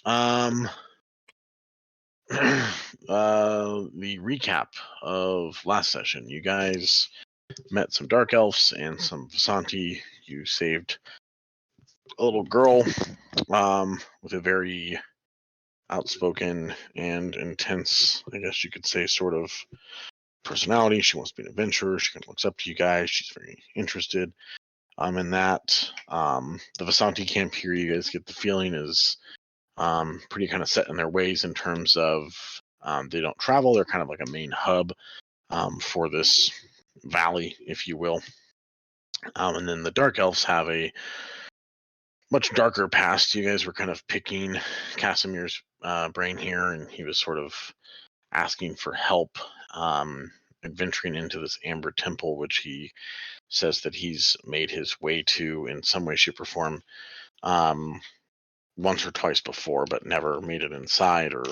Um, the recap of last session. You guys met some dark elves and some Vasanti. You saved a little girl with a very outspoken and intense, I guess you could say, sort of personality. She wants to be an adventurer. She kind of looks up to you guys. She's very interested in that. The Vasanti camp here, you guys get the feeling, is pretty kind of set in their ways in terms of they don't travel. They're kind of like a main hub for this valley, if you will. And then the Dark Elves have a much darker past. You guys were kind of picking Casimir's brain here, and he was sort of asking for help adventuring into this Amber Temple, which he says that he's made his way to in some way, shape, or form once or twice before, but never made it inside or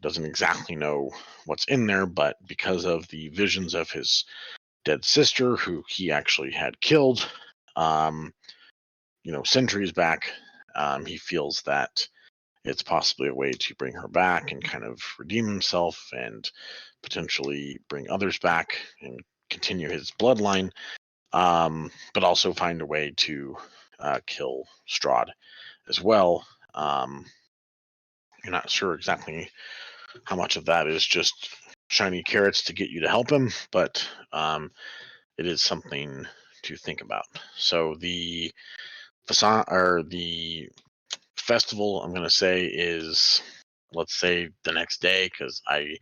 doesn't exactly know what's in there. But because of the visions of his dead sister, who he actually had killed, centuries back, he feels that it's possibly a way to bring her back and kind of redeem himself and potentially bring others back and continue his bloodline, but also find a way to kill Strahd as well. You're not sure exactly how much of that is just shiny carrots to get you to help him, but it is something to think about. So the festival, I'm going to say, is, let's say, the next day, because I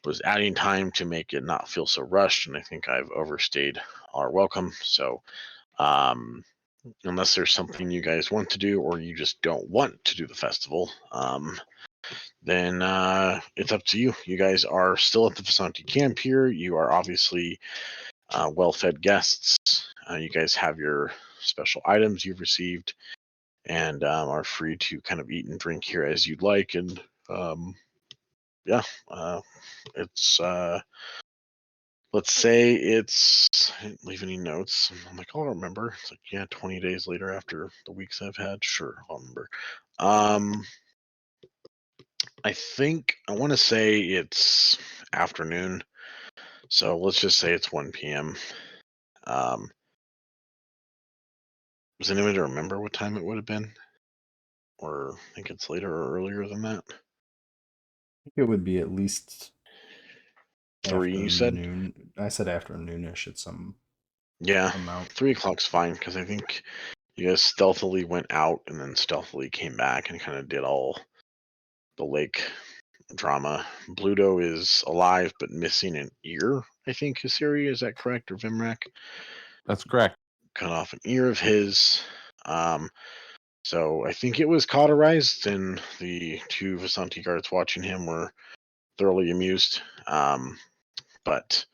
was adding time to make it not feel so rushed, and I think I've overstayed our welcome. So unless there's something you guys want to do or you just don't want to do the festival, then it's up to you. You guys are still at the Vasanti camp here. You are obviously well-fed guests. You guys have your special items you've received and are free to kind of eat and drink here as you'd like. And it's let's say it's, I didn't leave any notes. I'm like, I don't remember. It's like, 20 days later after the weeks I've had. Sure, I'll remember. I think I want to say it's afternoon. So let's just say it's 1 p.m. Does anybody remember what time it would have been? Or I think it's later or earlier than that? I think it would be at least 3, you said? I said afternoonish at some amount. 3 o'clock's fine, because I think you guys stealthily went out and then stealthily came back and kind of did all the lake drama. Bluto is alive but missing an ear, I think, Hisiri, is that correct? Or Vimrak? That's correct. Cut off an ear of his. So I think it was cauterized, and the 2 Vasanti guards watching him were thoroughly amused. But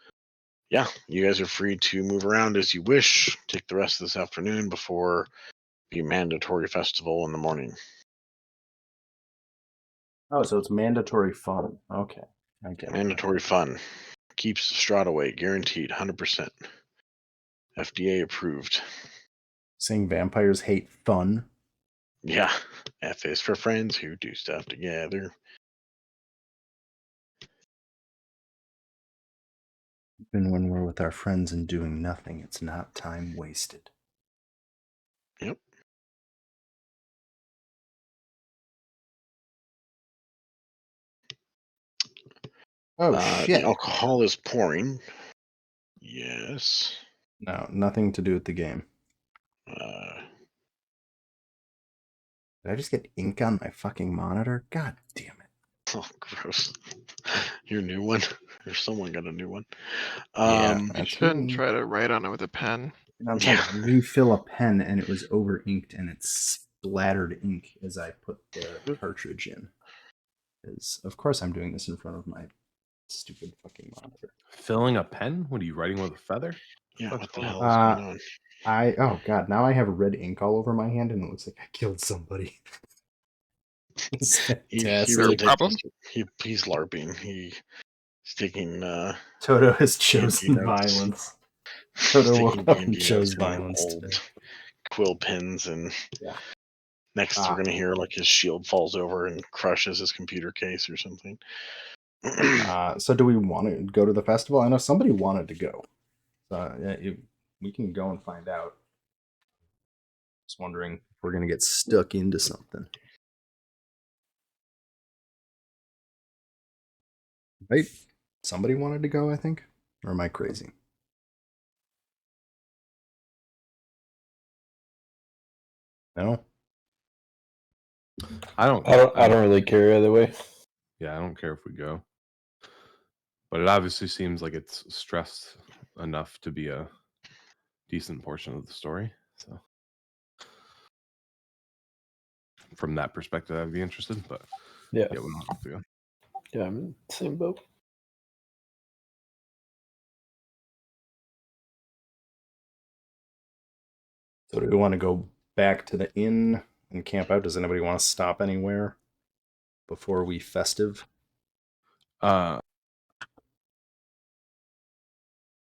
yeah, you guys are free to move around as you wish. Take the rest of this afternoon before the mandatory festival in the morning. Oh, so it's mandatory fun. Okay, I get it. Mandatory fun. Keeps Strahd away, guaranteed, 100%. FDA approved. Saying vampires hate fun. Yeah, F is for friends who do stuff together. Even when we're with our friends and doing nothing, it's not time wasted. Yep. Oh, shit. The alcohol is pouring. Yes. No, nothing to do with the game. Did I just get ink on my fucking monitor? God damn it. Oh, gross. Your new one? Or someone got a new one. Yeah, You shouldn't try to write on it with a pen. I'm trying to refill a pen and it was over inked and it splattered ink as I put the cartridge in. Because of course I'm doing this in front of my stupid fucking monitor. Filling a pen? What are you writing with a feather? Yeah, what the hell is going on? Oh god, now I have red ink all over my hand and it looks like I killed somebody. He really he's LARPing. He's taking Toto has chosen violence. Toto woke up and chose violence old today. quill pens and Next, we're gonna hear like his shield falls over and crushes his computer case or something. So do we want to go to the festival? I know somebody wanted to go. So we can go and find out. Just wondering if we're gonna get stuck into something. Right? Somebody wanted to go, I think. Or am I crazy? No? I don't really care either way. Yeah, I don't care if we go. But it obviously seems like it's stressed enough to be a decent portion of the story. So from that perspective, I'd be interested. But Yeah. we don't have to go. Yeah, I'm in the same boat. So do we want to go back to the inn and camp out? Does anybody want to stop anywhere before we festive? Uh,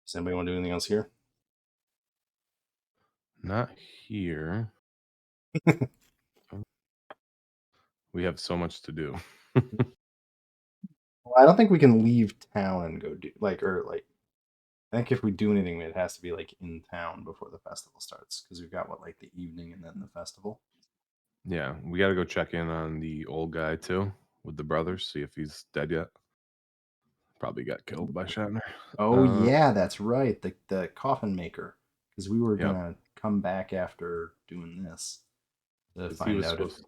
Does anybody want to do anything else here? Not here. We have so much to do. Well, I don't think we can leave town and go do I think if we do anything, it has to be like in town before the festival starts because we've got the evening and then the festival. Yeah, we got to go check in on the old guy too with the brothers, see if he's dead yet. Probably got killed by Shatner. Oh yeah, that's right. The coffin maker, because we were Yep. gonna come back after doing this to 'Cause he find was out if supposed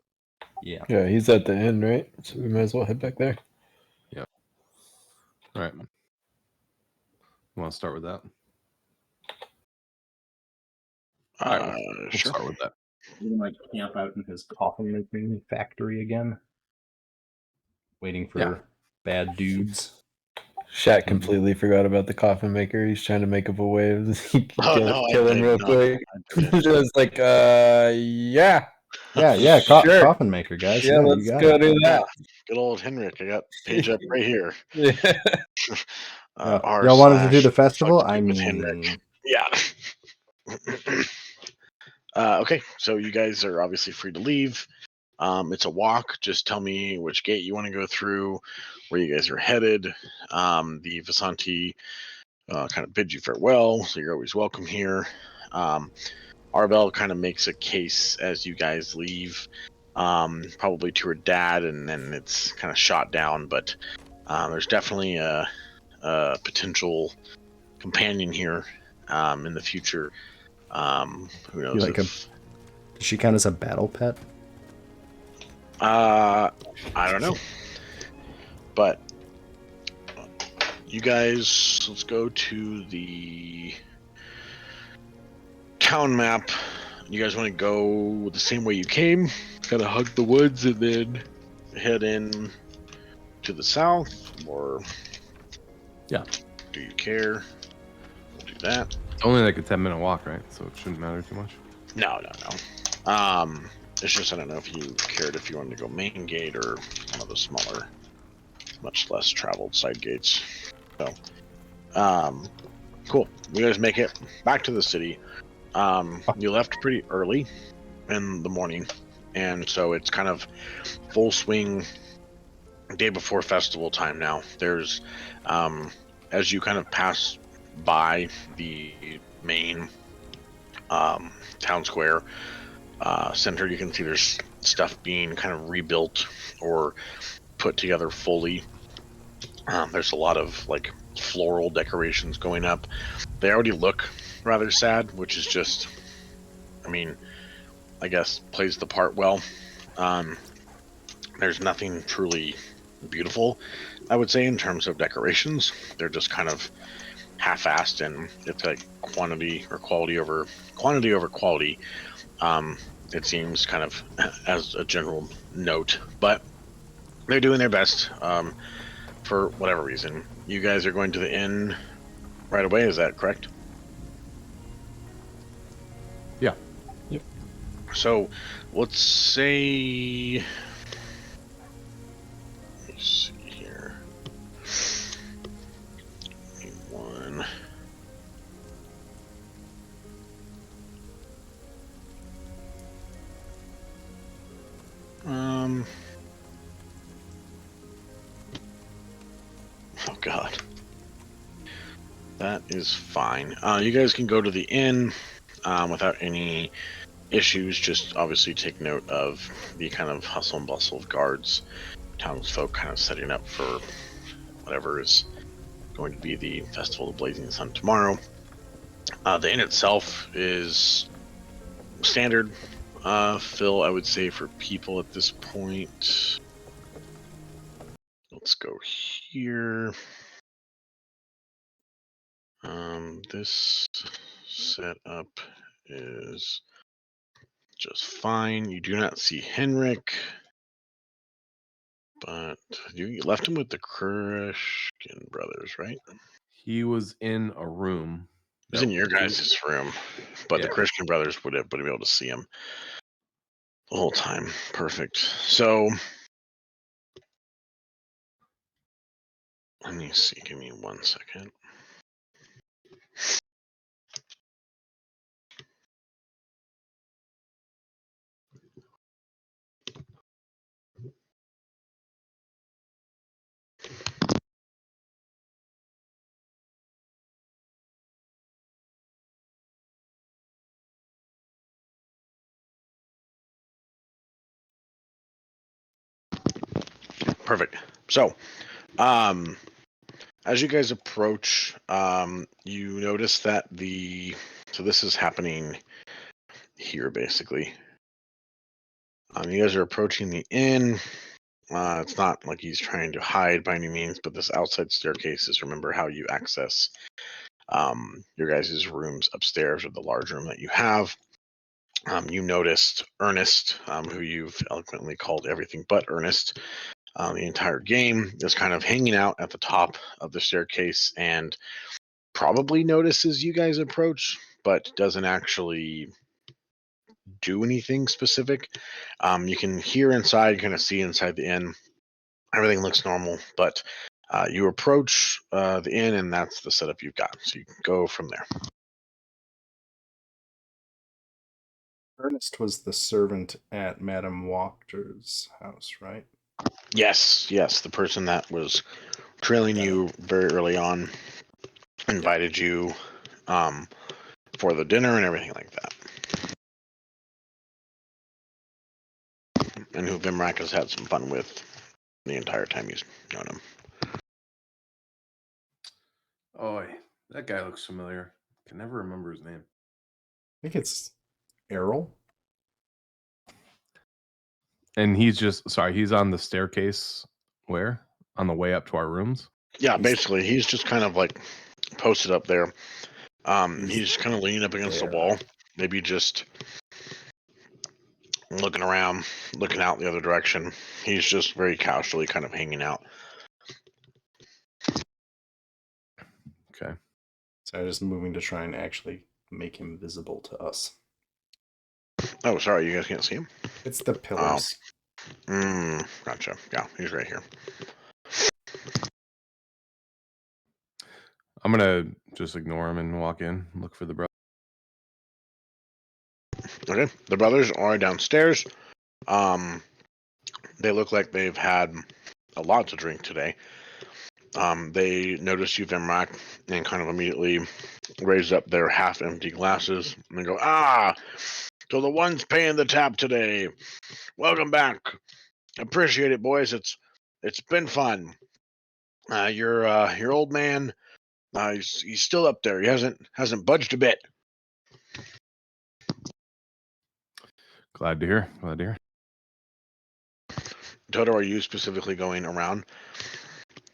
yeah. Yeah, he's at the end, right? So we might as well head back there. Yeah. All right. You want to start with that? All right, we'll Sure. start with that. We're gonna camp out in his coffin making factory again, waiting for bad dudes. Shat completely forgot about the coffin maker. He's trying to make up a way of I kill him did real not. quick. I did. Just like, yeah. Yeah, Sure. coffin maker, guys. Yeah, you let's got go it. do that. Good old Henrik. I got page up right here. Yeah. Y'all wanted to do the festival? fuck I you with mean, Henrik. Yeah. Okay, so you guys are obviously free to leave. It's a walk. Just tell me which gate you want to go through, where you guys are headed. The Vasanti kind of bid you farewell, so you're always welcome here. Arbel kind of makes a case as you guys leave, probably to her dad, and then it's kind of shot down. But there's definitely a potential companion here in the future. Who knows? does she count as a battle pet? I don't know. But you guys, let's go to the town map. You guys want to go the same way you came, kind of hug the woods, and then head in to the south, or Yeah. do you care? We'll do that. It's only like a 10-minute walk, right? So it shouldn't matter too much. No. It's just I don't know if you cared if you wanted to go main gate or one of the smaller, much less traveled side gates. So, cool. You guys make it back to the city. You left pretty early in the morning, and so it's kind of full swing day before festival time now. There's, as you kind of pass by the main town square center, you can see there's stuff being kind of rebuilt or put together fully. There's a lot of like floral decorations going up. They already look rather sad, which is just, I mean, I guess plays the part well. There's nothing truly beautiful, I would say, in terms of decorations. They're just kind of half-assed, and it's like quantity over quality. It seems kind of as a general note, but they're doing their best for whatever reason. You guys are going to the inn right away, is that correct? Yeah. Yep. So let's say, let me see here. Give me one. That is fine. You guys can go to the inn without any issues. Just obviously take note of the kind of hustle and bustle of guards, townsfolk kind of setting up for whatever is going to be the Festival of the Blazing Sun tomorrow. The inn itself is standard fill, I would say, for people at this point. Let's go here. This setup is just fine. You do not see Henrik, but you left him with the Krishkin brothers, right? He was in a room. He's in your guys' room, but the Yeah. Krishkin brothers would have been able to see him the whole time. Perfect. So let me see. Give me 1 second. Perfect. So, as you guys approach, you notice that so this is happening here basically. You guys are approaching the inn. It's not like he's trying to hide by any means, but this outside staircase is, remember, how you access your guys' rooms upstairs, or the large room that you have. You noticed Ernest, who you've eloquently called everything but Ernest, the entire game, is kind of hanging out at the top of the staircase and probably notices you guys approach, but doesn't actually do anything specific. You can hear inside, kind of see inside the inn. Everything looks normal, but you approach the inn, and that's the setup you've got. So you can go from there. Ernest was the servant at Madame Walker's house, right? Yes, the person that was trailing you very early on invited you for the dinner and everything like that. And who Vimrak has had some fun with the entire time he's known him. Oh, that guy looks familiar. Can never remember his name. I think it's Errol. And he's on the staircase. Where? On the way up to our rooms? Yeah, basically, he's just kind of like posted up there. He's He's kind of leaning up against the wall, maybe just looking around, looking out the other direction. He's just very casually kind of hanging out. Okay. So I'm just moving to try and actually make him visible to us. Oh, sorry, you guys can't see him? It's the pillars. Gotcha. Yeah, he's right here. I'm gonna just ignore him and walk in, look for the brother. Okay, the brothers are downstairs. They look like they've had a lot to drink today. They notice you, Vimrak, and kind of immediately raise up their half-empty glasses and they go, so the one's paying the tab today. Welcome back. Appreciate it, boys. It's been fun. Your old man, he's still up there. He hasn't budged a bit. Glad to hear. Toto, are you specifically going around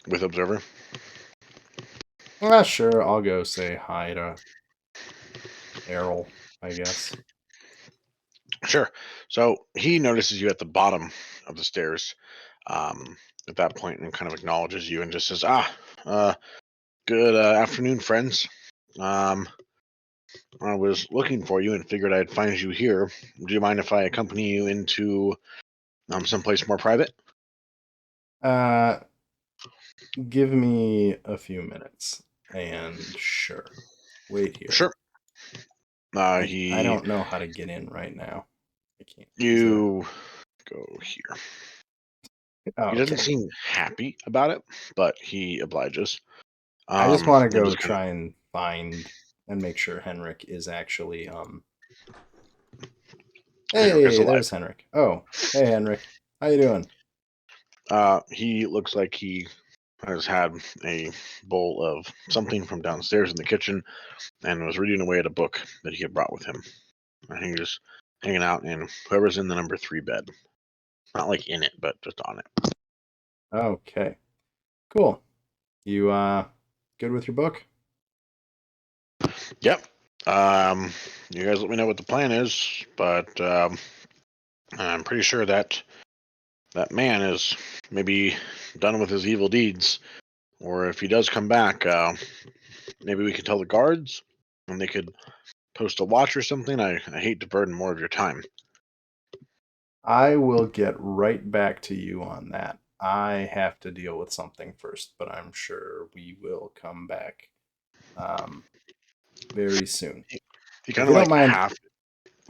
with Observer? Sure. I'll go say hi to Errol, I guess. Sure. So he notices you at the bottom of the stairs at that point and kind of acknowledges you and just says, good afternoon, friends. I was looking for you and figured I'd find you here. Do you mind if I accompany you into someplace more private? Give me a few minutes, and sure. Wait here. Sure. I don't know how to get in right now. I can't. You go here. Oh, He doesn't seem happy about it, but he obliges. I just want to and go just kinda- try and find and make sure Henrik is actually Henrik is Hey, alive. there's Henrik. Oh, hey Henrik. How you doing? He looks like he has had a bowl of something from downstairs in the kitchen and was reading away at a book that he had brought with him. I think he's just hanging out in whoever's in the number 3 bed. Not like in it, but just on it. Okay. Cool. You good with your book? Yep. You guys let me know what the plan is, but I'm pretty sure that that man is maybe done with his evil deeds. Or if he does come back, maybe we can tell the guards and they could post a watch or something. I hate to burden more of your time. I will get right back to you on that. I have to deal with something first, but I'm sure we will come back very soon. He If kind you of don't like mind. half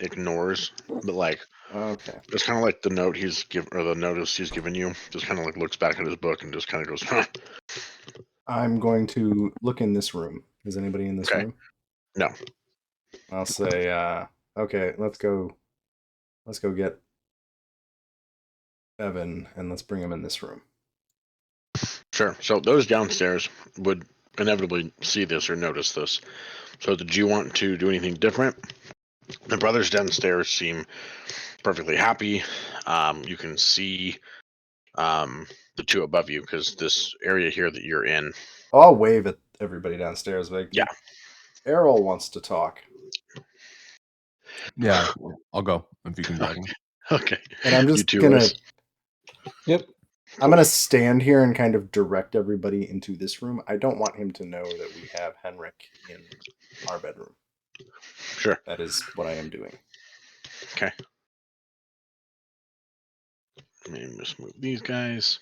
ignores, but like Okay. it's kind of like the note he's given or the notice he's given you. Just kind of like looks back at his book and just kind of goes, huh. I'm going to look in this room. Is anybody in this Okay. room? No. I'll say, okay, let's go get Evan and let's bring him in this room. Sure. So those downstairs would inevitably see this or notice this. So did you want to do anything different? The brothers downstairs seem perfectly happy. You can see the two above you because this area here that you're in. I'll wave at everybody downstairs. Like, Yeah. Errol wants to talk. Yeah, I'll go if you can drag him. Okay. And I'm You just two gonna is- Yep. I'm gonna stand here and kind of direct everybody into this room. I don't want him to know that we have Henrik in our bedroom. Sure. That is what I am doing. Okay. Let me just move these guys.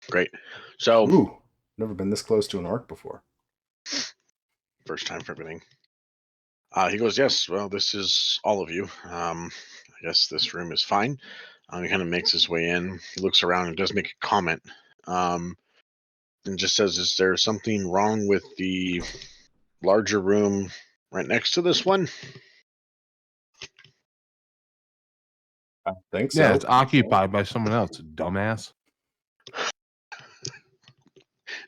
Great. So Ooh, never been this close to an orc before. first time for everything. He goes, yes, well, this is all of you. I guess this room is fine. He kind of makes his way in. He looks around and does make a comment. And just says, is there something wrong with the larger room right next to this one? I think Yeah, so. it's occupied by someone else, dumbass.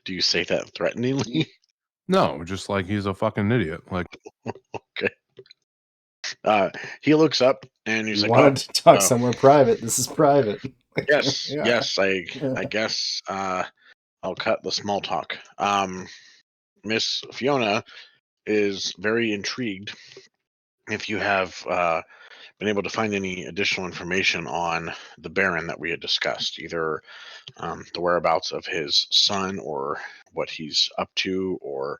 Do you say that threateningly? No, just like he's a fucking idiot. Like, Okay. He looks up and he's You like, wanted to talk oh, somewhere private. This is private. yes, Yeah. yes, I guess I'll cut the small talk. Miss Fiona is very intrigued if you have been able to find any additional information on the Baron that we had discussed, either the whereabouts of his son or what he's up to, or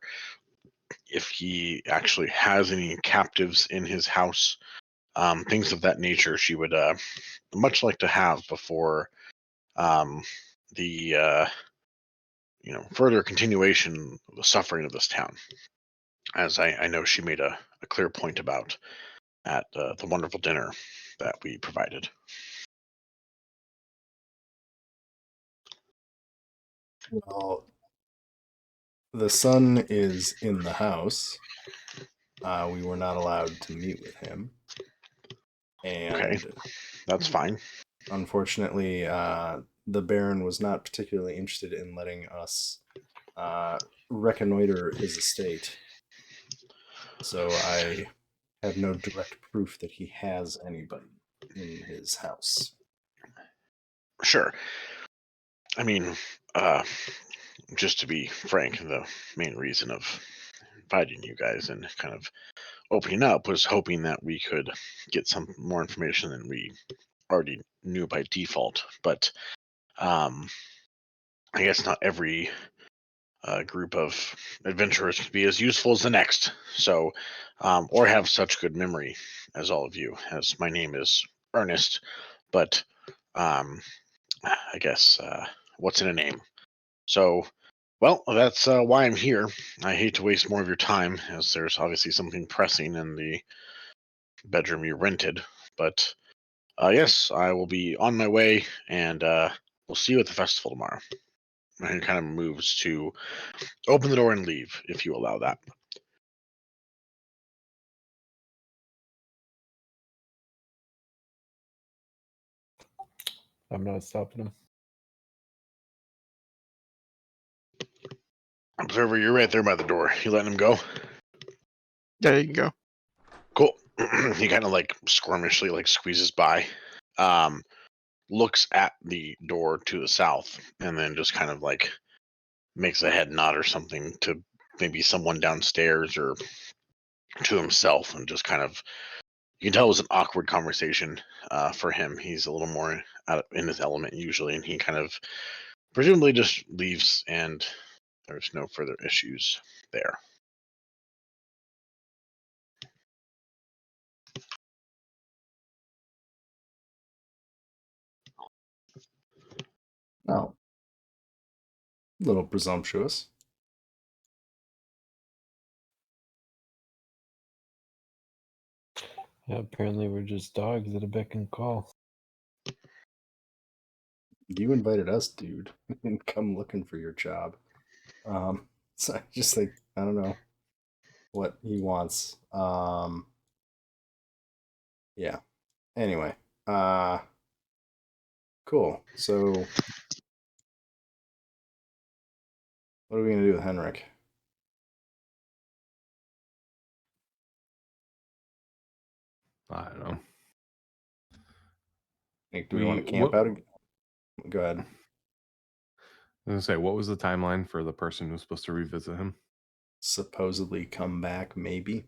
if he actually has any captives in his house, things of that nature. She would much like to have before the further continuation of the suffering of this town, as I know she made a clear point about at the wonderful dinner that we provided. Well, the son is in the house. We were not allowed to meet with him. Okay, And that's fine. unfortunately, the Baron was not particularly interested in letting us reconnoiter his estate. So I have no direct proof that he has anybody in his house. Sure. I mean, just to be frank, the main reason of inviting you guys and kind of opening up was hoping that we could get some more information than we already knew by default. But I guess not every group of adventurers can be as useful as the next. So, or have such good memory as all of you, as my name is Ernest. But I guess what's in a name? So, well, that's why I'm here. I hate to waste more of your time, as there's obviously something pressing in the bedroom you rented. But yes, I will be on my way, and we'll see you at the festival tomorrow. And he kind of moves to open the door and leave, if you allow that. I'm not stopping him. Observer, you're right there by the door. You letting him go? Yeah, you can go. Cool. He kind of like squirmishly like squeezes by, looks at the door to the south, and then just kind of like makes a head nod or something to maybe someone downstairs or to himself, and just kind of, you can tell it was an awkward conversation for him. He's a little more in his element usually, and he kind of presumably just leaves, and there's no further issues there. Oh, a little presumptuous. Yeah, apparently we're just dogs at a beck and call. You invited us, dude, and come looking for your job. So I just like, I don't know what he wants. Yeah. Anyway, cool. So what are we gonna do with Henrik? I don't know. Like, do we want to camp out again? Go ahead. I was gonna say, what was the timeline for the person who's supposed to revisit him? Supposedly come back, maybe.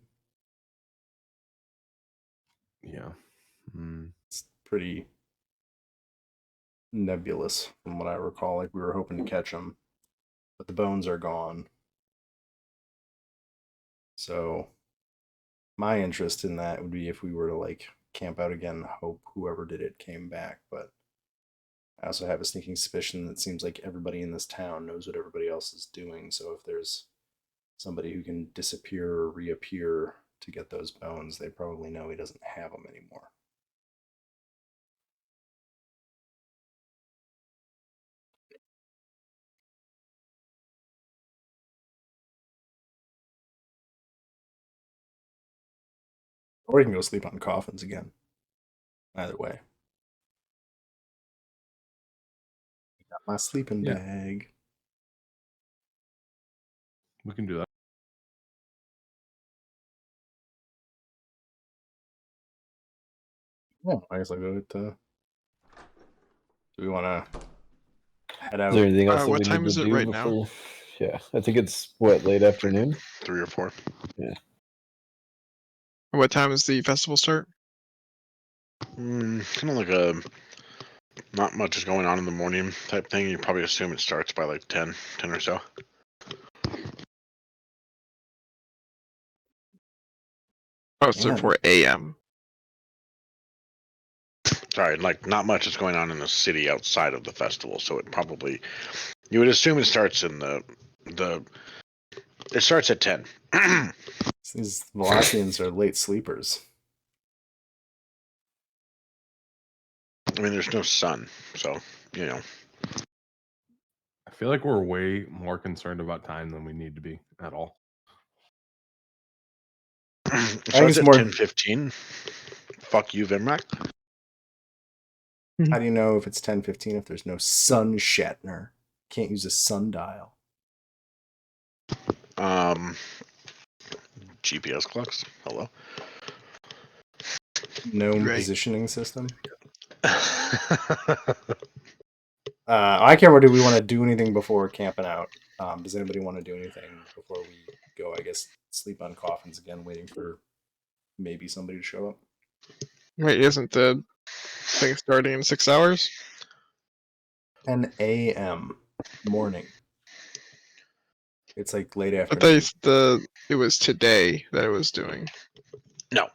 Yeah. Mm. It's pretty nebulous from what I recall. Like, we were hoping to catch him, but the bones are gone. So my interest in that would be if we were to like camp out again, hope whoever did it came back. But I also have a sneaking suspicion that it seems like everybody in this town knows what everybody else is doing. So if there's somebody who can disappear or reappear to get those bones, they probably know he doesn't have them anymore. Or he can go sleep on coffins again. Either way. Got my sleeping Yeah. bag. We can do that. Oh, I guess I'll go to. Do we want to head out? Is there anything else that What we time need is to it do right now? before? Yeah, I think it's what, late afternoon. 3 or 4. What time does the festival start? Kind of like a not much is going on in the morning type thing. You probably assume it starts by like 10 or so. Oh, it's Man. 4 a.m. Sorry, like not much is going on in the city outside of the festival, so it probably, you would assume it starts in the it starts at 10. These Velocians are late sleepers. I mean, there's no sun, so you know. I feel like we're way more concerned about time than we need to be at all. It it's starts at more- 10:15. Fuck you, Vimrak. How do you know if it's 10:15 if there's no sun, Shatner? Can't use a sundial. GPS clocks. Hello. Gnome Right. positioning system. I can't remember. Do we want to do anything before camping out? Does anybody want to do anything before we go? I guess sleep on coffins again, waiting for maybe somebody to show up. Wait, isn't the thing starting in 6 hours? 10 a.m. morning. It's like late I afternoon. thought it was today that it was doing. No,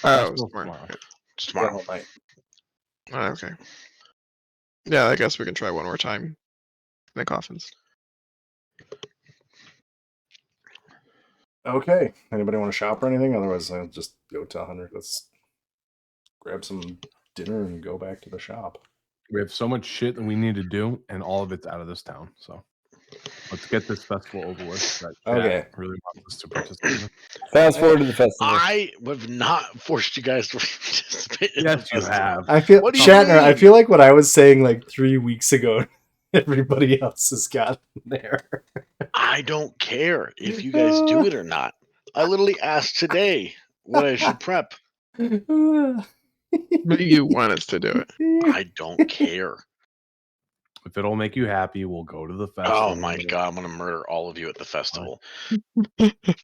Oh, it was Festival's tomorrow. tomorrow. it's The tomorrow. whole night. Oh, okay. Yeah, I guess we can try one more time in the coffins. Okay. Anybody want to shop or anything? Otherwise, I'll just go tell Henrik, let's grab some dinner and go back to the shop. We have so much shit that we need to do, and all of it's out of this town. So let's get this festival over with. That chat Okay. really wants us to participate in. Fast forward to the festival. I have not forced you guys to participate in the Yes, you festival. have. I feel What do you Shatner. I mean? feel like what I was saying like 3 weeks ago. Everybody else has gotten there. I don't care if you guys do it or not. I literally asked today what I should prep. But you want us to do it. I don't care. If it'll make you happy, we'll go to the festival. Oh my god, I'm gonna murder all of you at the festival.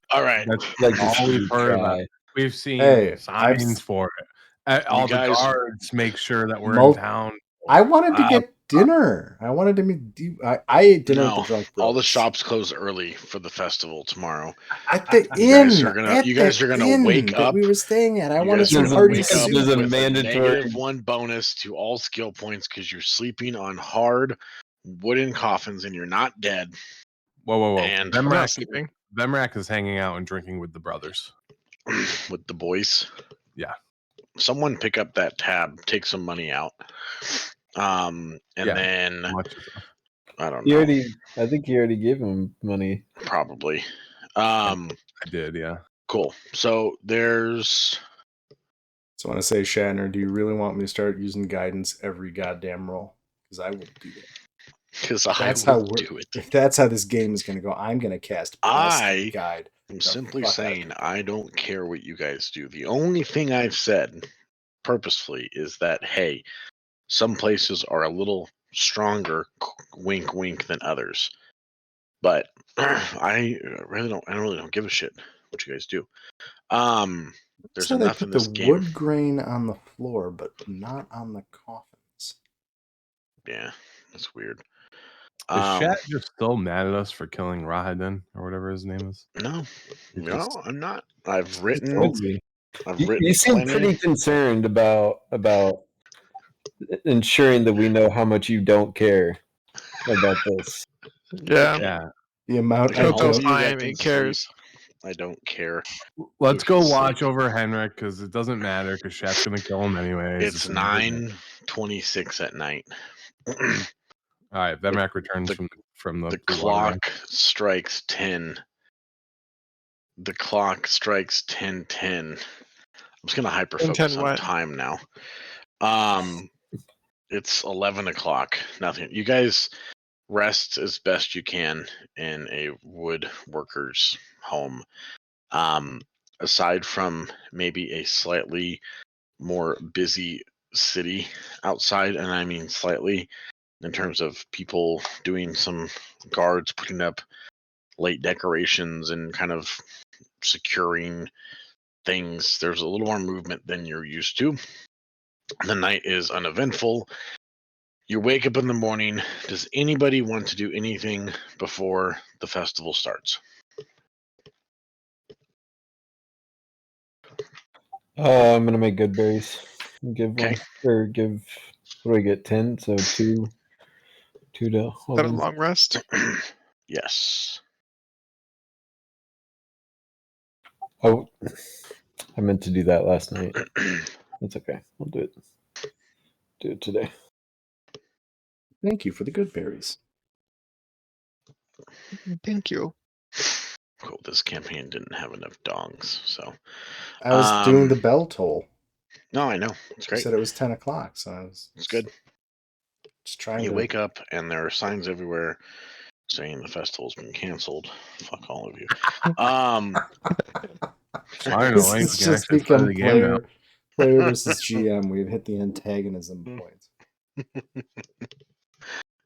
All right. That's Like to all see we've you heard about. try. We've seen Hey, signs for it. All the guys- guards make sure that we're Mul- in town. I wanted to get dinner. I wanted to meet. I ate dinner at the No, Drunk Bros. all the shops close early for the festival tomorrow. At the You inn. guys are gonna- at you guys the are gonna inn wake that up- we were staying at. I You wanted guys are some gonna hearty wake up soup. There's a with mandatory- a -1 bonus to all skill points because you're sleeping on hard wooden coffins and you're not dead. Whoa. And- I'm not Vemrak, sleeping. Vemrak is hanging out and drinking with the brothers. With the boys. Yeah. Someone pick up that tab, take some money out. And Yeah. then Much as I don't You know. I think you already gave him money. Probably. I did, yeah. Cool. So there's So I want to say, Shatner, do you really want me to start using guidance every goddamn roll? Because I will do that. because I That's how will we're. do it. If that's how this game is going to go, I'm going to cast Best I Guide. I'm the simply fuck out of saying I don't care what you guys do. The only thing I've said purposefully is that hey, some places are a little stronger, wink wink, than others. But I really don't give a shit what you guys do. There's So they enough in put this the game. wood grain on the floor, but not on the coffins. Yeah, that's weird. Is Shat just still mad at us for killing Rahadin or whatever his name is? No, He's no, just- I'm not. I've written. Told me. I've You, written you seem plenty. pretty concerned about ensuring that we know how much you don't care about this. Yeah. Yeah. The amount I Like, all Coco's of don't. you that fine. can He cares. sleep, I don't care. Let's Who go can watch sleep? over Henrik because it doesn't matter because Shat's gonna kill him anyways. It's 9:26 at night. All right, Vemrak returns from the The water clock strikes 10. The clock strikes 10:10. I'm just gonna hyper 10:10 focus on what? time now. It's 11 o'clock. Nothing. You guys rest as best you can in a woodworker's home. Aside from maybe a slightly more busy city outside, and I mean slightly, in terms of people doing some guards putting up late decorations and kind of securing things. There's a little more movement than you're used to. The night is uneventful. You wake up in the morning. Does anybody want to do anything before the festival starts? I'm gonna make good berries. Give Okay. what do I get? 10, so 2 to Is that a 11. long rest? Yes. Oh, I meant to do that last night. That's okay. I'll do it. Do it today. Thank you for the good berries. Thank you. Cool. This campaign didn't have enough dongs, so I was doing the bell toll. no, I know. It's You great. said it was 10 o'clock, so I was It's good. just trying You to. wake up and there are signs everywhere saying the festival's been canceled. Fuck all of you. Finally, This you has can just actually play become the game now. player versus GM. We've hit the antagonism point.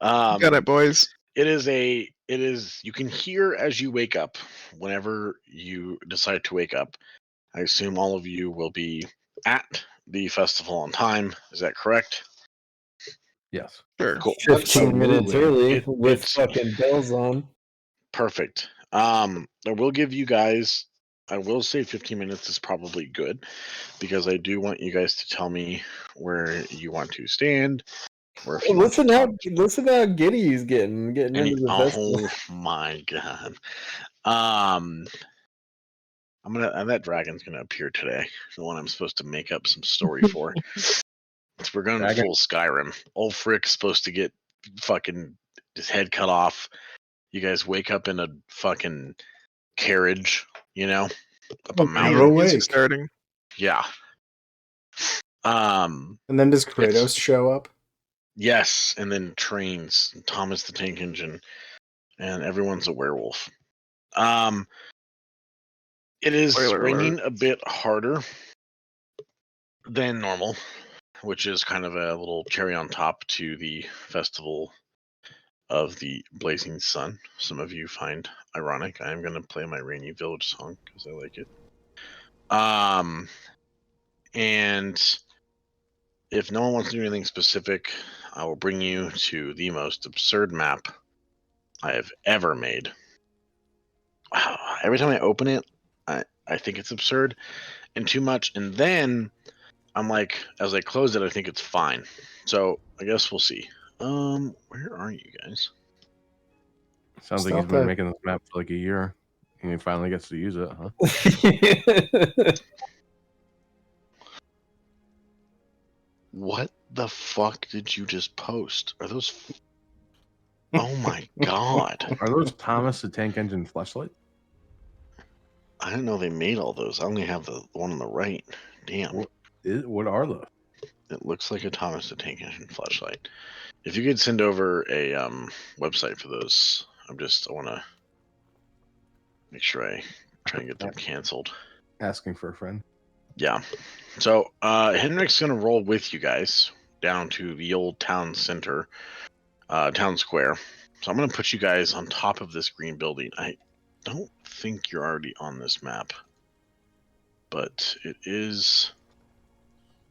Got it, boys. It is you can hear as you wake up whenever you decide to wake up. I assume all of you will be at the festival on time. Is that correct? Yes. Sure. Cool. 15 minutes Absolutely. early with it's- fucking bells on. Perfect. I will give you guys, I will say 15 minutes is probably good because I do want you guys to tell me where you want to stand. Or if you want to Listen how giddy he's getting into the festival. Oh my god. That dragon's gonna appear today. The one I'm supposed to make up some story for. We're going Dragon. full Skyrim. Old Frick's supposed to get fucking his head cut off. You guys wake up in a fucking carriage, up a mountain. You're Music awake. starting. Yeah. And then does Kratos show up? Yes, and then trains Thomas the Tank Engine, and everyone's a werewolf. It is Spoiler raining a bit harder than normal, which is kind of a little cherry on top to the festival of the blazing sun. Some of you find ironic. I am going to play my Rainy Village song because I like it. And if no one wants to do anything specific, I will bring you to the most absurd map I have ever made. Every time I open it, I think it's absurd and too much, and then I'm like, as I close it, I think it's fine. So I guess we'll see. Where are you guys? Sounds like Stop he's been that. making this map for like a year, and he finally gets to use it, huh? What the fuck did you just post? Are those? Oh my god! Are those Thomas the Tank Engine flashlight? I didn't know they made all those. I only have the one on the right. Damn. What are those? It looks like a Thomas the Tank Engine flashlight. If you could send over a website for those, I want to make sure I try and get them canceled. Asking for a friend. Yeah. So Henrik's gonna roll with you guys down to the old town center, town square. So I'm gonna put you guys on top of this green building. I don't think you're already on this map, but it is.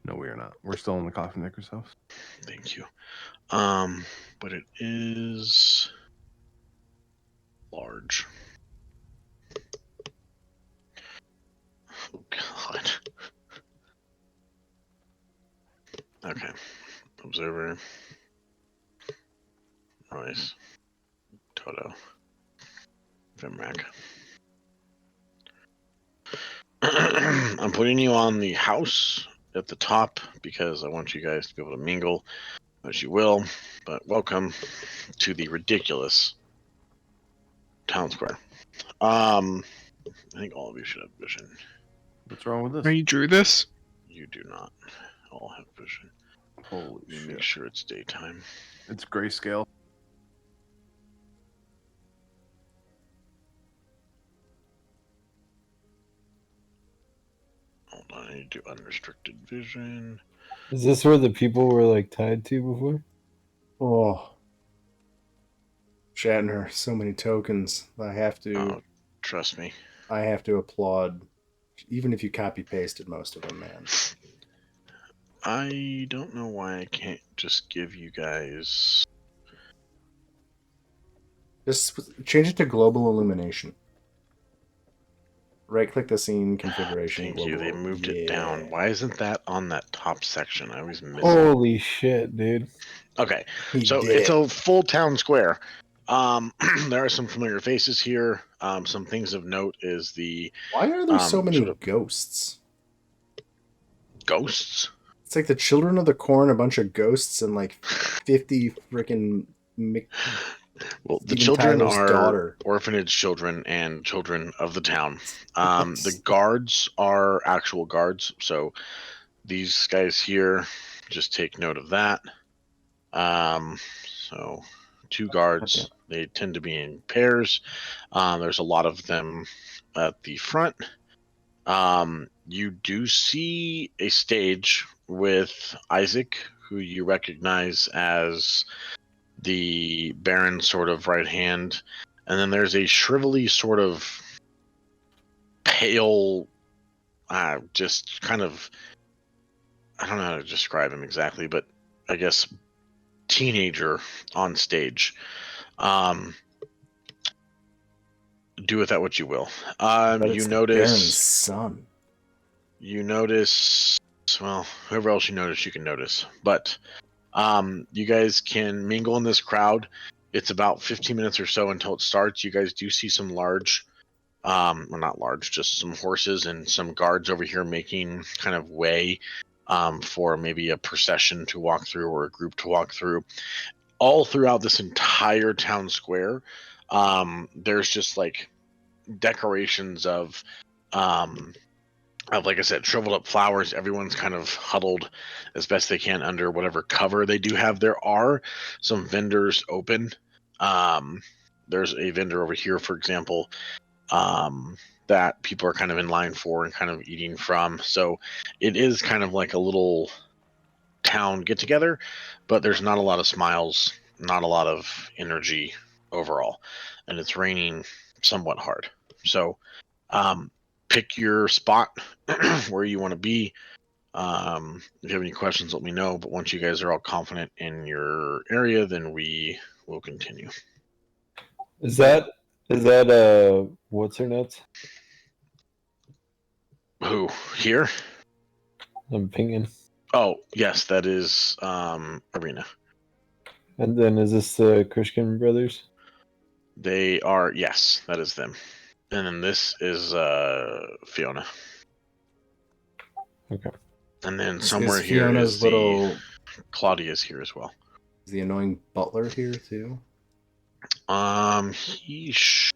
No, we are not. We're still in the Coffin Maker's house. Thank you. But it is large. Oh god. Okay. Observer. Noise. Toto. Vimrack. I'm putting you on the house at the top because I want you guys to be able to mingle as you will. But welcome to the ridiculous town square. I think all of you should have vision. What's wrong with this? Oh, you drew this? You do not all have vision. Holy Let me shit. make sure it's daytime. It's grayscale. Hold on, I need to do unrestricted vision. Is this where the people were like tied to before? Oh. Shatner, so many tokens. I have Oh, trust me. to applaud, even if you copy pasted most of them, man. I don't know why I can't just give you guys. Just change it to global illumination. Right click the scene configuration. Thank you. They moved it down. Why isn't that on that top section? I always miss it. Holy shit, dude. Okay, He so did it's it. a full town square. There are some familiar faces here. Some things of note is the Why are there so many sort of ghosts? ghosts. It's like the Children of the Corn, a bunch of ghosts, and like 50 freaking Well, the Steven children Tyler's are daughter. orphanage children and children of the town. The guards are actual guards. So these guys here, just take note of that. So 2 guards. Okay. They tend to be in pairs. There's a lot of them at the front. You do see a stage with Isaac, who you recognize as the Baron's sort of right hand, and then there's a shrivelly sort of pale, just kind of, I don't know how to describe him exactly, but I guess teenager on stage. Do with that what you will. But it's You the Baron's notice. son. You notice. Well, whoever else you notice, you can notice. But you guys can mingle in this crowd. It's about 15 minutes or so until it starts. You guys do see some large, well, not large, just some horses and some guards over here making kind of way for maybe a procession to walk through or a group to walk through. All throughout this entire town square, there's just like decorations of like I said, shriveled up flowers. Everyone's kind of huddled as best they can under whatever cover they do have. There are some vendors open. There's a vendor over here, for example, that people are kind of in line for and kind of eating from. So it is kind of like a little town get together, but there's not a lot of smiles, not a lot of energy overall, and it's raining somewhat hard. So pick your spot where you want to be. If you have any questions, let me know. But once you guys are all confident in your area, then we will continue. Is that what's her nuts? Who here? I'm pinging. Oh yes, that is Arena. And then is this the Krishkin brothers? They are, yes, that is them. And then this is Fiona. Okay. And then Is somewhere here Fiona's is little Claudia's here as well. is the annoying butler here too? He should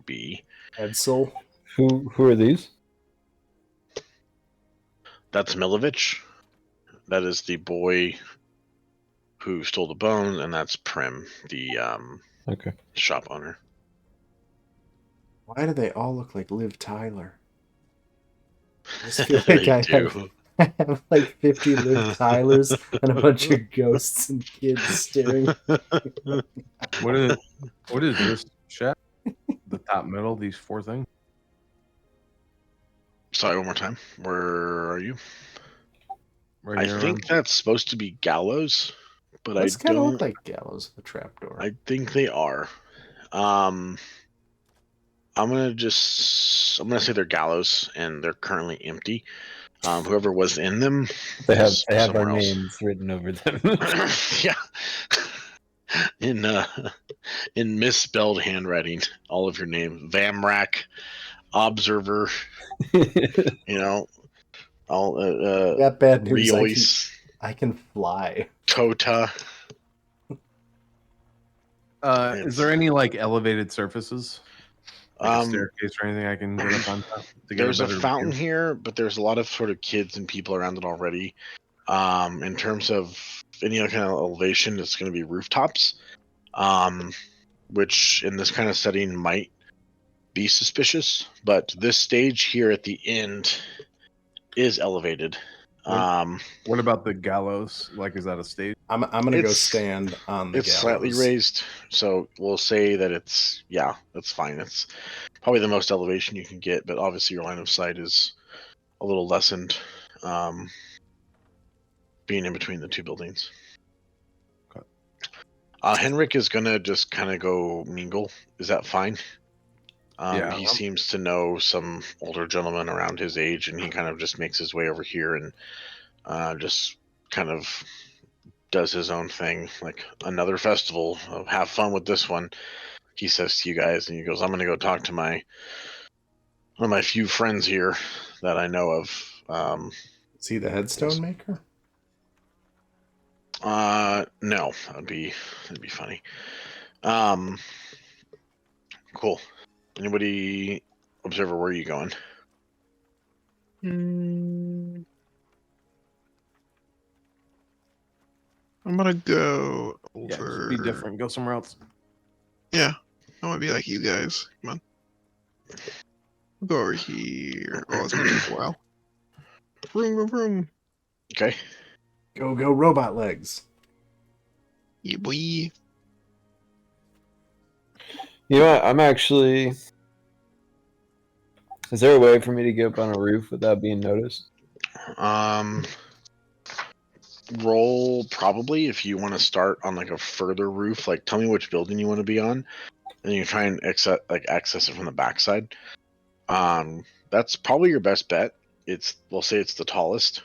be. Edsel. Who are these? That's Milovich. That is the boy who stole the bone, and that's Prim, the Okay. shop owner. Why do they all look like Liv Tyler? I just feel They like I do. have like 50 Liv Tylers and a bunch of ghosts and kids staring. What is this chat? The top middle, these four things. Sorry, one more time. Where are you? Right I here think around- that's supposed to be Gallows, but Those I kind of don't. look like Gallows, the trapdoor. I think they are. I'm gonna say they're Gallows, and they're currently empty. Whoever was in them, They have is our somewhere else. names written over them. Yeah, in misspelled handwriting, all of your name: Vamrak, Observer. You know, all Got bad news. Reois, I can fly. Tota. Is there any like elevated surfaces, like a Um, staircase or anything I can get up on top to get There's a better fountain view? here, but there's a lot of sort of kids and people around it already. In terms of any other kind of elevation, it's going to be rooftops, which in this kind of setting might be suspicious. But this stage here at the end is elevated. What about the gallows? Like, is that a stage? I'm gonna go It's- stand on the It's gallows. slightly raised, so we'll say that that's fine. It's probably the most elevation you can get, but obviously your line of sight is a little lessened, being in between the two buildings. Okay. Henrik is gonna just kind of go mingle. Is that fine? Yeah. He seems to know some older gentleman around his age, and he kind of just makes his way over here and just kind of does his own thing, like another festival. Have fun with this one, he says to you guys, and he goes, "I'm gonna go talk to one of my few friends here that I know of." Is he the headstone maker? No, that'd be funny. Cool. Anybody, observer, where are you going? I'm gonna go Yeah, over. just be different. Go somewhere else. Yeah, I want to be like you guys. Come on. We'll go over here. Oh, it's gonna take a while. Vroom, vroom, vroom. Okay. Go robot legs. Yeah, boy. You know what? I'm actually. Is there a way for me to get up on a roof without being noticed? Roll probably if you want to start on like a further roof. Like, tell me which building you want to be on, and you try and access it from the backside. That's probably your best bet. We'll say it's the tallest.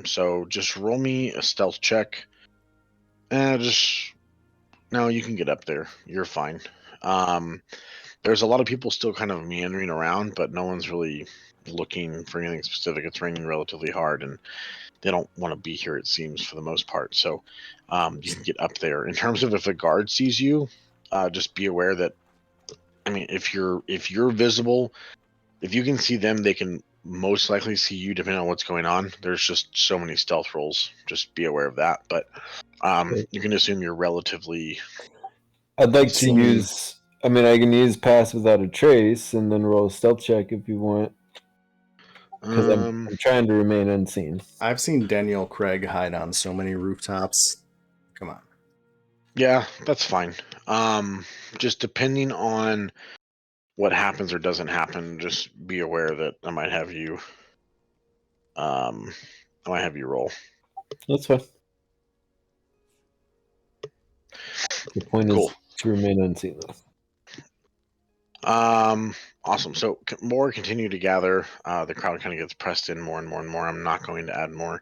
So just roll me a stealth check. No, you can get up there. You're fine. There's a lot of people still kind of meandering around, but no one's really looking for anything specific. It's raining relatively hard, and they don't want to be here, it seems, for the most part. So you can get up there. In terms of if a guard sees you, just be aware that, I mean, if you're visible, if you can see them, they can most likely see you, depending on what's going on. There's just so many stealth rolls. Just be aware of that. But you can assume you're relatively. I'd like to Seen- use. I mean, I can use pass without a trace and then roll a stealth check if you want, because I'm trying to remain unseen. I've seen Daniel Craig hide on so many rooftops. Come on. Yeah, that's fine. Just depending on what happens or doesn't happen, just be aware that I might have you. I might have you roll. That's fine. The point Cool. is to remain unseen, though. Awesome. So more continue to gather. The crowd kind of gets pressed in more and more and more. I'm not going to add more,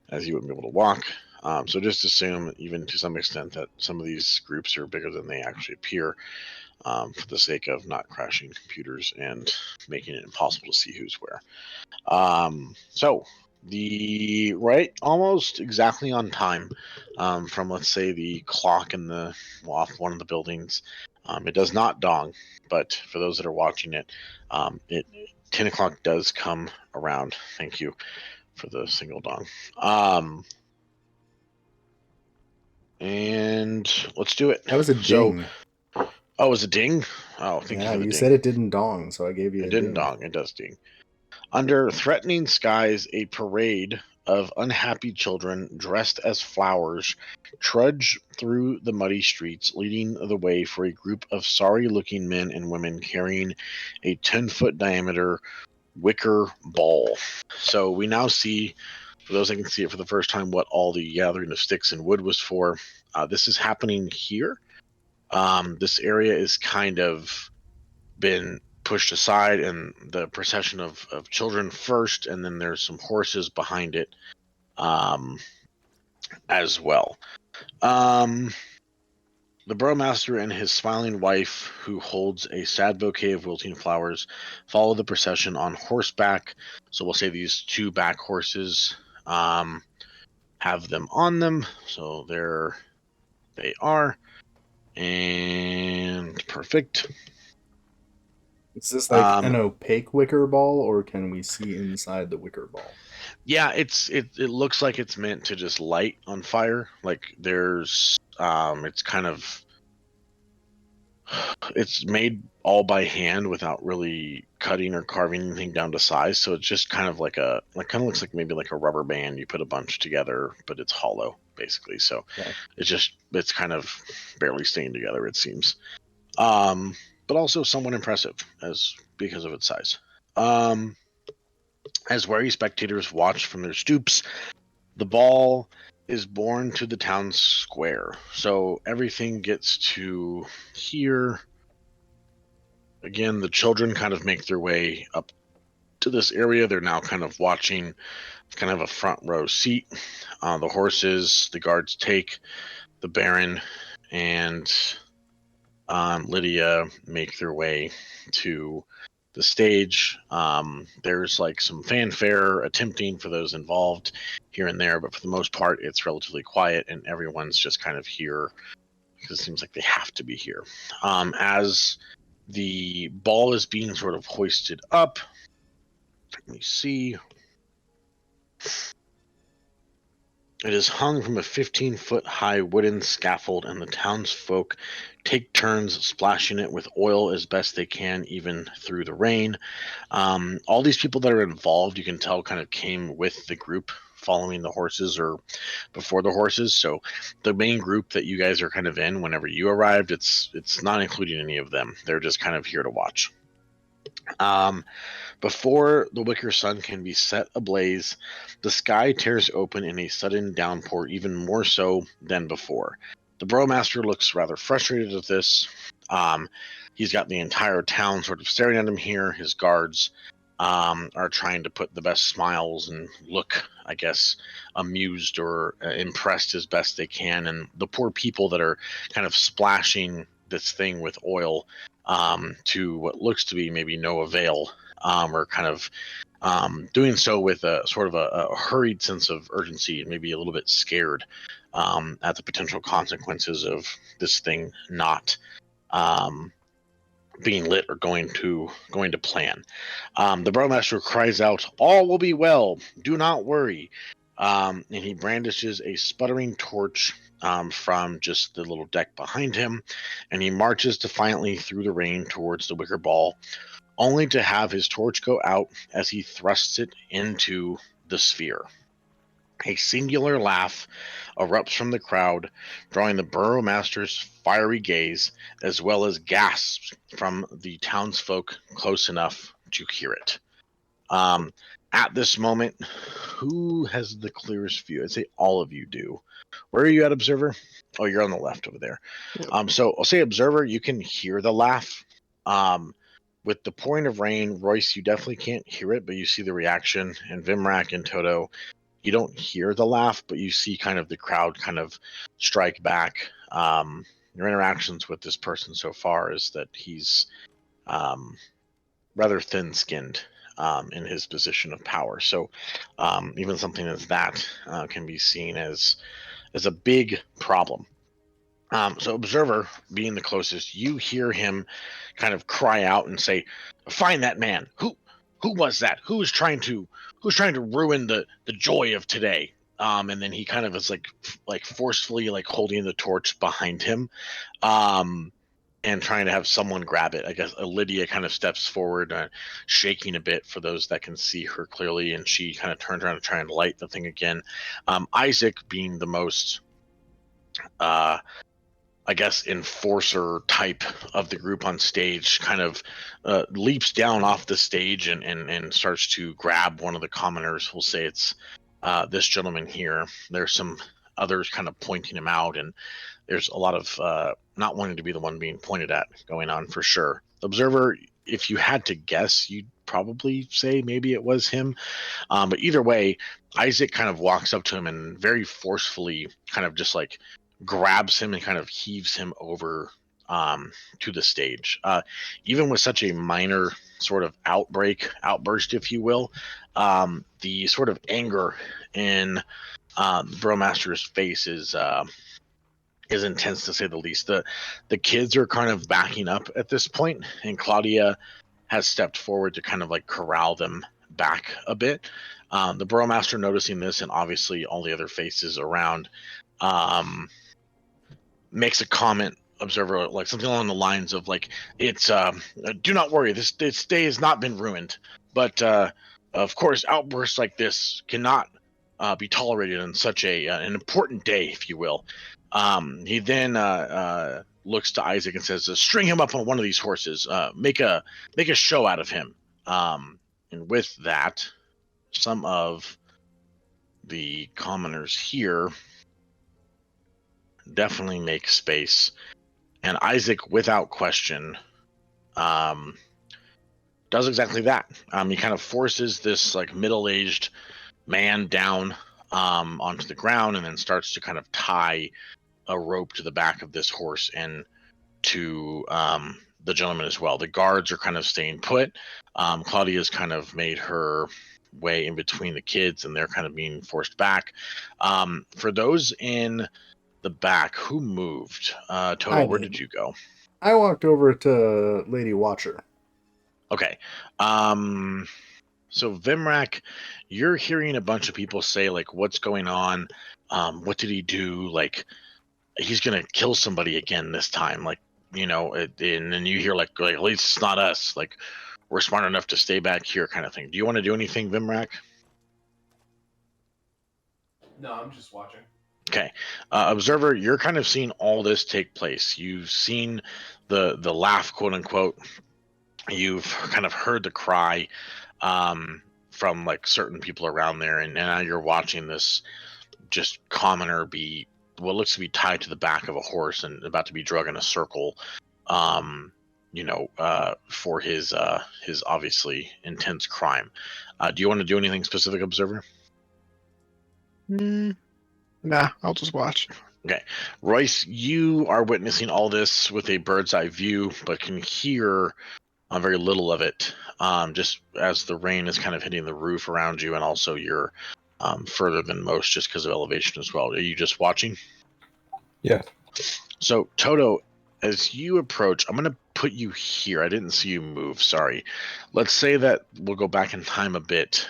as you wouldn't be able to walk. So just assume, even to some extent, that some of these groups are bigger than they actually appear, for the sake of not crashing computers and making it impossible to see who's where. So the right, almost exactly on time, from, let's say, the clock in the off one of the buildings. It does not dong, but for those that are watching it, 10 o'clock does come around. Thank you for the single dong. And let's do it. That was a ding. Oh, it was a ding? Oh, thank you Yeah, for the you ding. said it didn't dong, so I gave you It a didn't ding. dong. It does ding. Under threatening skies, a parade of unhappy children dressed as flowers trudge through the muddy streets, leading the way for a group of sorry-looking men and women carrying a 10-foot diameter wicker ball. So we now see, for those that can see it for the first time, what all the gathering of sticks and wood was for. This is happening here. This area is kind of been pushed aside, and the procession of children first, and then there's some horses behind it as well. The Burgomaster and his smiling wife, who holds a sad bouquet of wilting flowers, follow the procession on horseback. So we'll say these two back horses have them on them. So there they are. And perfect. Is this like an opaque wicker ball, or can we see inside the wicker ball? Yeah, it looks like it's meant to just light on fire. Like there's it's kind of, it's made all by hand without really cutting or carving anything down to size. So it's just kind of like kind of looks like maybe like a rubber band. You put a bunch together, but it's hollow basically. So Okay. it's kind of barely staying together, it seems. But also somewhat impressive because of its size. As wary spectators watch from their stoops, the ball is borne to the town square. So everything gets to here. Again, the children kind of make their way up to this area. They're now kind of watching, kind of a front row seat. The horses, the guards take, the Baron and Lydia make their way to the stage. There's like some fanfare attempting for those involved here and there, but for the most part, it's relatively quiet, and everyone's just kind of here because it seems like they have to be here. As the ball is being sort of hoisted up, let me see. It is hung from a 15-foot high wooden scaffold, and the townsfolk take turns splashing it with oil as best they can, even through the rain. All these people that are involved, you can tell, kind of came with the group following the horses or before the horses. So the main group that you guys are kind of in whenever you arrived, it's not including any of them. They're just kind of here to watch. Before the wicker sun can be set ablaze, the sky tears open in a sudden downpour, even more so than before. The Burgomaster looks rather frustrated at this. He's got the entire town sort of staring at him here. His guards are trying to put the best smiles and look, I guess, amused or impressed as best they can. And the poor people that are kind of splashing this thing with oil to what looks to be maybe no avail. or kind of doing so with a sort of a hurried sense of urgency and maybe a little bit scared at the potential consequences of this thing not being lit or going to plan. The Burgomaster cries out, "All will be well. Do not worry." And he brandishes a sputtering torch from just the little deck behind him, and he marches defiantly through the rain towards the wicker ball, only to have his torch go out as he thrusts it into the sphere. A singular laugh erupts from the crowd, drawing the Burgomaster's fiery gaze, as well as gasps from the townsfolk close enough to hear it. At this moment, who has the clearest view? I'd say all of you do. Where are you at, Observer? Oh, you're on the left over there. Yep. So I'll say, Observer, you can hear the laugh. With the pouring of rain, Royce, you definitely can't hear it, but you see the reaction. And Vimrak and Toto, you don't hear the laugh, but you see kind of the crowd kind of strike back. Your interactions with this person so far is that he's rather thin-skinned in his position of power. So even something as that can be seen as a big problem. So Observer, being the closest, you hear him kind of cry out and say, "Find that man! Who was that? Who's trying to ruin the joy of today?" And then he kind of is like forcefully like holding the torch behind him, and trying to have someone grab it. I guess Lydia kind of steps forward, shaking a bit for those that can see her clearly, and she kind of turns around to try and light the thing again. Isaac, being the most I guess enforcer type of the group on stage, kind of leaps down off the stage and starts to grab one of the commoners. We'll say it's this gentleman here. There's some others kind of pointing him out, and there's a lot of not wanting to be the one being pointed at going on for sure. Observer, if you had to guess, you'd probably say maybe it was him. But either way, Isaac kind of walks up to him and very forcefully kind of just like grabs him and kind of heaves him over to the stage. Even with such a minor sort of outburst, if you will, the sort of anger in Burgomaster's face is intense, to say the least. The kids are kind of backing up at this point, and Claudia has stepped forward to kind of like corral them back a bit. The Burgomaster, noticing this, and obviously all the other faces around, makes a comment, Observer, like something along the lines of like, "It's do not worry, this day has not been ruined, but of course outbursts like this cannot be tolerated on such an important day, if you will." He then looks to Isaac and says, "String him up on one of these horses. Make a show out of him." And with that, some of the commoners here definitely make space, and Isaac, without question, does exactly that. He kind of forces this like middle-aged man down onto the ground, and then starts to kind of tie a rope to the back of this horse and to the gentleman as well. The guards are kind of staying put. Claudia's kind of made her way in between the kids, and they're kind of being forced back. For those in the back, who moved? Toto, where did you go? I walked over to Lady Watcher. Okay. So Vimrak, you're hearing a bunch of people say like, "What's going on? What did he do? Like, he's gonna kill somebody again this time." Like, and then you hear like at least it's not us. Like, we're smart enough to stay back here, kind of thing. Do you want to do anything, Vimrak? No, I'm just watching. Okay. Observer, you're kind of seeing all this take place. You've seen the laugh, quote unquote. You've kind of heard the cry from like certain people around there, and now you're watching this just commoner be what looks to be tied to the back of a horse and about to be drug in a circle, for his obviously intense crime. Do you want to do anything specific, Observer? Nah, I'll just watch. Okay. Royce, you are witnessing all this with a bird's eye view, but can hear very little of it, just as the rain is kind of hitting the roof around you, and also you're further than most just because of elevation as well. Are you just watching? Yeah. So, Toto, as you approach, I'm going to put you here. I didn't see you move. Sorry. Let's say that we'll go back in time a bit.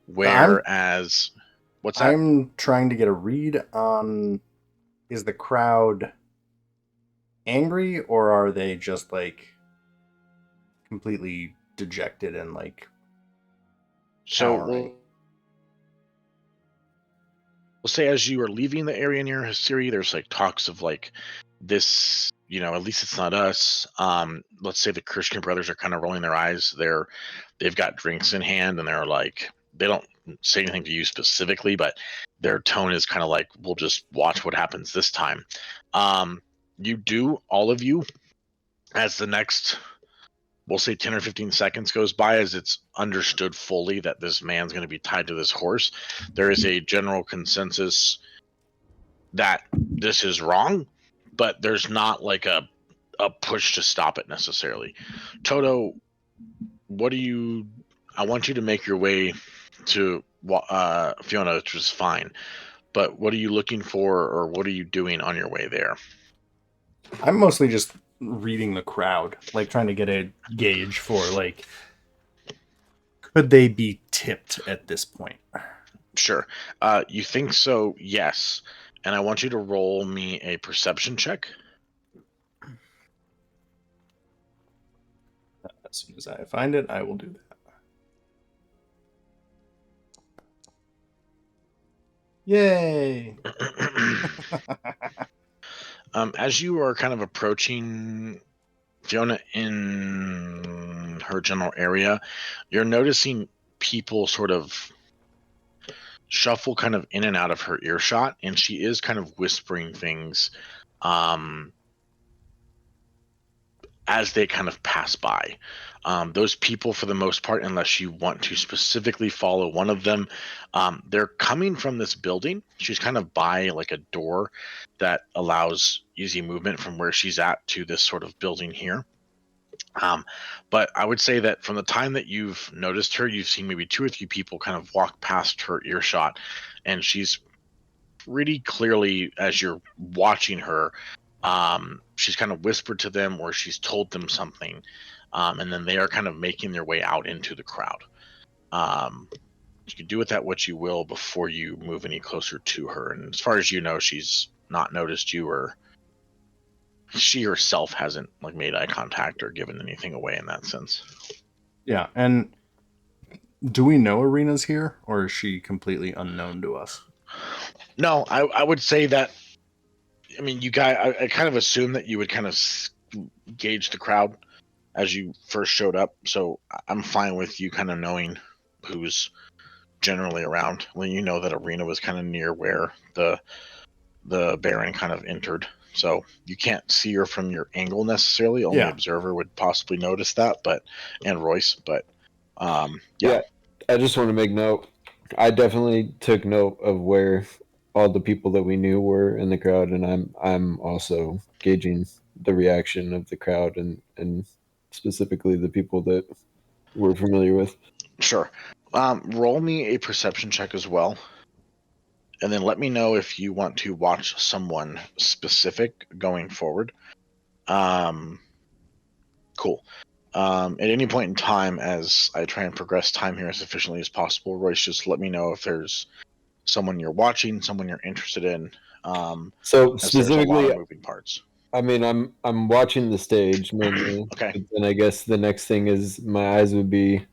Whereas, what's that? I'm trying to get a read on, is the crowd angry, or are they just like completely dejected and like cowering? We'll say as you are leaving the area near Hasiri, there's like talks of like this, at least it's not us. Let's say the Christian brothers are kind of rolling their eyes. They've got drinks in hand, and they're like, they don't say anything to you specifically, but their tone is kind of like, we'll just watch what happens this time. You do, all of you, as the next, we'll say 10 or 15 seconds goes by, as it's understood fully that this man's going to be tied to this horse, there is a general consensus that this is wrong, but there's not like a push to stop it necessarily. Toto, I want you to make your way to Fiona, which was fine, but what are you looking for, or what are you doing on your way there? I'm mostly just reading the crowd, like trying to get a gauge for like, could they be tipped at this point? Sure. You think so? Yes. And I want you to roll me a perception check. As soon as I find it, I will do that. Yay! As you are kind of approaching Fiona in her general area, you're noticing people sort of shuffle kind of in and out of her earshot, and she is kind of whispering things as they kind of pass by. Those people, for the most part, unless you want to specifically follow one of them, they're coming from this building. She's kind of by like a door that allows easy movement from where she's at to this sort of building here. But I would say that from the time that you've noticed her, you've seen maybe 2 or 3 people kind of walk past her earshot, and she's pretty clearly, as you're watching her, she's kind of whispered to them, or she's told them something, and then they are kind of making their way out into the crowd. You can do with that what you will before you move any closer to her. And as far as you know, she's not noticed you, or she herself hasn't like made eye contact or given anything away in that sense. Yeah, and do we know Arena's here, or is she completely unknown to us? No, I would say that. I mean, you guys, I kind of assume that you would kind of gauge the crowd as you first showed up, so I'm fine with you kind of knowing who's generally around. When you know that Arena was kind of near where the Baron kind of entered, so you can't see her from your angle necessarily. Only observer would possibly notice that, and Royce, but yeah. I just want to make note. I definitely took note of where all the people that we knew were in the crowd, and I'm also gauging the reaction of the crowd and specifically the people that we're familiar with. Sure. Roll me a perception check as well, and then let me know if you want to watch someone specific going forward. Cool. At any point in time, as I try and progress time here as efficiently as possible, Royce, just let me know if there's someone you're watching, someone you're interested in. So as specifically, there's a lot of moving parts. I mean, I'm watching the stage mainly. Okay. But then I guess the next thing is my eyes would be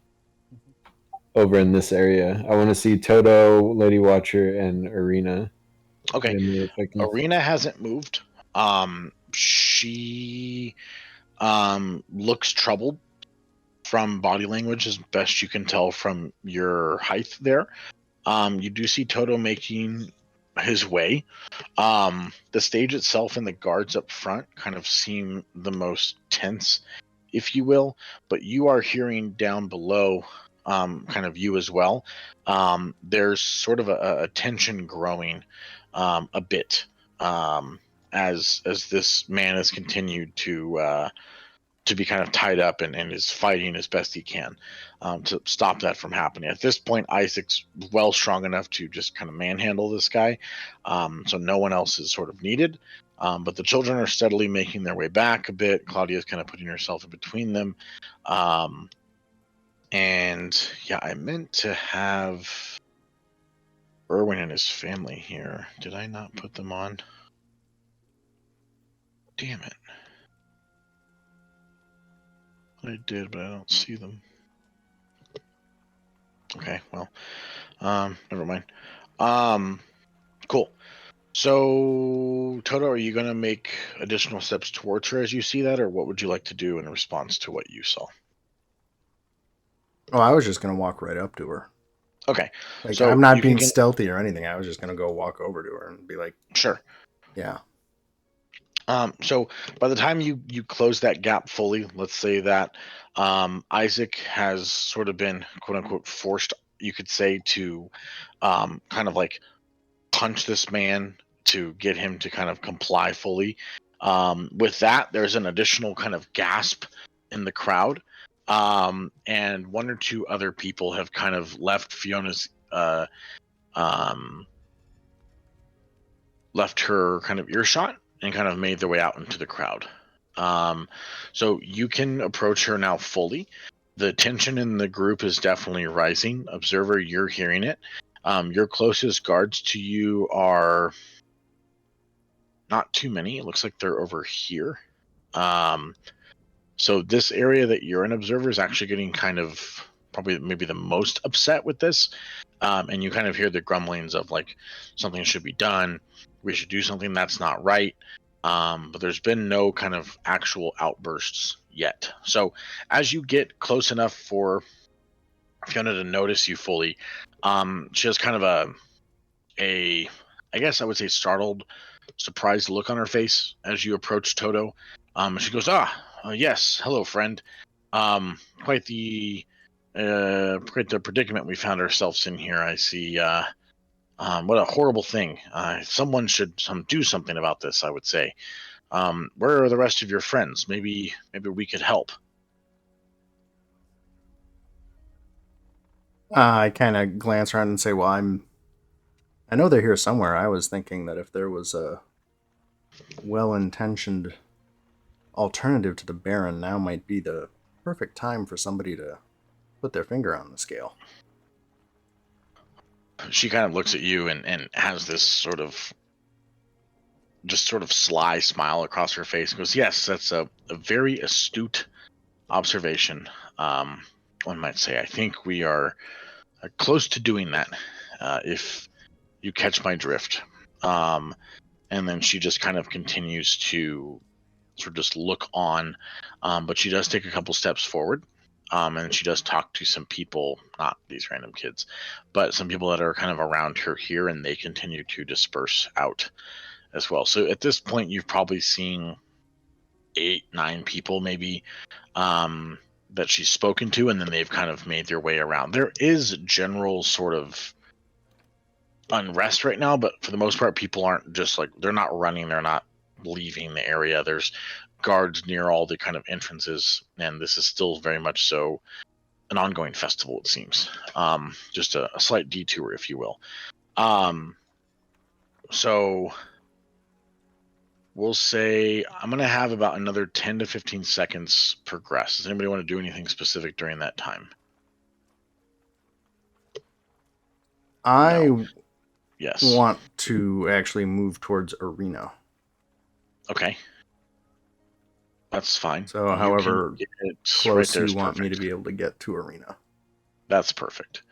over in this area. I want to see Toto, Lady Watcher, and Arena. Okay. If I can... Arena hasn't moved. She looks troubled from body language, as best you can tell from your height there. You do see Toto making his way. The stage itself and the guards up front kind of seem the most tense, if you will, but you are hearing down below, kind of you as well. There's sort of a tension growing a bit, as this man has continued to to be kind of tied up and is fighting as best he can to stop that from happening. At this point, Isaac's well strong enough to just kind of manhandle this guy, so no one else is sort of needed. But the children are steadily making their way back a bit. Claudia's kind of putting herself in between them. And yeah, I meant to have Erwin and his family here. Did I not put them on? Damn it. I did, but I don't see them. Okay, well, never mind. Cool. So, Toto, are you going to make additional steps towards her as you see that, or what would you like to do in response to what you saw? Oh, I was just gonna walk right up to her. Okay. Like, So I'm not you can being get- stealthy or anything. I was just gonna go walk over to her and be like, Sure. yeah. So by the time you close that gap fully, let's say that Isaac has sort of been quote unquote forced, you could say, to kind of like punch this man to get him to kind of comply fully. With that, there's an additional kind of gasp in the crowd, and one or two other people have kind of left Fiona's left her kind of earshot and kind of made their way out into the crowd. So you can approach her now fully. The tension in the group is definitely rising. Observer, you're hearing it. Your closest guards to you are not too many. It looks like they're over here. So this area that you're in, Observer, is actually getting kind of probably maybe the most upset with this. And you kind of hear the grumblings of like something should be done. We should do something that's not right. But there's been no kind of actual outbursts yet. So as you get close enough for Fiona to notice you fully, she has kind of a I guess I would say startled, surprised look on her face as you approach Toto. She goes, yes, hello, friend. Quite the predicament we found ourselves in here. I see. What a horrible thing. Someone should do something about this, I would say. Where are the rest of your friends? Maybe we could help. I kind of glance around and say, well, I know they're here somewhere. I was thinking that if there was a well-intentioned alternative to the Baron, now might be the perfect time for somebody to put their finger on the scale. She kind of looks at you and has this sort of sly smile across her face and goes, yes, that's a very astute observation. One might say, I think we are close to doing that, if you catch my drift. And then she just kind of continues to sort of just look on, but she does take a couple steps forward. And she does talk to some people, not these random kids, but some people that are kind of around her here, and they continue to disperse out as well. So at this point, you've probably seen 8-9 people maybe that she's spoken to, and then they've kind of made their way around. There is general sort of unrest right now, but for the most part, people aren't just like, they're not running, they're not leaving the area. There's guards near all the kind of entrances, and this is still very much so an ongoing festival, it seems. Just a slight detour, if you will. So we'll say I'm going to have about another 10 to 15 seconds progress. Does anybody want to do anything specific during that time? I Yes. want to actually move towards Arena. Okay. That's fine. So, however close right there you is want me perfect. to be able to get to Arena. That's perfect.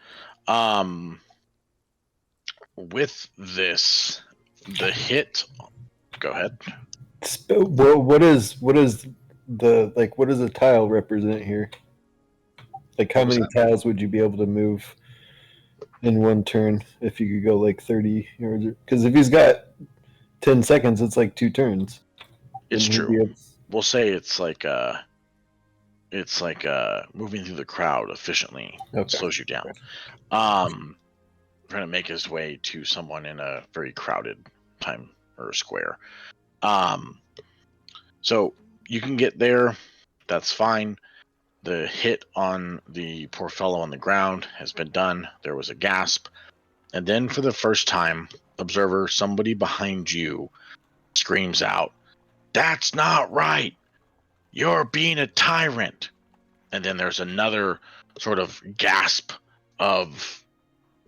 With this, the hit. Go ahead. Well, what does the tile represent here? Like, how What was many tiles would you be able to move in one turn if you could go like 30 yards? Because if he's got 10 seconds, it's like 2 turns. It's Wouldn't he true. be able- We'll say it's like moving through the crowd efficiently. Okay. Slows you down. Trying to make his way to someone in a very crowded time or square. So you can get there. That's fine. The hit on the poor fellow on the ground has been done. There was a gasp. And then for the first time, observer, somebody behind you screams out, "That's not right! You're being a tyrant!" And then there's another sort of gasp of,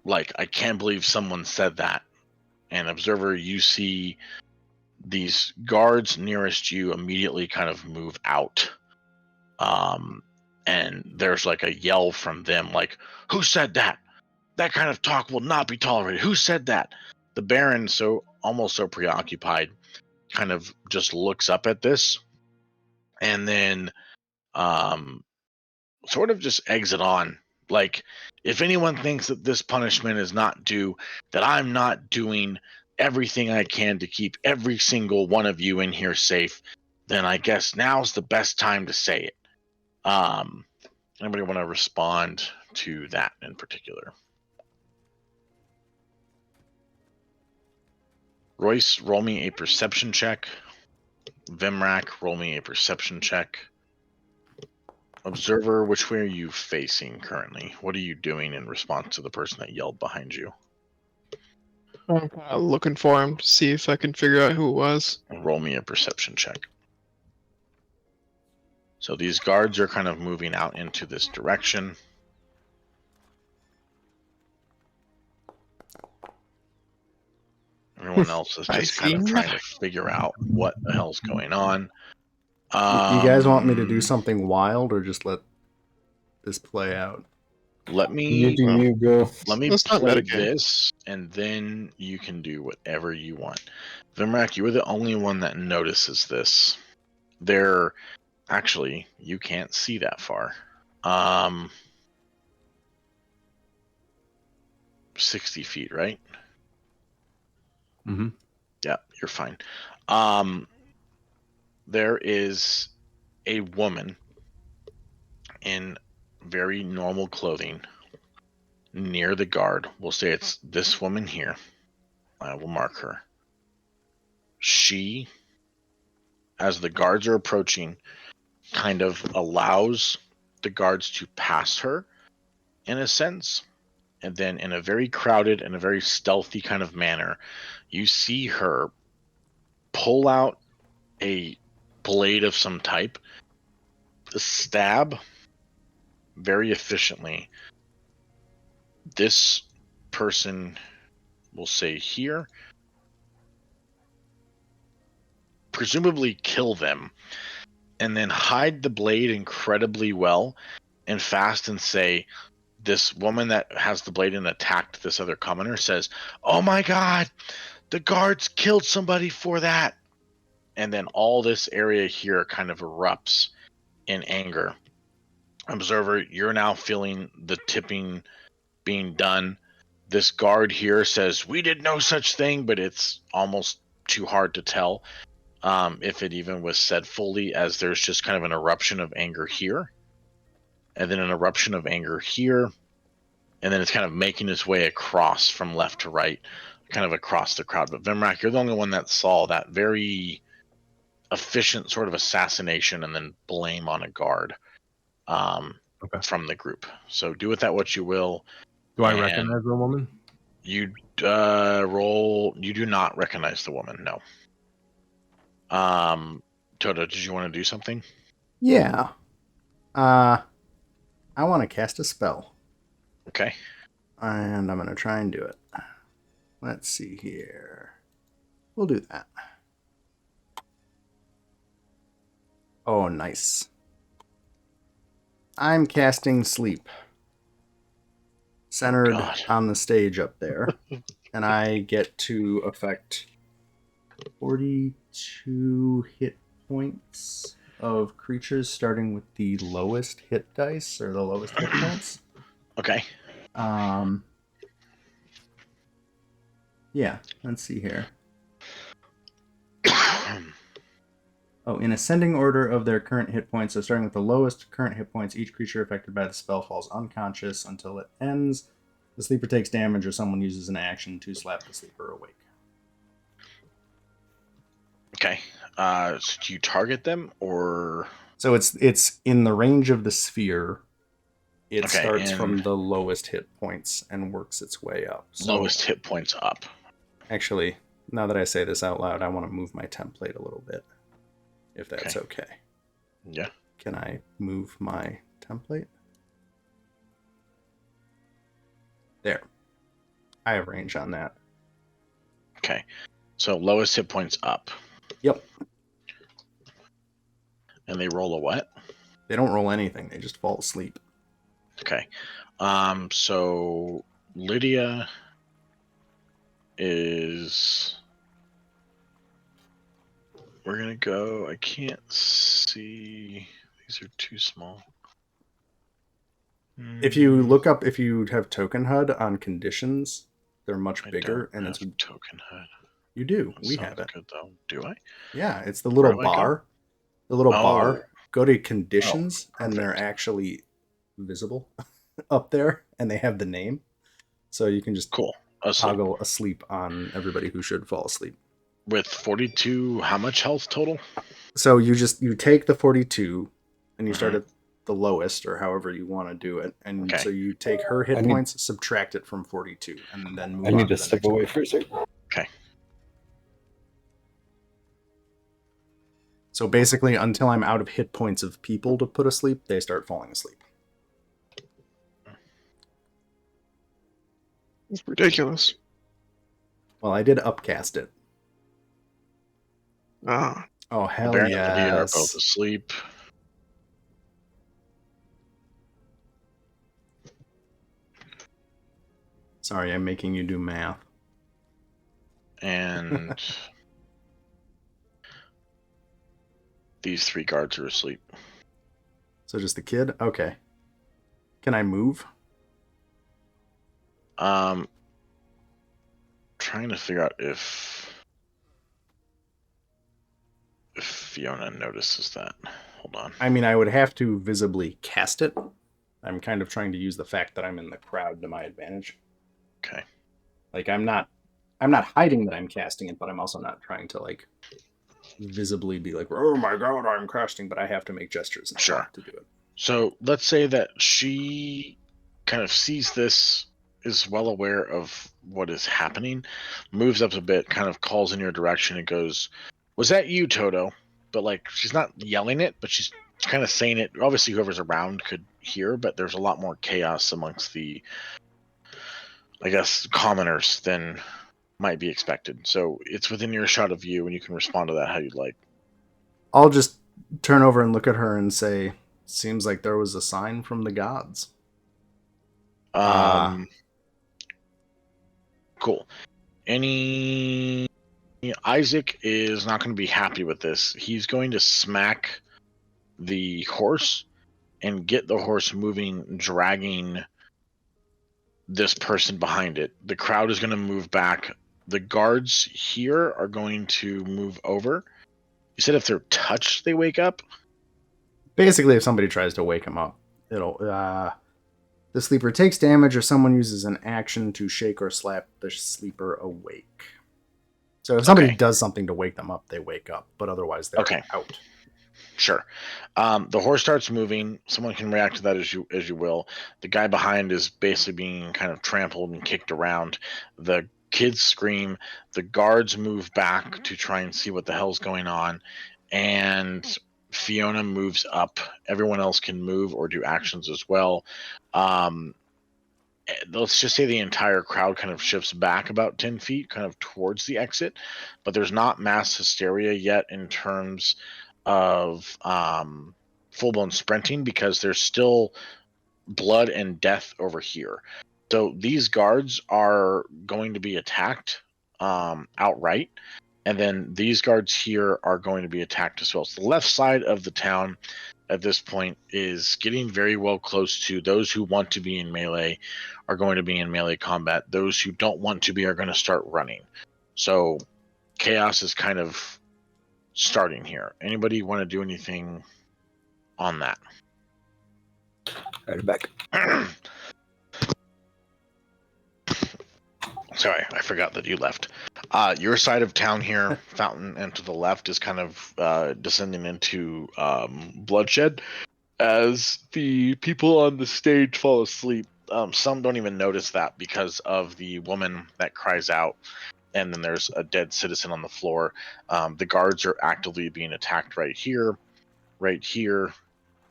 like, I can't believe someone said that. And observer, you see these guards nearest you immediately kind of move out. And there's like a yell from them, like, "Who said that? That kind of talk will not be tolerated. Who said that?" The Baron, almost so preoccupied, kind of just looks up at this, and then sort of just exit on. Like, if anyone thinks that this punishment is not due, that I'm not doing everything I can to keep every single one of you in here safe, then I guess now's the best time to say it. Anybody want to respond to that in particular? Royce, roll me a perception check. Vimrak, roll me a perception check. Observer, which way are you facing currently? What are you doing in response to the person that yelled behind you? I'm kind of looking for him to see if I can figure out who it was. Roll me a perception check. So these guards are kind of moving out into this direction. Everyone else is just kind of trying to figure out what the hell's going on. You guys want me to do something wild or just let this play out? Let me You do you, bro. Let me Let's not play metagame. this, and then you can do whatever you want. Vimrak, you were the only one that notices this. They're actually, you can't see that far. 60 feet, right? Mm-hmm. Yeah, you're fine. There is a woman in very normal clothing near the guard. We'll say it's this woman here. I will mark her. She, as the guards are approaching, kind of allows the guards to pass her in a sense. And then in a very crowded and a very stealthy kind of manner, you see her pull out a blade of some type, stab very efficiently this person, we'll say here, presumably kill them, and then hide the blade incredibly well and fast and say, this woman that has the blade and attacked this other commoner says, "Oh my god, the guards killed somebody for that." And then all this area here kind of erupts in anger. Observer, you're now feeling the tipping being done. This guard here says, "We did no such thing," but it's almost too hard to tell if it even was said fully, as there's just kind of an eruption of anger here, and then an eruption of anger here, and then it's kind of making its way across from left to right, kind of across the crowd. But Vimrak, you're the only one that saw that very efficient sort of assassination and then blame on a guard from the group. So do with that what you will. Do I recognize the woman? You roll. You do not recognize the woman. No. Toto, did you want to do something? Yeah. I want to cast a spell. Okay. And I'm going to try and do it. Let's see here. We'll do that. Oh, nice. I'm casting Sleep. Centered on the stage up there. And I get to affect 42 hit points of creatures starting with the lowest hit dice or the lowest hit points. Okay. Yeah, let's see here. In ascending order of their current hit points, so starting with the lowest current hit points, each creature affected by the spell falls unconscious until it ends. The sleeper takes damage or someone uses an action to slap the sleeper awake. Okay. So do you target them or? So it's in the range of the sphere. It Okay, starts and from the lowest hit points and works its way up. So lowest hit points up. actually, now that I say this out loud, I want to move my template a little bit, if that's okay. Yeah. Can I move my template? There. I have range on that. Okay. So lowest hit points up. Yep. And they roll a what? They don't roll anything. They just fall asleep. Okay. So Lydia is. We're gonna go. I can't see. These are too small. If you look up, if you have token HUD on conditions, they're much I bigger, don't and it's have token HUD. you do. That We sounds have it. good though. Do I? Yeah, it's the Where little do I go? bar. The little Oh. bar. Go to conditions, and perfect. they're actually visible up there, and they have the name, so you can just Cool. Asleep. toggle asleep on everybody who should fall asleep. With 42, how much health total? So you take the 42, and you start Mhm. at the lowest, or however you want to do it, and Okay. so you take her hit points, subtract it from 42, and then move I on need to to the step next away one. for a second. Okay. So basically, until I'm out of hit points of people to put asleep, they start falling asleep. It's ridiculous. Well, I did upcast it. Ah, Oh, hell Baron and Lydia are both yes. asleep. Sorry, I'm making you do math. And these 3 guards are asleep. So just the kid? Okay. Can I move? Trying to figure out if Fiona notices that. Hold on. I mean, I would have to visibly cast it. I'm kind of trying to use the fact that I'm in the crowd to my advantage. Okay. Like I'm not hiding that I'm casting it, but I'm also not trying to like visibly be like, oh my god, I'm casting, but I have to make gestures and Sure. stuff to do it. So let's say that she kind of sees this, is well aware of what is happening, moves up a bit, kind of calls in your direction and goes, "Was that you, Toto?" But like she's not yelling it, but she's kind of saying it. Obviously, whoever's around could hear, but there's a lot more chaos amongst the, I guess, commoners than might be expected. So it's within your shot of view, and you can respond to that how you'd like. I'll just turn over and look at her and say, seems like there was a sign from the gods. Cool. Isaac is not going to be happy with this. He's going to smack the horse and get the horse moving, dragging this person behind it. The crowd is going to move back. The guards here are going to move over. You said if they're touched, they wake up? Basically, if somebody tries to wake him up, it'll the sleeper takes damage or someone uses an action to shake or slap the sleeper awake. So if somebody does something to wake them up, they wake up, but otherwise they're out. Sure. The horse starts moving. Someone can react to that as you will. The guy behind is basically being kind of trampled and kicked around. The kids scream. The guards move back to try and see what the hell's going on. And Fiona moves up. Everyone else can move or do actions as well. Let's just say the entire crowd kind of shifts back about 10 feet, kind of towards the exit. But there's not mass hysteria yet in terms of full-blown sprinting, because there's still blood and death over here. So these guards are going to be attacked outright, and then these guards here are going to be attacked as well. So the left side of the town at this point is getting very well close to those who want to be in melee are going to be in melee combat. Those who don't want to be are going to start running. So chaos is kind of starting here. Anybody want to do anything on that? Right back. Sorry, I forgot that you left. Your side of town here, Fountain, and to the left is kind of descending into bloodshed as the people on the stage fall asleep. Some don't even notice that because of the woman that cries out, and then there's a dead citizen on the floor. The guards are actively being attacked right here,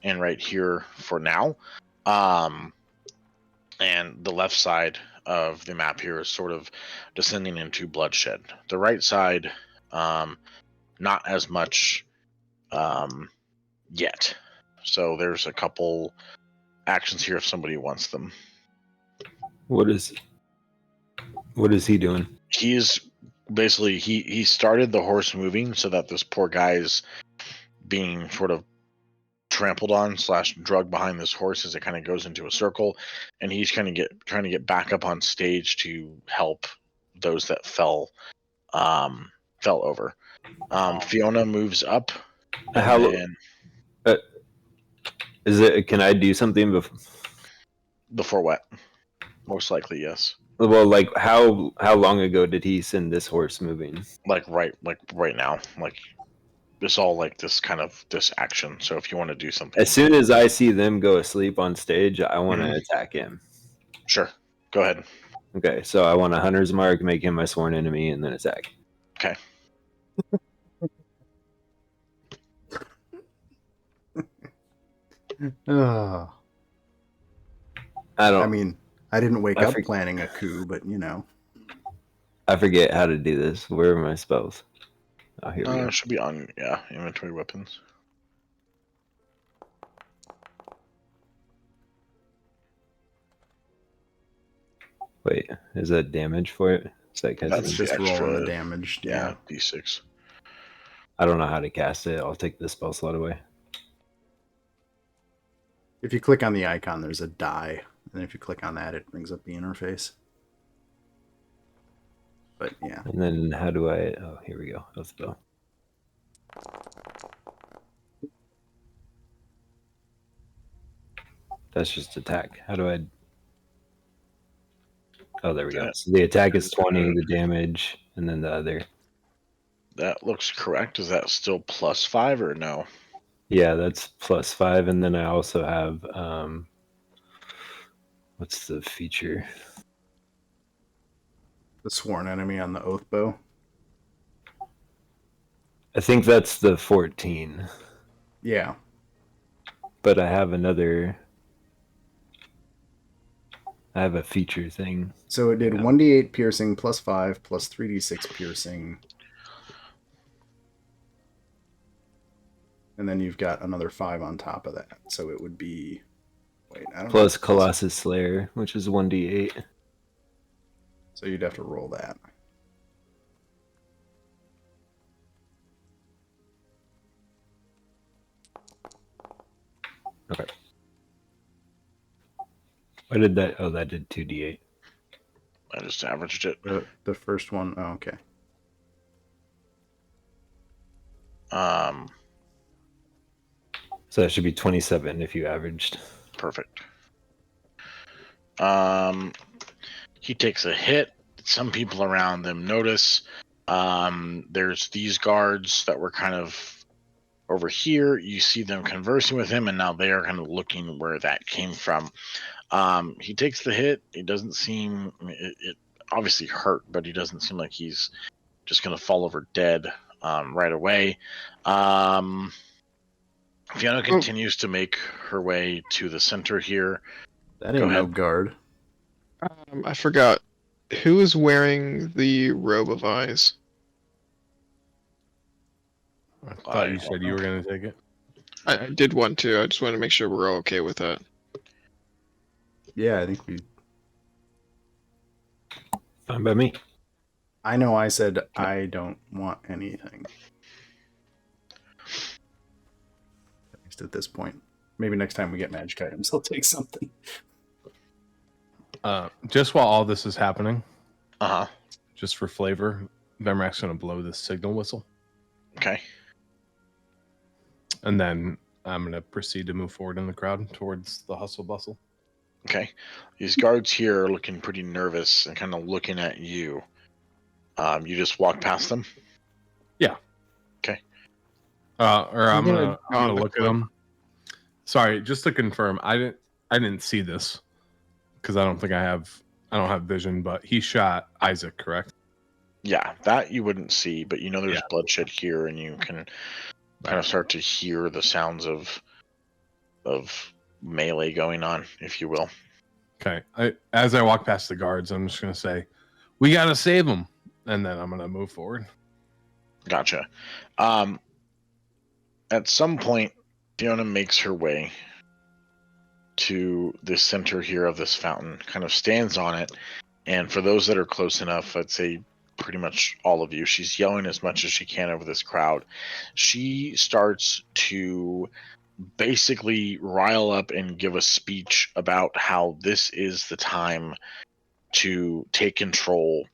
and right here for now. And the left side of the map here is sort of descending into bloodshed. The right side, not as much yet. So there's a couple actions here if somebody wants them. What is he doing? He's basically he started the horse moving so that this poor guy is being sort of trampled on / drugged behind this horse as it kind of goes into a circle, and he's trying to get back up on stage to help those that fell over. Fiona moves up. How And is it? Can I do something before what? Most likely, yes. Well, like how long ago did he send this horse moving? Like right now. Like it's all like this action. So if you want to do something, As soon as I see them go asleep on stage, I want to attack him. Sure, go ahead. Okay, so I want a hunter's mark, make him my sworn enemy, and then attack. Okay. Oh. I mean, I didn't wake up planning a coup, but you know. I forget how to do this. Where are my spells? Oh, here we go. It should be on, inventory weapons. Wait, is that damage for it? That's just rolling the damage. Yeah, D6. I don't know how to cast it. I'll take the spell slot away. If you click on the icon, there's a die. And if you click on that, it brings up the interface. But yeah. And then how do I... Oh, here we go. Let's go. That's just attack. How do I... Oh, there we go. So the attack is 20, the damage, and then the other. That looks correct. Is that still +5 or no? Yeah, that's +5. And then I also have... what's the feature? The sworn enemy on the oath bow. I think that's the 14. Yeah. But I have another... I have a feature thing. So it did 1d8 piercing +5 plus 3d6 piercing. And then you've got another 5 on top of that. So it would be... Wait, I don't plus know. Colossus Slayer, which is 1d8. So you'd have to roll that. Okay. Why did that? Oh, that did 2d8. I just averaged it. The first one. Oh, okay. So that should be 27 if you averaged. Perfect. He takes a hit. Some people around them notice. There's these guards that were kind of over here. You see them conversing with him, and now they are kind of looking where that came from. He takes the hit. It doesn't seem... It obviously hurt, but he doesn't seem like he's just going to fall over dead right away. Fiona continues to make her way to the center here. That ain't no guard. I forgot. Who is wearing the robe of eyes? I thought you said you were going to take it. I did want to. I just want to make sure we're all okay with that. Yeah, I think we... Fine by me. I know I said I don't want anything. At least at this point. Maybe next time we get magic items, I'll take something. Just while all this is happening, just for flavor, Vemrak's going to blow this signal whistle. Okay. And then I'm going to proceed to move forward in the crowd towards the hustle bustle. Okay. These guards here are looking pretty nervous and kind of looking at you. You just walk past them? Or I'm gonna on the look at cloak. them. Sorry, just to confirm, I didn't see this because I don't have vision. But he shot Isaac, correct? Yeah, that you wouldn't see, but you know there's Yeah. bloodshed here, and you can kind of start to hear the sounds of melee going on, if you will. Okay. As I walk past the guards, I'm just gonna say, "We gotta save them," and then I'm gonna move forward. Gotcha. At some point, Fiona makes her way to the center here of this fountain, kind of stands on it, and for those that are close enough, I'd say pretty much all of you, she's yelling as much as she can over this crowd. She starts to basically rile up and give a speech about how this is the time to take control.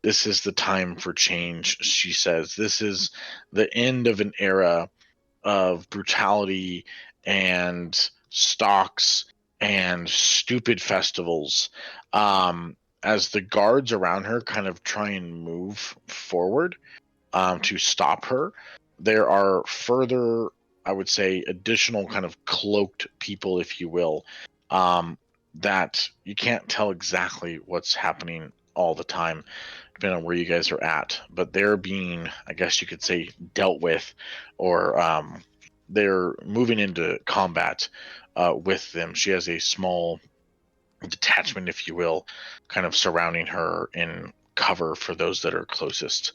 This is the time for change, she says. This is the end of an era of brutality and stocks and stupid festivals. As the guards around her kind of try and move forward to stop her, there are further, I would say, additional kind of cloaked people, if you will, that you can't tell exactly what's happening all the time, depending on where you guys are at. But they're being, I guess you could say, dealt with, or they're moving into combat with them. She has a small detachment, if you will, kind of surrounding her in cover for those that are closest.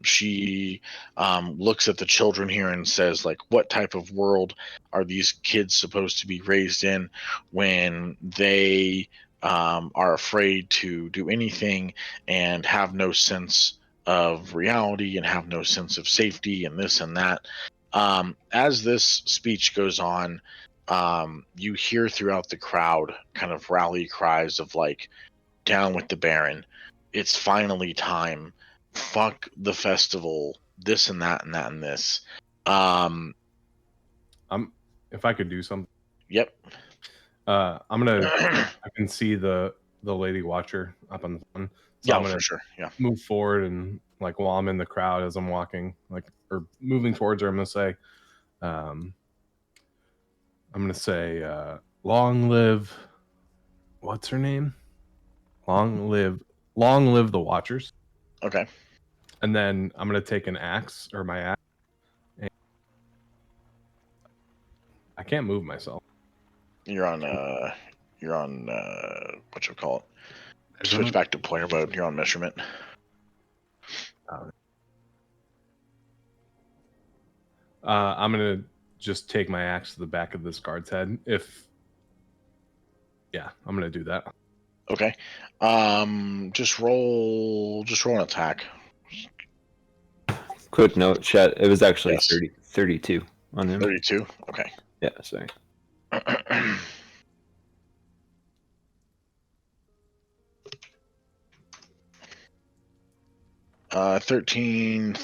She looks at the children here and says, like, what type of world are these kids supposed to be raised in when they are afraid to do anything and have no sense of reality and have no sense of safety and this and that. As this speech goes on, you hear throughout the crowd kind of rally cries of like, down with the Baron. It's finally time. Fuck the festival. This and that and that and this. If I could do something, Yep. I'm gonna. I can see the lady watcher up on the phone, so Yeah, I'm gonna for sure. Yeah. move forward and like while I'm in the crowd as I'm walking, like or moving towards her, I'm gonna say, long live. What's her name? Long live the Watchers. Okay. And then I'm gonna take an axe or my axe. And I can't move myself. You're on what you call it. Switch Measurement? back to pointer mode. You're on measurement. I'm gonna just take my axe to the back of this guard's head. I'm gonna do that. Okay. Just roll an attack. Quick note, chat. It was actually Yes. 32 on him. 32. Okay. Yeah, sorry. 13.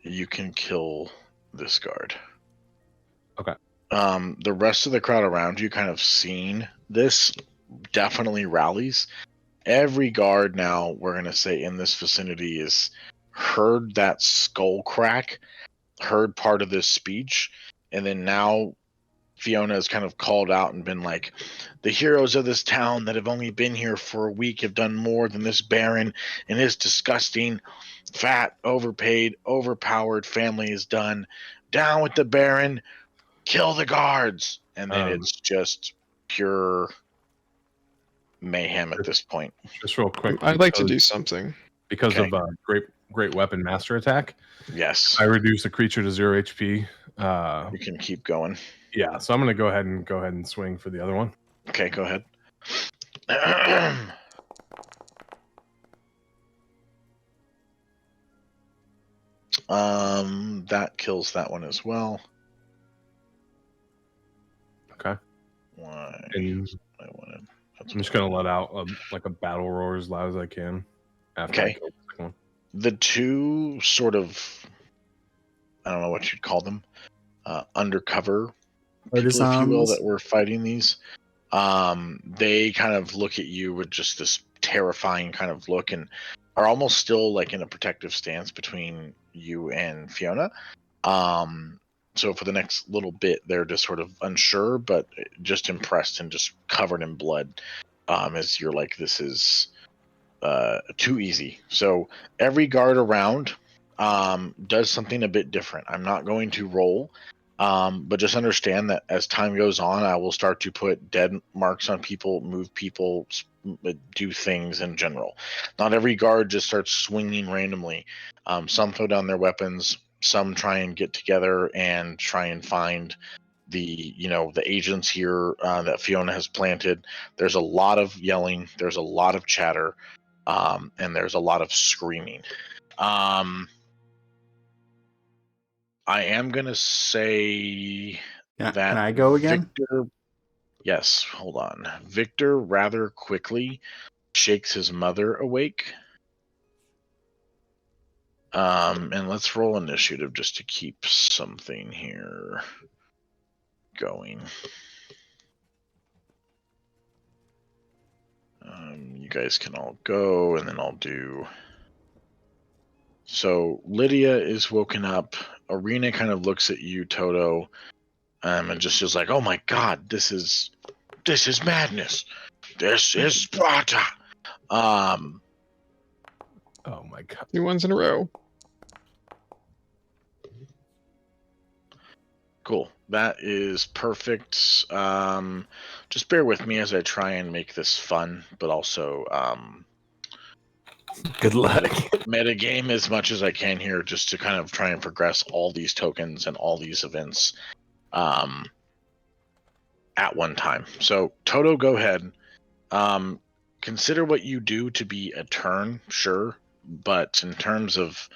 You can kill this guard. Okay. The rest of the crowd around you, kind of seeing this, definitely rallies. Every guard now, we're gonna say, in this vicinity is heard that skull crack, heard part of this speech, and then now Fiona has kind of called out and been like, the heroes of this town that have only been here for a week have done more than this Baron and his disgusting, fat, overpaid, overpowered family has done. Down with the Baron, kill the guards. And then it's just pure mayhem at this point. Just real quick, I'd like to do something. because Okay. of great weapon master attack. Yes. I reduce a creature to 0 HP. You can keep going. Yeah, so I'm gonna go ahead and swing for the other one. Okay, go ahead. That kills that one as well. Okay. Why? And I wanted. I'm just gonna let out like a battle roar as loud as I can. After I Okay. kill the second one. The two sort of, I don't know what you'd call them, undercover people, if you will, Artisans? that were fighting these. They kind of look at you with just this terrifying kind of look and are almost still like in a protective stance between you and Fiona. So for the next little bit, they're just sort of unsure, but just impressed and just covered in blood. As you're like, this is too easy. So every guard around does something a bit different. I'm not going to roll, but just understand that as time goes on, I will start to put dead marks on people, move people, do things in general. Not every guard just starts swinging randomly. Some throw down their weapons. Some try and get together and try and find the agents here that Fiona has planted. There's a lot of yelling. There's a lot of chatter. And there's a lot of screaming. I am gonna say that Can I go again? Victor. Yes, hold on. Victor rather quickly shakes his mother awake. And let's roll initiative just to keep something here going. You guys can all go, and then I'll do. So Lydia is woken up. Arena kind of looks at you, Toto, and just is like, "Oh my God, this is madness. This is Sparta." Oh my God. 2 ones in a row. Cool. That is perfect. Just bear with me as I try and make this fun, but also Good luck. meta game as much as I can here, just to kind of try and progress all these tokens and all these events at one time. So Toto, go ahead. Consider what you do to be a turn, sure, but in terms of,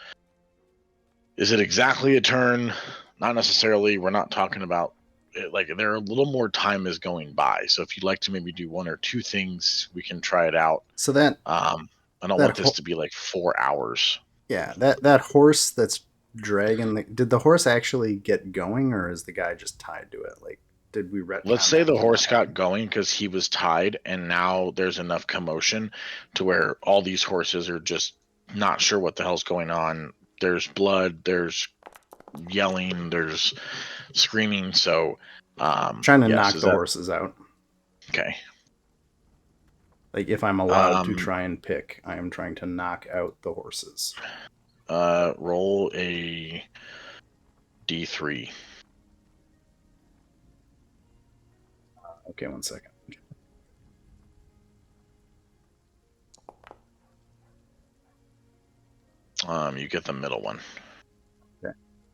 is it exactly a turn? Not necessarily. We're not talking about it, like, there are a little more time is going by. So if you'd like to maybe do 1 or 2 things, we can try it out. So that I don't want this to be like 4 hours. yeah, that horse that's dragging did the horse actually get going, or is the guy just tied to it? Like, did we retcon Let's say that? the horse got going because he was tied, and now there's enough commotion to where all these horses are just not sure what the hell's going on. There's blood, there's yelling, there's screaming. So Trying to knock the horses out. Okay. Like, if I'm allowed to try and pick, I am trying to knock out the horses. Roll a D3. Okay, 1 second. You get the middle one. Okay.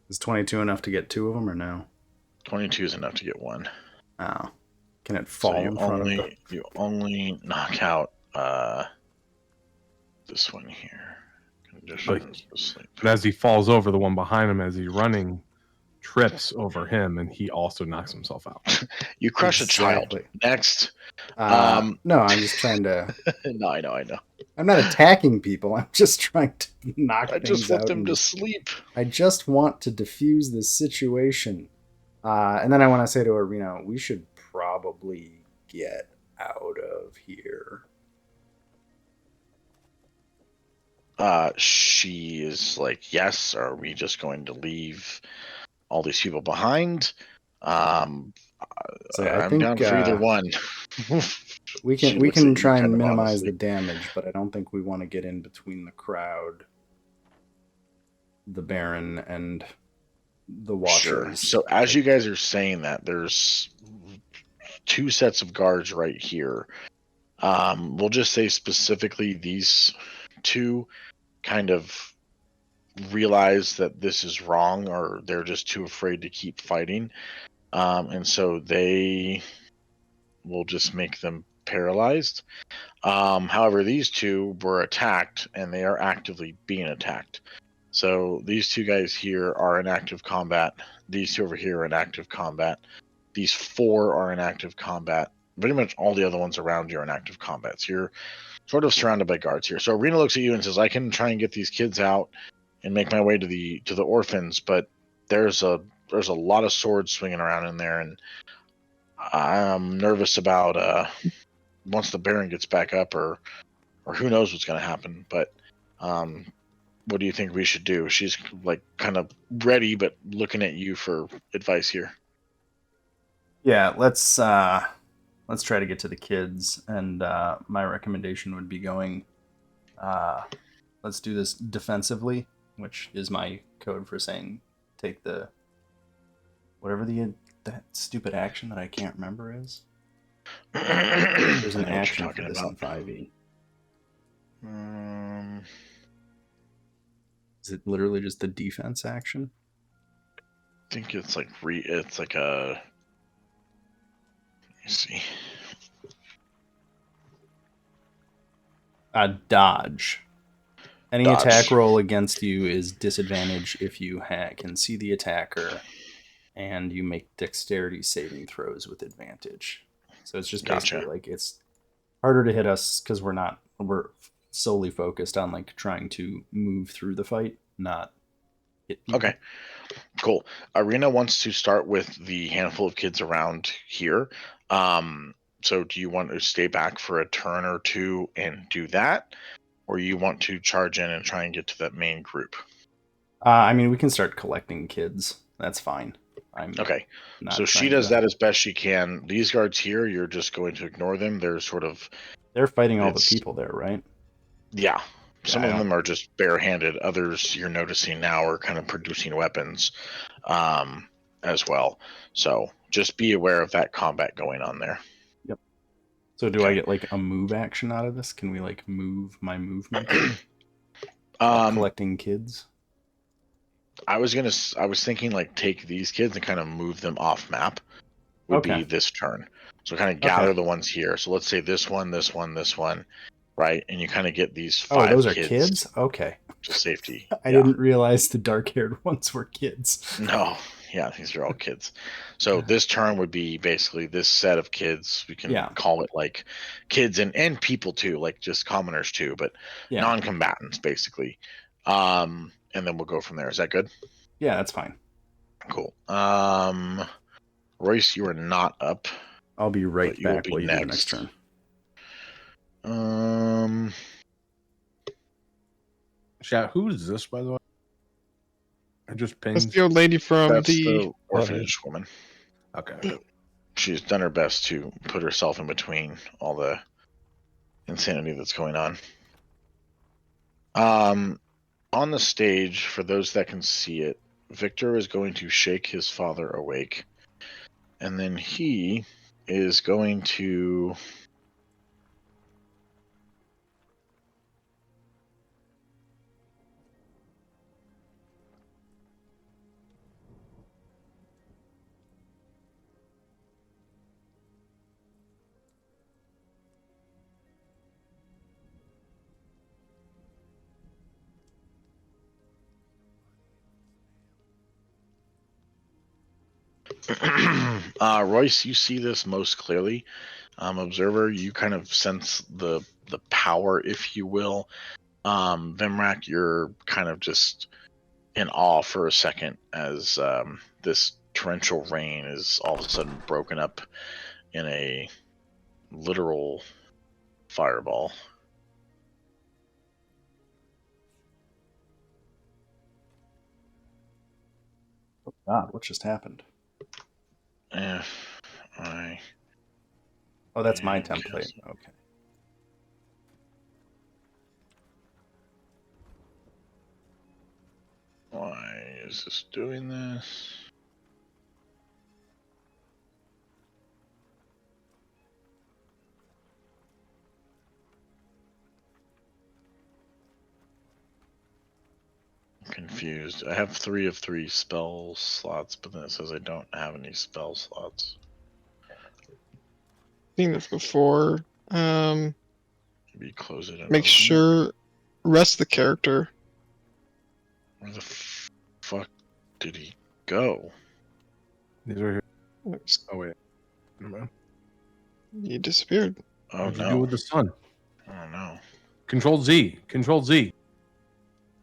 Is 22 enough to get 2 of them, or no? 22 is enough to get 1. Oh. Can it fall in front of the... You only knock out this one here. Conditions to sleep. But as he falls over, the one behind him, as he's running, trips over him, and he also knocks himself out. You crush a child. Next. No, I'm just trying to... No, I know. I'm not attacking people. I'm just trying to knock things out. I just want them to sleep. I just want to diffuse this situation. And then I want to say to Arena, we should probably get out of here. She is like, yes. Are we just going to leave all these people behind? I'm down for either one. we can try and minimize the damage, but I don't think we want to get in between the crowd, the Baron, and the Watchers. Sure. So as you guys are saying that, there's 2 sets of guards right here. We'll just say specifically these 2 kind of realize that this is wrong, or they're just too afraid to keep fighting. And so they will just make them paralyzed. However, these 2 were attacked, and they are actively being attacked. So these 2 guys here are in active combat. These 2 over here are in active combat. These 4 are in active combat. Pretty much all the other ones around you are in active combat. So you're sort of surrounded by guards here. So Arena looks at you and says, I can try and get these kids out and make my way to the orphans, but there's a there's a lot of swords swinging around in there, and I'm nervous about once the Baron gets back up, or who knows what's going to happen. But what do you think we should do? She's like kind of ready, but looking at you for advice here. Yeah, let's try to get to the kids, and my recommendation would be going. Let's do this defensively, which is my code for saying take the whatever that stupid action that I can't remember is. There's an action for this in 5e. Is it literally just the defense action? I think it's like it's like a. Let me see. A dodge. Any Dodge. attack roll against you is disadvantage if you can see the attacker, and you make dexterity saving throws with advantage. So it's just basically like it's harder to hit us because we're solely focused on like trying to move through the fight, not hit people. Okay, cool. Arena wants to start with the handful of kids around here. So do you want to stay back for a turn or two and do that? Or you want to charge in and try and get to that main group? I mean, we can start collecting kids. That's fine. Okay. So she does that as best she can. These guards here, you're just going to ignore them. They're fighting all the people there, right? Yeah. Some of them are just barehanded. Others you're noticing now are kind of producing weapons as well. So just be aware of that combat going on there. Yep. So do I get like a move action out of this? Can we like move my movement? Collecting kids? I was thinking like take these kids and kind of move them off map would be this turn. So kind of gather the ones here. So let's say this one, right? And you kind of get these 5 those are kids? Okay. To safety. I didn't realize the dark-haired ones were kids. No. Yeah, these are all kids. So this turn would be basically this set of kids. We can call it like kids and people too, like just commoners too, but non-combatants basically. And then we'll go from there. Is that good? Yeah, that's fine. Cool. Royce, you are not up. I'll be right back while you do the next turn. Chat, who is this, by the way? I just pinged. That's the old lady from the orphanage woman. Okay. She's done her best to put herself in between all the insanity that's going on. On the stage, for those that can see it, Victor is going to shake his father awake. And then he is going to... Royce, you see this most clearly. Observer, you kind of sense the power, if you will. Vimrak, you're kind of just in awe for a second as this torrential rain is all of a sudden broken up in a literal fireball. Oh God, what just happened? Oh, that's my template. Okay. Why is this doing this? I'm confused. I have 3 of 3 spell slots, but then it says I don't have any spell slots. Seen this before. Maybe close it. Make sure rest the character. Where the fuck did he go? He's right here. Oops. Oh wait, never mind. He disappeared. Oh What did no! you do with the sun? Oh no! Control Z. Control Z.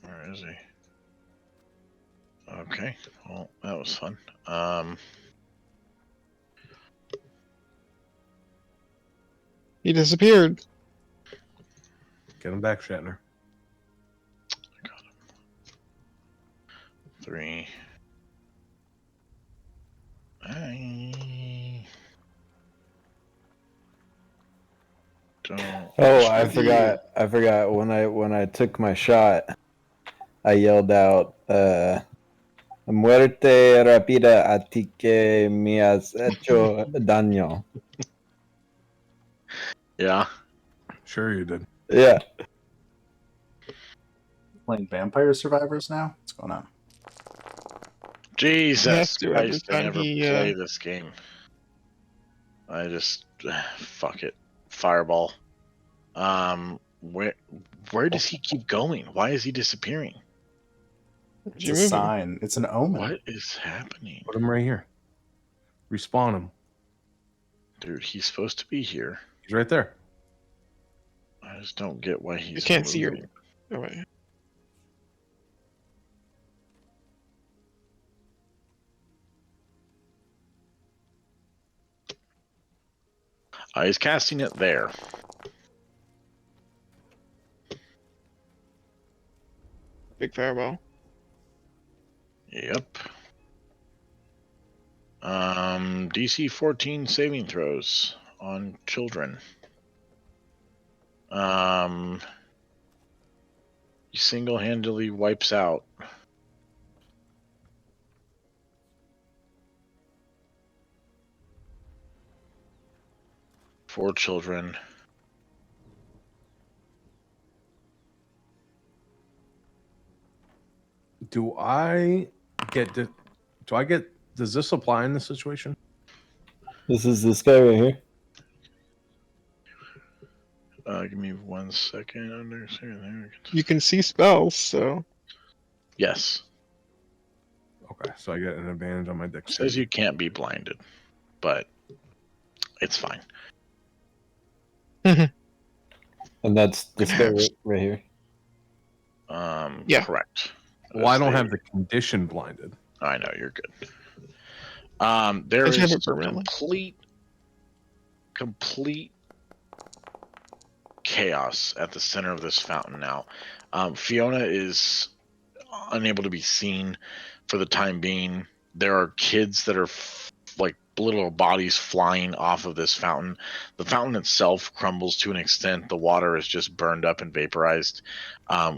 Where is he? Okay. Well, that was fun. He disappeared. Get him back, Shatner. 3. I don't. Oh, Should I be- forgot. I forgot when I took my shot, I yelled out, "Muerte rápida a ti que me has hecho daño." Yeah. Sure you did. Yeah. Playing Vampire Survivors now? What's going on? Jesus to every Christ! I time never he, play this game. I just fuck it. Fireball. Where does he keep going? Why is he disappearing? It's a sign. It's an omen. What is happening? Put him right here. Respawn him. Dude, he's supposed to be here. He's right there. I just don't get why he's You can't see your. moving. Oh, wait. He's casting it there. Big fireball. Yep. DC 14 saving throws on children. He single-handedly wipes out. Four children. Do I get? Does this apply in this situation? This is this guy right here. Give me 1 second. You can see spells, so. Yes. Okay, so I get an advantage on my It dexterity. says you can't be blinded, but it's fine. And that's this guy right here. Yeah. Correct. Well, I don't have the condition blinded. I know, you're good. There I should have is it permanently. complete chaos at the center of this fountain now. Fiona is unable to be seen for the time being. There are kids that are like little bodies flying off of this fountain. The fountain itself crumbles to an extent. The water is just burned up and vaporized.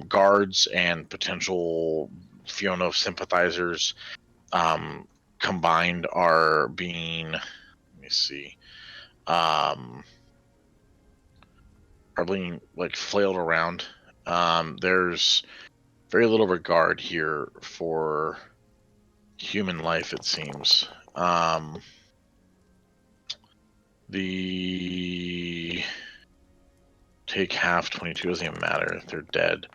Guards and potential Fiona sympathizers combined are being, let me see, are being like flailed around. There's very little regard here for human life, it seems. The take half 22 doesn't even matter. They're dead.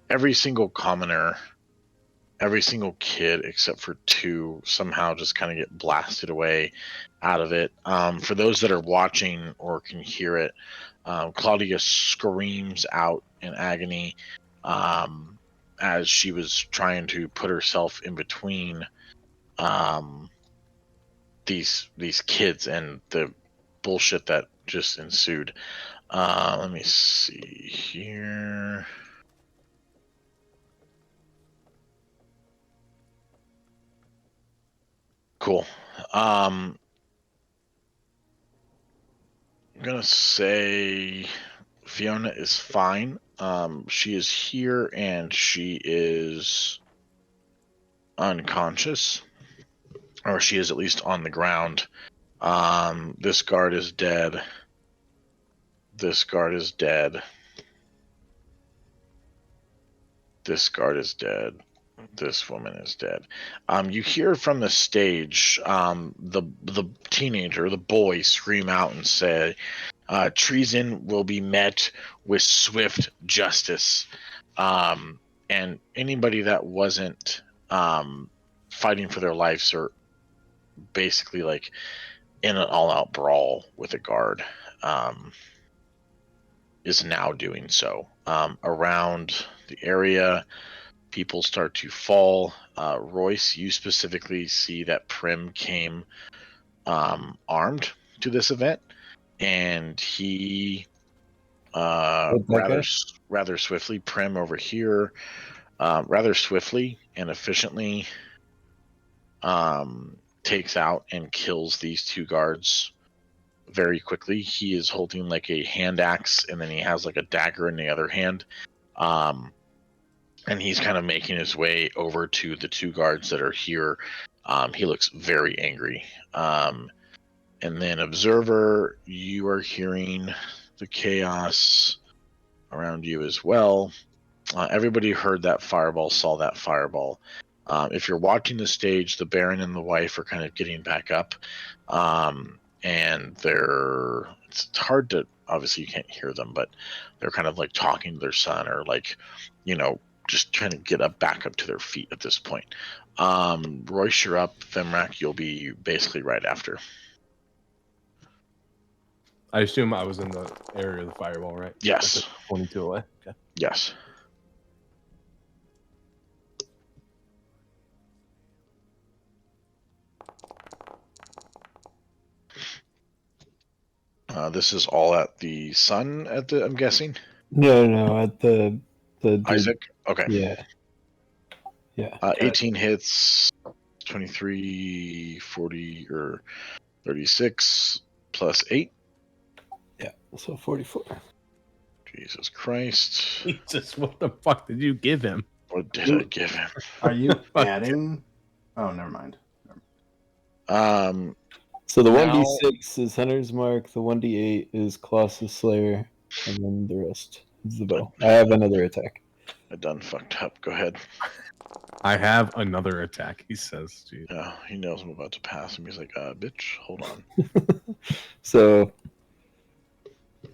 Every single commoner, every single kid except for 2 somehow just kind of get blasted away out of it. For those that are watching or can hear it, Claudia screams out in agony as she was trying to put herself in between these kids and the bullshit that just ensued. Let me see here. Cool. I'm gonna say Fiona is fine. She is here and she is unconscious, or she is at least on the ground. This guard is dead. This guard is dead. This guard is dead. This woman is dead. You hear from the stage the teenager, the boy, scream out and say, treason will be met with swift justice. And anybody that wasn't fighting for their lives are basically like in an all-out brawl with a guard is now doing so. Around the area, people start to fall. Royce, you specifically see that Prim came armed to this event, and he rather swiftly, Prim over here, rather swiftly and efficiently takes out and kills these two guards very quickly. He is holding like a hand axe, and then he has like a dagger in the other hand. And he's kind of making his way over to the two guards that are here. He looks very angry. And then Observer, you are hearing the chaos around you as well. Everybody heard that fireball, saw that fireball. If you're watching the stage, the Baron and the wife are kind of getting back up. And it's hard to, obviously you can't hear them, but they're kind of like talking to their son, or like, just trying to get back up to their feet at this point. Royce, you're up. Vemrak, you'll be basically right after. I assume I was in the area of the fireball, right? Yes. 22 away. Okay. Yes. This is all at the sun I'm guessing? No, at the Isaac? Okay. Yeah. 18 hits, 23, 40, or 36, plus 8. Yeah, so 44. Jesus Christ. Jesus, what the fuck did you give him? What did I give him? Are you adding? Oh, never mind. So the Now- 1d6 is Hunter's Mark, the 1d8 is Colossus Slayer, and then the rest is the bow. I have another attack. I done fucked up. Go ahead. I have another attack, he says. Jeez. Yeah, he knows I'm about to pass him. He's like, bitch, hold on. So,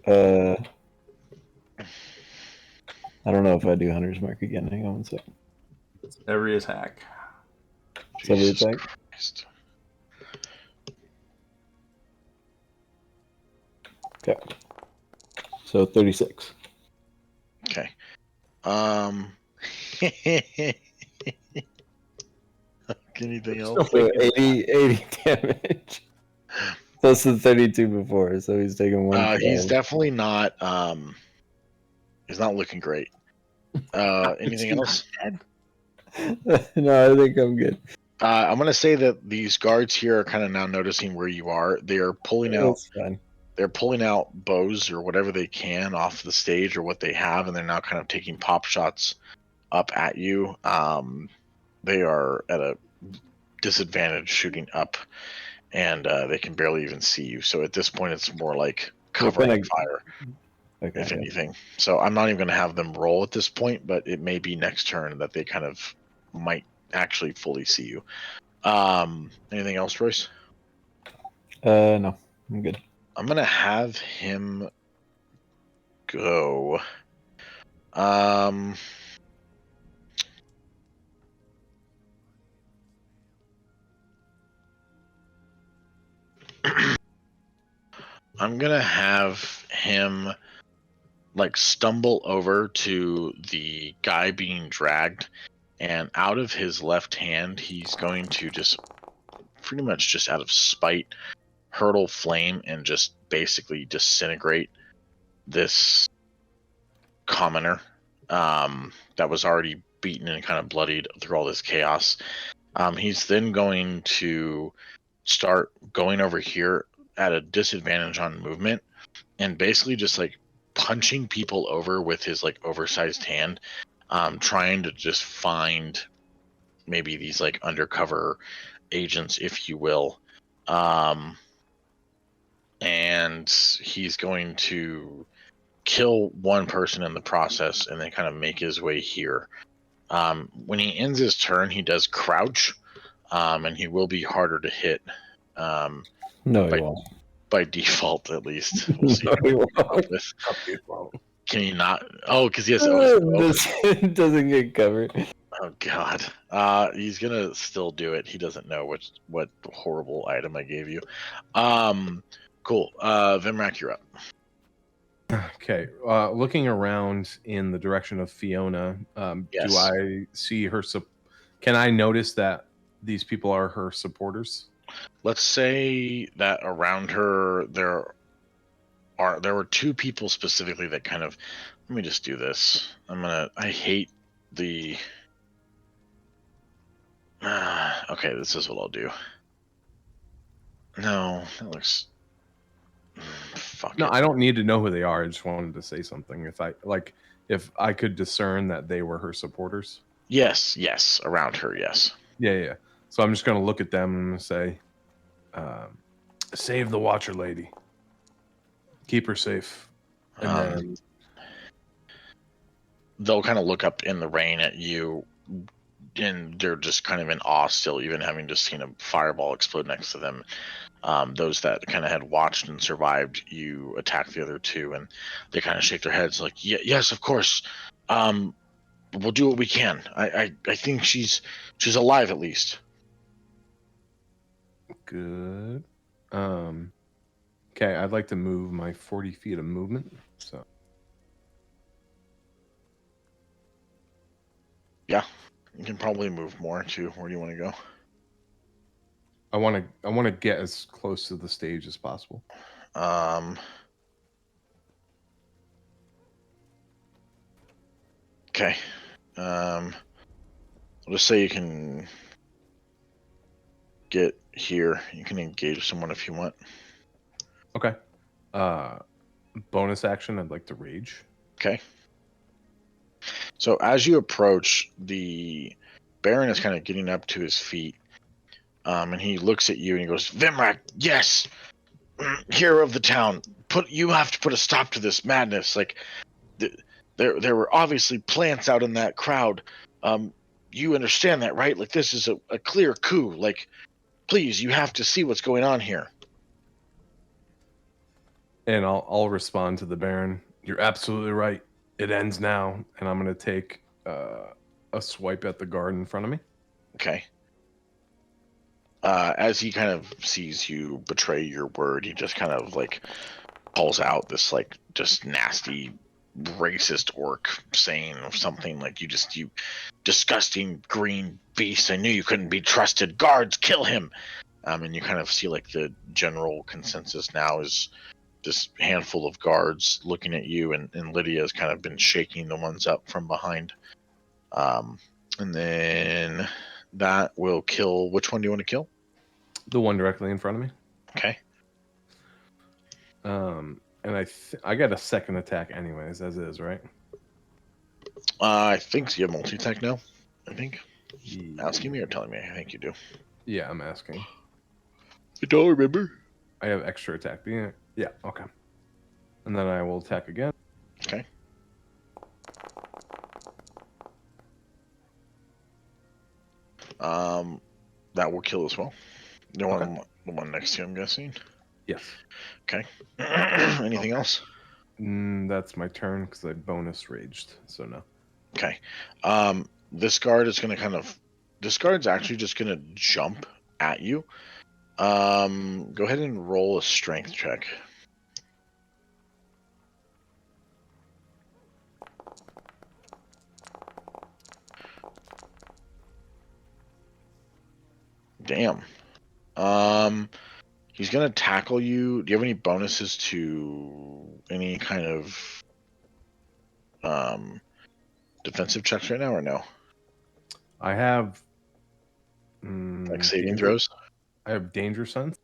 I don't know if I do Hunter's Mark again. Hang on one second. Every attack. Is that the Jesus attack? Christ. Okay. So 36. Okay. Anything else? So 80 damage. Plus the 32 before, so he's taking one. He's definitely not. He's not looking great. Anything else? No, I think I'm good. I'm gonna say that these guards here are kind of now noticing where you are. They are pulling out. That's fine. They're pulling out bows or whatever they can off the stage or what they have, and they're now kind of taking pop shots up at you. They are at a disadvantage shooting up, and they can barely even see you. So at this point, it's more like covering fire, Okay. if anything. So I'm not even going to have them roll at this point, but it may be next turn that they kind of might actually fully see you. Anything else, Royce? No, I'm good. I'm going to have him go. I'm gonna have him like stumble over to the guy being dragged, and out of his left hand, he's going to just pretty much just out of spite hurtle flame and just basically disintegrate this commoner that was already beaten and kind of bloodied through all this chaos. He's then going to start going over here at a disadvantage on movement and basically just like punching people over with his like oversized hand, trying to just find maybe these like undercover agents, if you will. And he's going to kill one person in the process and then kind of make his way here. When he ends his turn, he does crouch, and he will be harder to hit. No, he won't. By default, at least. We'll see. No, he won't. Can he not? Oh, because he has It doesn't get covered. Oh God. He's gonna still do it. He doesn't know what horrible item I gave you. Cool. Vimrak, you're up. Okay. Looking around in the direction of Fiona, Yes. do I see her? Can I notice that these people are her supporters? Let's say that around her there were two people specifically that kind of. Let me just do this. I hate the. Okay, this is what I'll do. No, that looks. Fuck No, it. I don't need to know who they are. I just wanted to say something. If I could discern that they were her supporters. Yes, around her, yes. Yeah. So I'm just gonna look at them and say, "Save the Watcher Lady. Keep her safe." And then they'll kind of look up in the rain at you, and they're just kind of in awe still, even having just seen a fireball explode next to them. Those that kind of had watched and survived, you attack the other two, and they kind of shake their heads like, yes, of course. We'll do what we can. I think she's alive at least. good. Okay, I'd like to move my 40 feet of movement. So Yeah, you can probably move more too. Where do you want to go? I want to get as close to the stage as possible. Okay. I'll just say you can get here. You can engage someone if you want. Okay. Bonus action, I'd like to rage. Okay. So as you approach, the Baron is kind of getting up to his feet, and he looks at you and he goes, "Vimrak, yes, hero of the town. You have to put a stop to this madness. Like, there were obviously plants out in that crowd. You understand that, right? Like, this is a clear coup. Like, please, you have to see what's going on here." And I'll respond to the Baron. You're absolutely right. It ends now, and I'm gonna take a swipe at the guard in front of me. Okay. As he kind of sees you betray your word, he just kind of like calls out this like just nasty racist orc saying or something like, you disgusting green beast, I knew you couldn't be trusted, guards, kill him. And you kind of see like the general consensus now is this handful of guards looking at you, and Lydia has kind of been shaking the ones up from behind. And then that will kill. Which one do you want to kill? The one directly in front of me. Okay. And I got a second attack anyways, as is, right? I think so. You have multi-attack now, I think. Yeah. Asking me or telling me? I think you do. Yeah, I'm asking. I don't remember. I have extra attack. Yeah, okay. And then I will attack again. Okay. That will kill as well. The one next to you, I'm guessing. Yes. Okay. Anything else? That's my turn because I bonus raged, so no. Okay. This guard is going to this guard's actually just going to jump at you. Go ahead and roll a strength check. Damn. He's gonna tackle you. Do you have any bonuses to any kind of defensive checks right now, or no? I have Like saving danger. throws? I have danger sense.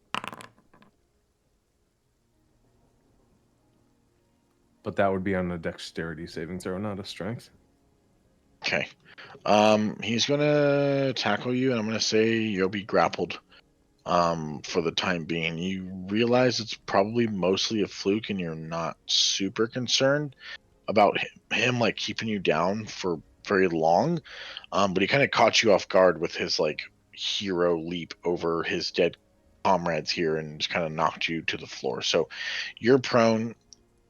But that would be on a dexterity saving throw, not a strength. Okay. He's gonna tackle you, and I'm gonna say you'll be grappled. For the time being, you realize it's probably mostly a fluke, and you're not super concerned about him like keeping you down for very long. But he kind of caught you off guard with his like hero leap over his dead comrades here, and just kind of knocked you to the floor. So you're prone,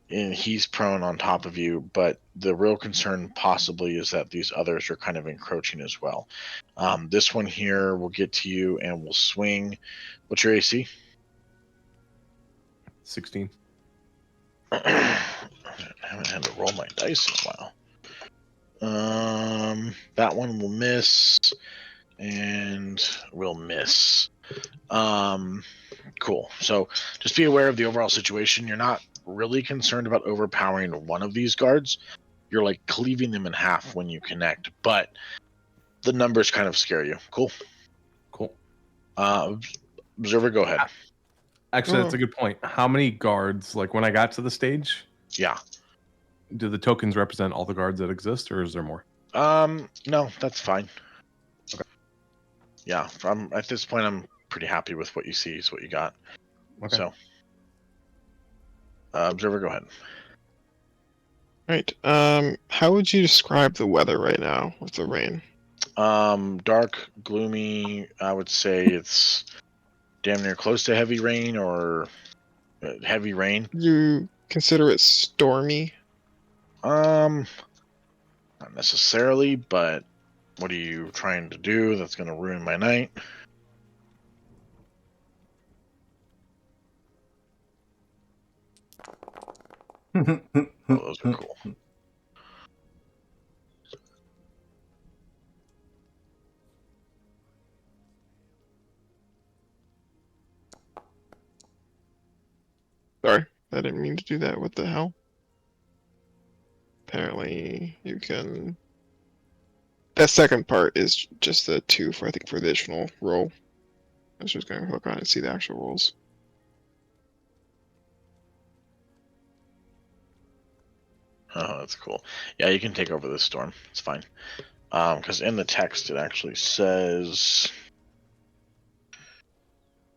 and he's prone on top of you, but the real concern possibly is that these others are kind of encroaching as well. This one here will get to you and will swing. What's your AC? 16. haven't had to roll my dice in a while. That one will miss, and will miss. Cool. So just be aware of the overall situation. You're not really concerned about overpowering one of these guards. You're like cleaving them in half when you connect, but the numbers kind of scare you. Cool. Cool. Observer, go ahead. Actually, that's a good point. How many guards, like when I got to the stage, Yeah. do the tokens represent all the guards that exist, or is there more? No, that's fine. Okay. Yeah, at this point, I'm pretty happy with what you see is what you got. Okay. So, Observer, go ahead. Right. How would you describe the weather right now with the rain? Dark, gloomy. I would say it's damn near close to heavy rain or heavy rain. You consider it stormy? Not necessarily, but what are you trying to do that's going to ruin my night? Oh, those are cool. Sorry, I didn't mean to do that. What the hell? Apparently, you can. That second part is just the 2 for, I think, for the additional roll. I was just going to hook on and see the actual rolls. Oh, that's cool. Yeah, you can take over this storm. It's fine. Because in the text it actually says,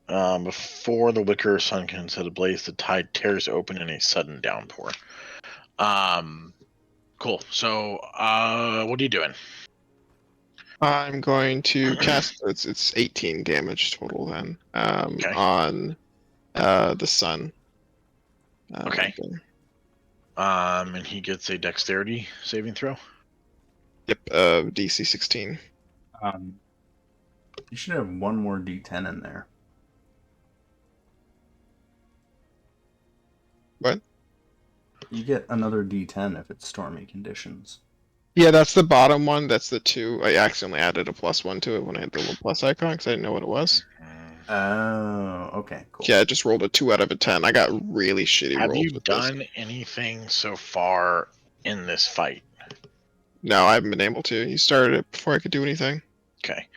before the wicker sun can set ablaze, the tide tears open in a sudden downpour. Cool. So, what are you doing? I'm going to cast. It's 18 damage total then. Okay. On the sun. Okay. There. And he gets a dexterity saving throw. Yep. DC 16. You should have one more D10 in there. What? You get another D10 if it's stormy conditions. Yeah, that's the bottom one. That's the 2. I accidentally added a +1 to it when I had the little plus icon because I didn't know what it was. Oh, okay, cool. Yeah, I just rolled a 2 out of a 10. I got really shitty Have rolls you with done this. anything so far in this fight? No, I haven't been able to. You started it before I could do anything. Okay.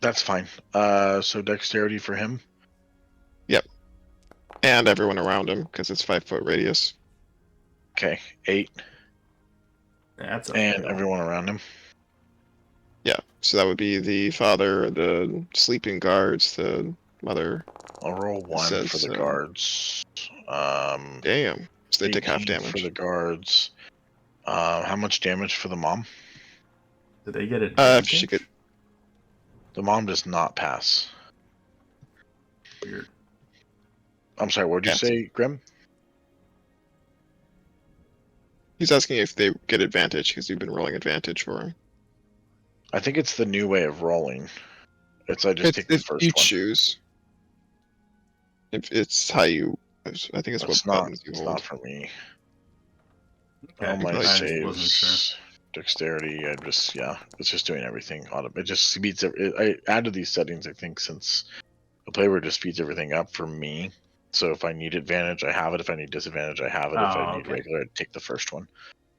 That's fine. So dexterity for him. And everyone around him because it's 5-foot radius. Okay, 8. That's a And fail. everyone around him. Yeah, so that would be the father, the sleeping guards, the mother. I'll roll 1 for says, the guards. Damn. So they take half 18 for damage. the guards. How much damage for the mom? Did they get If advantage? she could. The mom does not pass. Weird. I'm sorry, what did you Yes. say, Grim? He's asking if they get advantage because you've been rolling advantage for him. I think it's the new way of rolling. I just take the If first you one. choose. If it's how you. I think it's what buttons you It's hold. not for me. Okay. All my I just wasn't saves, sure. dexterity. It's just doing everything. It just speeds. I added these settings, I think, since the player just speeds everything up for me. So if I need advantage, I have it. If I need disadvantage, I have it. If I need okay. regular, I'd take the first one.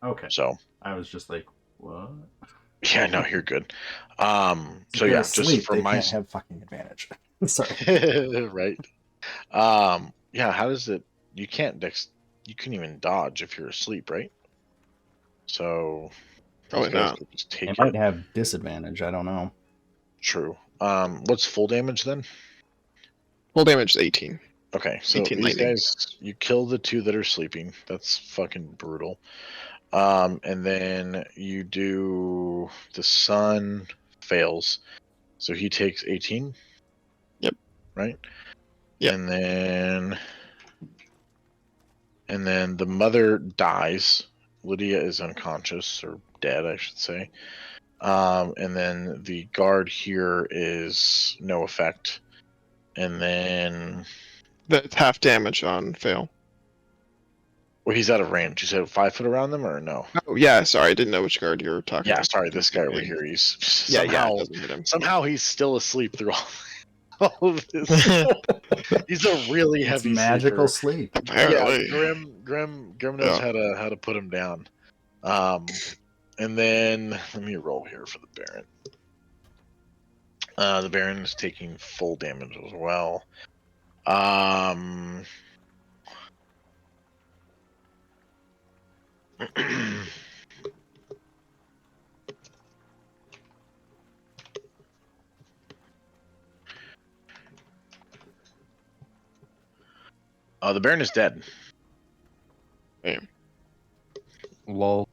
Okay. So I was just like, what? yeah, no, you're good. If So they're yeah, asleep, just for they my can't have fucking advantage. Sorry. right. Yeah. How does it? You can't You can't even dodge if you're asleep, right? So those Probably guys not. could just They take might it. have disadvantage. I don't know. True. What's full damage then? Full damage is 18. Okay, so 18 these lightning. guys, you kill the 2 that are sleeping. That's fucking brutal. And then you do the sun fails, so he takes 18. Yep. Right. Yep. And then the mother dies. Lydia is unconscious or dead, I should say. And then the guard here is no effect. And then That's half damage on fail. Well, he's out of range. You said 5 foot around them, or no? Oh yeah, sorry, I didn't know which guard you were talking Yeah, about. sorry, this guy over here. He's Yeah, yeah, somehow it doesn't hit him. somehow he's still asleep through all of this. He's a really It's heavy magical sleeper. sleep. Apparently. Yeah, Grim knows Yeah. how to put him down. And then let me roll here for the Baron. The Baron is taking full damage as well. The Baron is dead. Lol.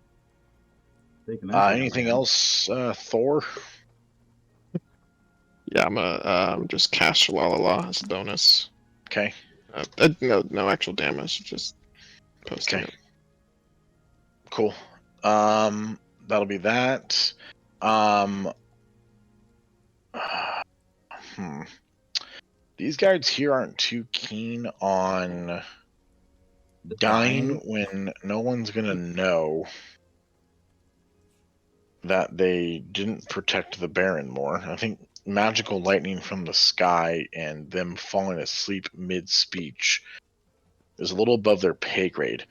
Taking that Anything damage. else, Thor? Yeah, I'm gonna just cast Shalala as a bonus. Okay. No actual damage, just posting Okay. it. Cool. That'll be that. These guards here aren't too keen on dying when no one's gonna know that they didn't protect the Baron more. I think magical lightning from the sky and them falling asleep mid-speech is a little above their pay grade.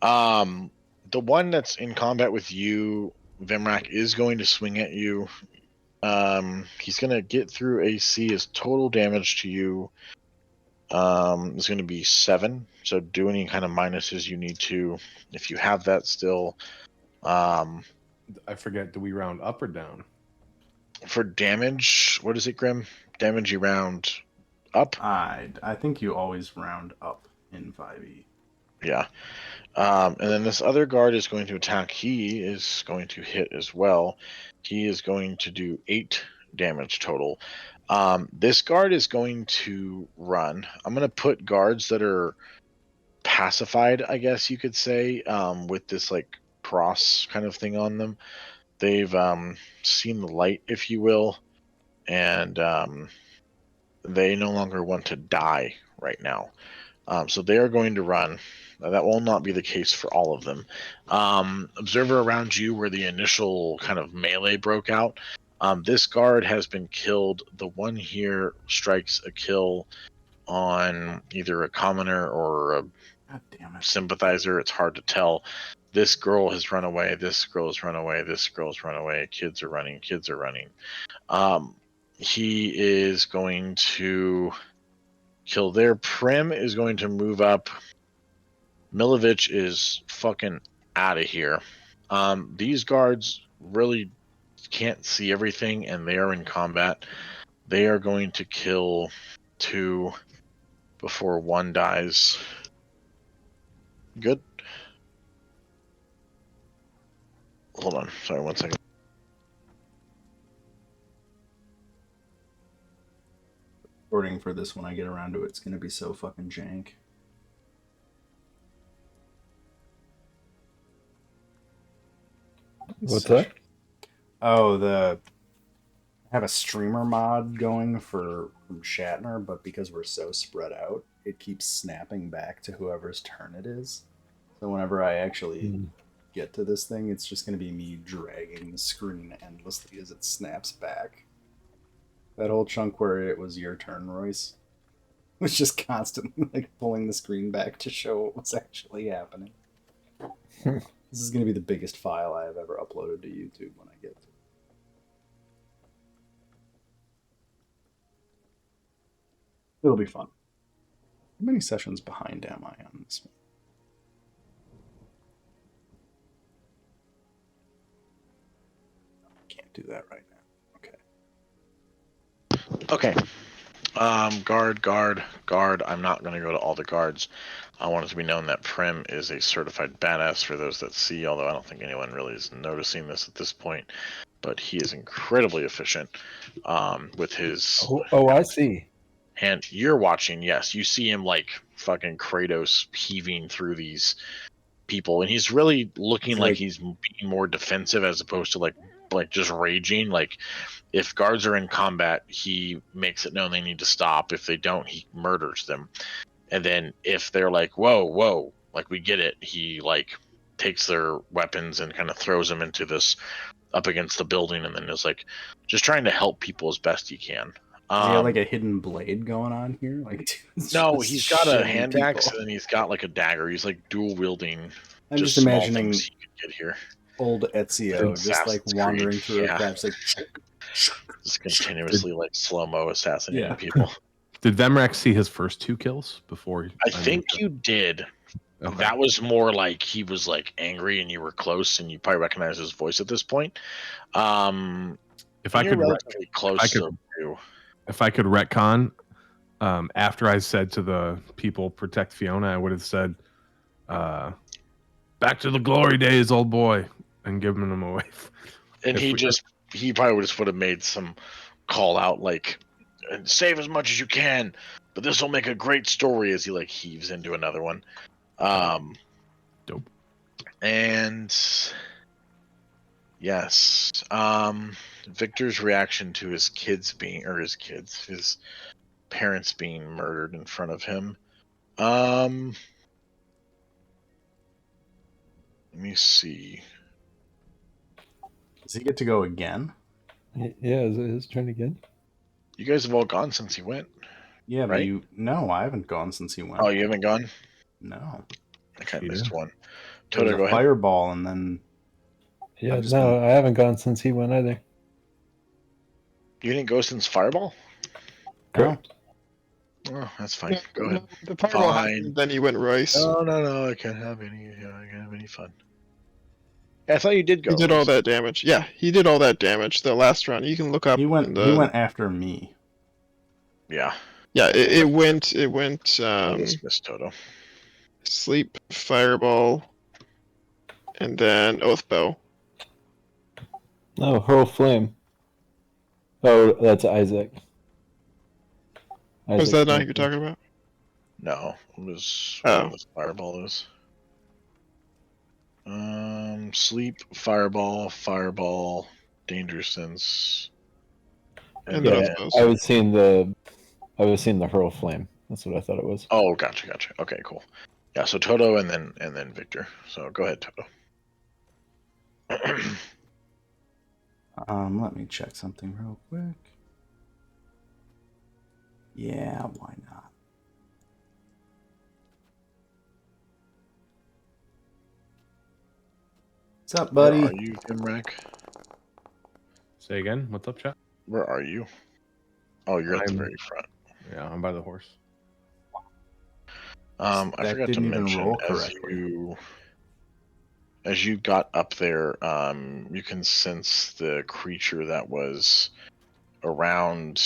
The one that's in combat with you, Vimrak, is going to swing at you. He's going to get through AC. His total damage to you is going to be 7. So do any kind of minuses you need to, if you have that still. I forget. Do we round up or down? For damage, what is it, Grim? Damage you round up? I think you always round up in 5e. Yeah. And then this other guard is going to attack. He is going to hit as well. He is going to do 8 damage total. This guard is going to run. I'm going to put guards that are pacified, I guess you could say, with this like cross kind of thing on them. They've seen the light, if you will, and they no longer want to die right now. So they are going to run. That will not be the case for all of them. Observer around you where the initial kind of melee broke out. This guard has been killed. The one here strikes a kill on either a commoner or a God damn it. sympathizer. It's hard to tell. This girl has run away. This girl has run away. This girl's run away. Kids are running. Kids are running. He is going to kill there. Prim is going to move up. Milovich is fucking out of here. These guards really can't see everything, and they are in combat. They are going to kill 2 before 1 dies. Good. Hold on. Sorry, 1 second. Recording for this when I get around to it, it's gonna be so fucking jank. What's that? Oh, I have a streamer mod going from Shatner, but because we're so spread out, it keeps snapping back to whoever's turn it is. So whenever I actually get to this thing, it's just going to be me dragging the screen endlessly as it snaps back. That whole chunk where it was your turn, Royce, was just constantly like pulling the screen back to show what was actually happening. This is going to be the biggest file I have ever uploaded to YouTube when I get to it. It'll be fun. How many sessions behind am I on this one? I can't do that right now. Okay. Okay. Guard. I'm not going to go to all the guards. I want it to be known that Prim is a certified badass for those that see, although I don't think anyone really is noticing this at this point. But he is incredibly efficient with his Oh, I see. hand. You're watching, yes. You see him like fucking Kratos heaving through these people, and he's really looking like he's being more defensive as opposed to like just raging. Like if guards are in combat, he makes it known they need to stop. If they don't, he murders them. And then if they're like, whoa, like we get it. He like takes their weapons and kind of throws them into this up against the building, and then is like just trying to help people as best he can. Does he have like a hidden blade going on here? Like, No, just he's got a shitting hand people. axe and then he's got like a dagger. He's like dual wielding. I'm just small imagining things he could get here. old Ezio just like Assassin's wandering Creed, through yeah. a crowd, just like Just continuously like slow-mo assassinating people. Did Vemrex see his first 2 kills before? I think you did. Okay. That was more like he was like angry and you were close and you probably recognize his voice at this point. If I could, relatively close. if I could retcon, after I said to the people, protect Fiona, I would have said, back to the glory days, old boy, and given them away. And he probably would have made some call out like, save as much as you can, but this will make a great story as he like heaves into another one. Dope. And yes, Victor's reaction to his parents being murdered in front of him. Let me see. Does he get to go again? Yeah, is it his turn again? You guys have all gone since he went. Yeah, right? but no, I haven't gone since he went. Oh, you haven't gone? No. I kind of Cheater. missed one. There was Toto, go a ahead. fireball, and then Yeah, I've just no, been- I haven't gone since he went either. You didn't go since Fireball? Correct. Oh, that's fine. Go ahead. The fireball Fine. happened, then he went Rice. No. I can't have any. I can't have any fun. Yeah, I thought you did go. He did all that damage. Yeah, he did all that damage the last round. You can look up. he went after me. Yeah. Yeah, it went. I just missed Toto. Sleep, fireball, and then oath bow. No, hurl flame. Oh, that's Isaac. Was that not who you're talking about? No, it was Oh. what this Fireball is. Sleep, Fireball, Danger Sense. And Yeah, then oath bows. I was seeing the hurl flame. That's what I thought it was. Oh, gotcha. Okay, cool. Yeah, so Toto and then Victor. So go ahead, Toto. Let me check something real quick. Yeah, why not? What's up, buddy? Where are you, Dimrak? Say again. What's up, chat? Where are you? Oh, you're at the I'm- very front. Yeah, I'm by the horse. I That forgot to didn't even mention roll correctly. as you got up there, you can sense the creature that was around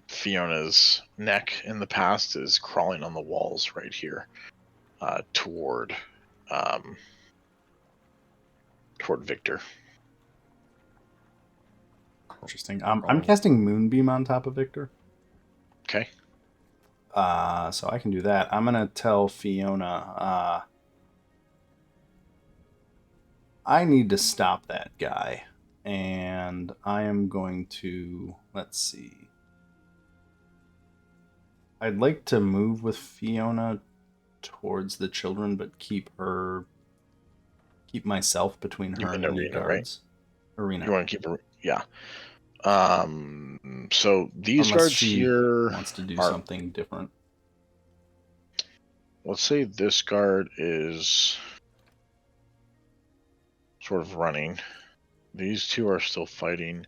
Fiona's neck in the past is crawling on the walls right here, toward Victor. Interesting. I'm casting Moonbeam on top of Victor. Okay. So I can do that. I'm gonna tell Fiona, I need to stop that guy, and I am going to, let's see. I'd like to move with Fiona towards the children, but keep myself between her and the arena, guards. Right? Arena. You want to keep her? Yeah. So these Unless guards she here wants to do are- something different. Let's say this guard is sort of running. These two are still fighting.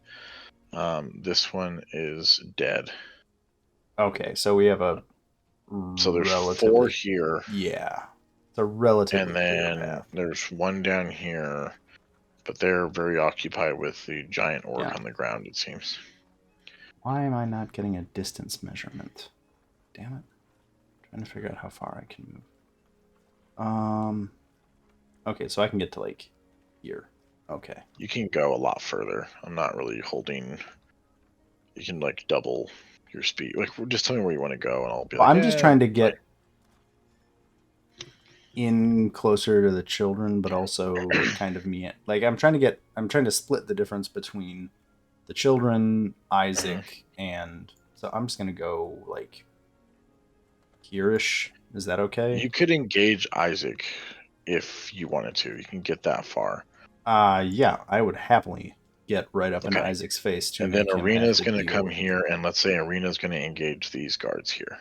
This one is dead. Okay, so we have a So there's relatively, 4 here, Yeah, it's a relatively and clear then path. there's one down here, but they're very occupied with the giant orc Yeah. on the ground, it seems. Why am I not getting a distance measurement? Damn it! Trying to figure out how far I can move. Okay, so I can get to like here. Okay. You can go a lot further. I'm not really holding. You can like double your speed. Like, just tell me where you want to go, and I'll be Well, like. I'm just trying to get in closer to the children, but also kind of me. Like I'm trying to split the difference between the children, Isaac, and so I'm just gonna go like here-ish. Is that okay? You could engage Isaac if you wanted to. You can get that far. Yeah, I would happily get right up in Okay. Isaac's face to And then make him Arena's have to going to deal come with here, and let's say Arena's going to engage these guards here.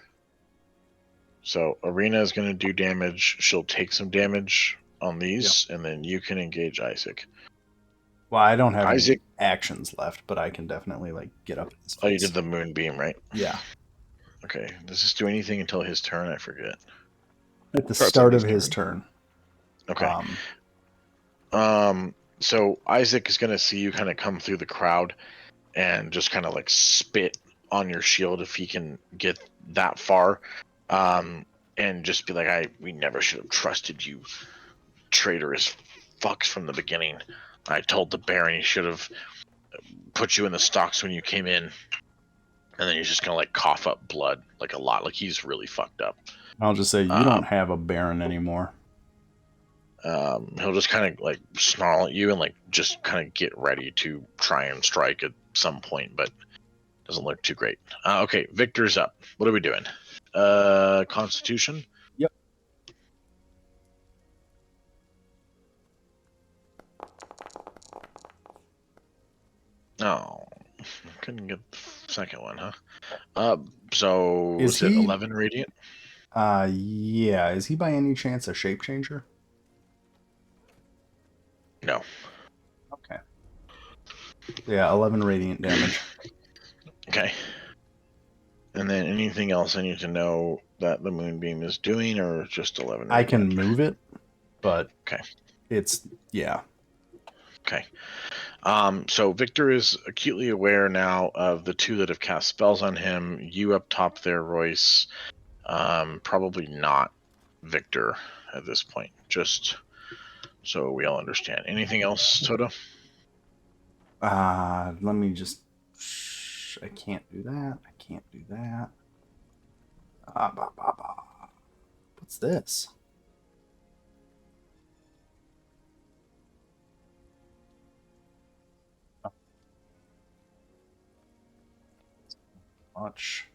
So Arena is going to do damage. She'll take some damage on these, and then you can engage Isaac. Well, I don't have Isaac, any actions left, but I can definitely like get up in his face. oh, you did the moonbeam, right? Yeah. Okay. Does this do anything until his turn? I forget. At the Starts on start of his his turn. Okay. So Isaac is going to see you kind of come through the crowd and just kind of like spit on your shield if he can get that far, and just be like, we never should have trusted you, traitorous fucks, from the beginning. I told the Baron he should have put you in the stocks when you came in. And then he's just gonna like cough up blood like a lot, like he's really fucked up. I'll just say you don't have a Baron anymore. He'll just kind of like snarl at you and like just kind of get ready to try and strike at some point, but doesn't look too great. Okay, Victor's up. What are we doing? Constitution? Yep. Oh, couldn't get the second one, huh? So Is it he 11 radiant? Yeah. Is he by any chance a shape changer? No. Okay. Yeah, 11 radiant damage. Okay. And then anything else I need to know that the moonbeam is doing, or just 11 radiant? I can move it, but okay. It's yeah. Okay. So Victor is acutely aware now of the two that have cast spells on him. You up top there, Royce. Probably not Victor at this point. Just so we all understand. Anything else, Toto? Let me just. I can't do that. I can't do that. What's this? Much.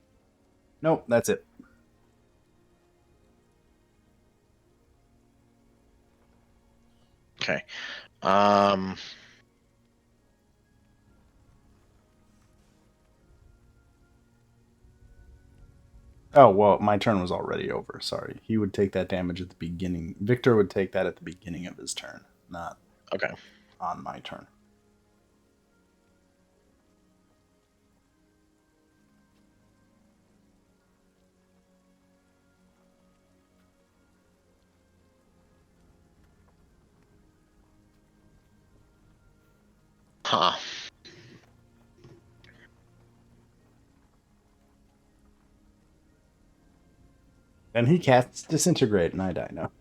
Nope, that's it. Okay. Oh, well, my turn was already over. Sorry. He would take that damage at the beginning. Victor would take that at the beginning of his turn, not okay. On my turn. Huh. And he casts Disintegrate, and I die now.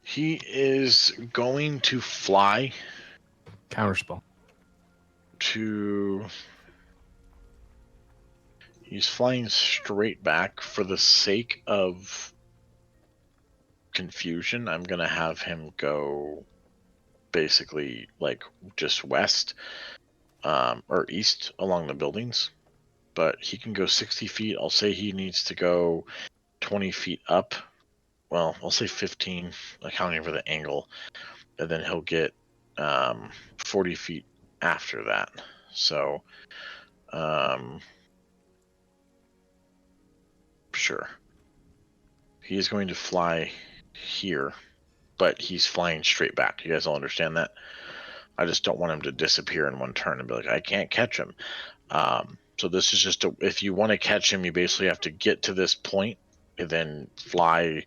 He is going to fly. Counterspell. He's flying straight back for the sake of confusion. I'm going to have him go basically like just west or east along the buildings. But he can go 60 feet. I'll say he needs to go 20 feet up. Well, I'll say 15, accounting for the angle. And then he'll get 40 feet after that. So, sure. He is going to fly here, but he's flying straight back. You guys all understand that? I just don't want him to disappear in one turn and be like, I can't catch him. So this is just if you want to catch him, you basically have to get to this point and then fly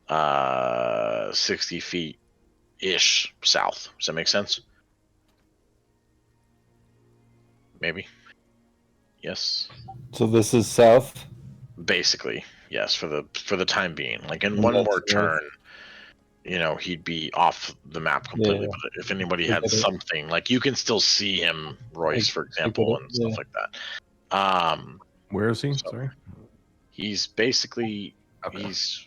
60 feet ish south. Does that make sense? Maybe. Yes. So this is south. Basically, yes. For the time being, like in And one that's more north. turn. he'd be off the map completely. Yeah. But if anybody I had get it. something, like you can still see him, Royce, for get example, it, and stuff yeah. like that. Where is he? So- Sorry. He's basically Okay. he's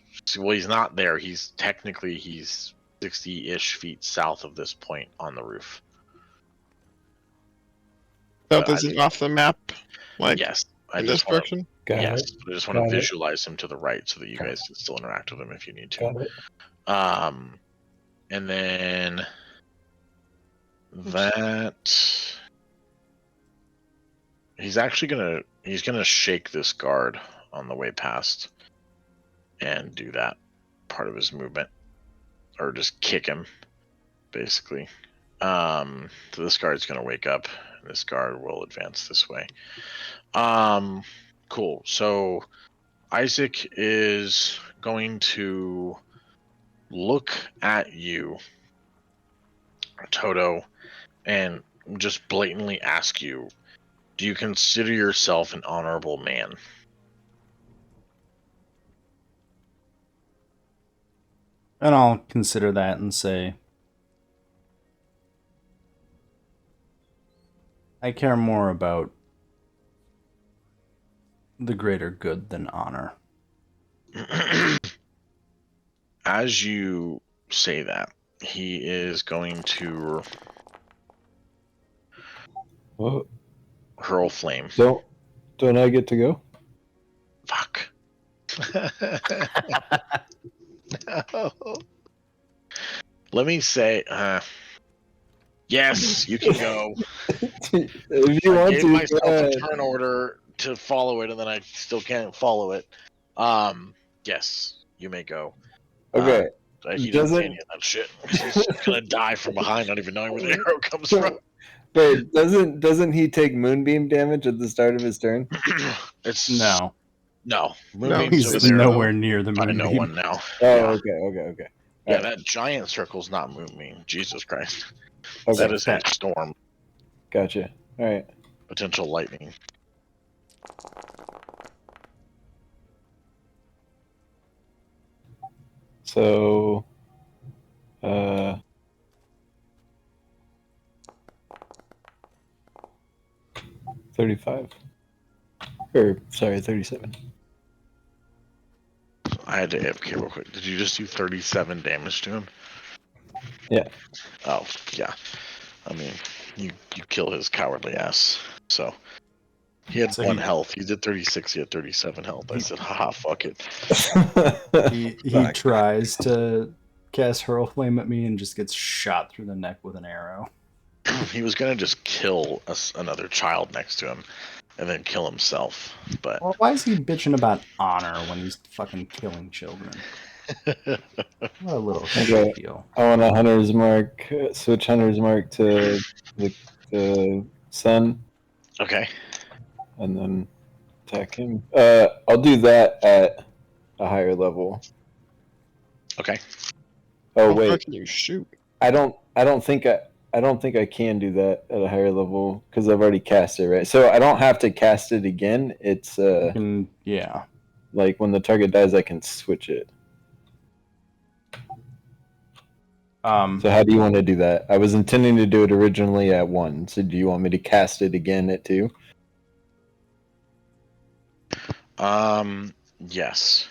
not there. He's 60-ish feet south of this point on the roof. That But isn't off the map, like yes, I in this just want to. direction. Got Yes, it. I just want to Got it. visualize him to the right so that you guys can still interact with him if you need to. Got it. And then that he's gonna shake this guard on the way past and do that part of his movement, or just kick him, basically. So this guard's gonna wake up, and this guard will advance this way. Cool. So Isaac is going to look at you, Toto, and just blatantly ask you, do you consider yourself an honorable man? And I'll consider that and say, I care more about the greater good than honor. As you say that, he is going to Well, hurl flame. don't I get to go? Fuck. No. Let me say, yes, you can go. If you I want gave to, myself go a ahead. turn order to follow it, and then I still can't follow it. Yes, you may go. Okay. He doesn't say Doesn't- any of that shit. He's gonna die from behind, not even knowing where the arrow comes from. Wait, doesn't he take moonbeam damage at the start of his turn? It's No, Moonbeam's over he's there nowhere near the by no moonbeam. one now. Oh, Yeah. okay. Yeah, Alright. that giant circle's not Moonbeam. Jesus Christ. Okay. That is a storm. Gotcha. All right. Potential lightning. So, 35. Or, sorry, 37. I had to okay real quick. Did you just do 37 damage to him? Yeah. Oh, yeah. I mean, you kill his cowardly ass. So he had So 1 he- health. He did 36. He had 37 health. I said, haha, fuck it. He Fuck. tries to cast hurl flame at me and just gets shot through the neck with an arrow. He was gonna just kill another child next to him, and then kill himself. But Well, why is he bitching about honor when he's fucking killing children? What a little Okay. shitio. I want a hunter's mark, switch hunter's mark to the sun, okay, and then attack him. I'll do that at a higher level. okay. Oh How far wait, can you shoot? I don't think I can do that at a higher level because I've already cast it, right? So I don't have to cast it again. It's You can, yeah. like when the target dies, I can switch it. So how do you want to do that? I was intending to do it originally at 1. So do you want me to cast it again at 2? Yes.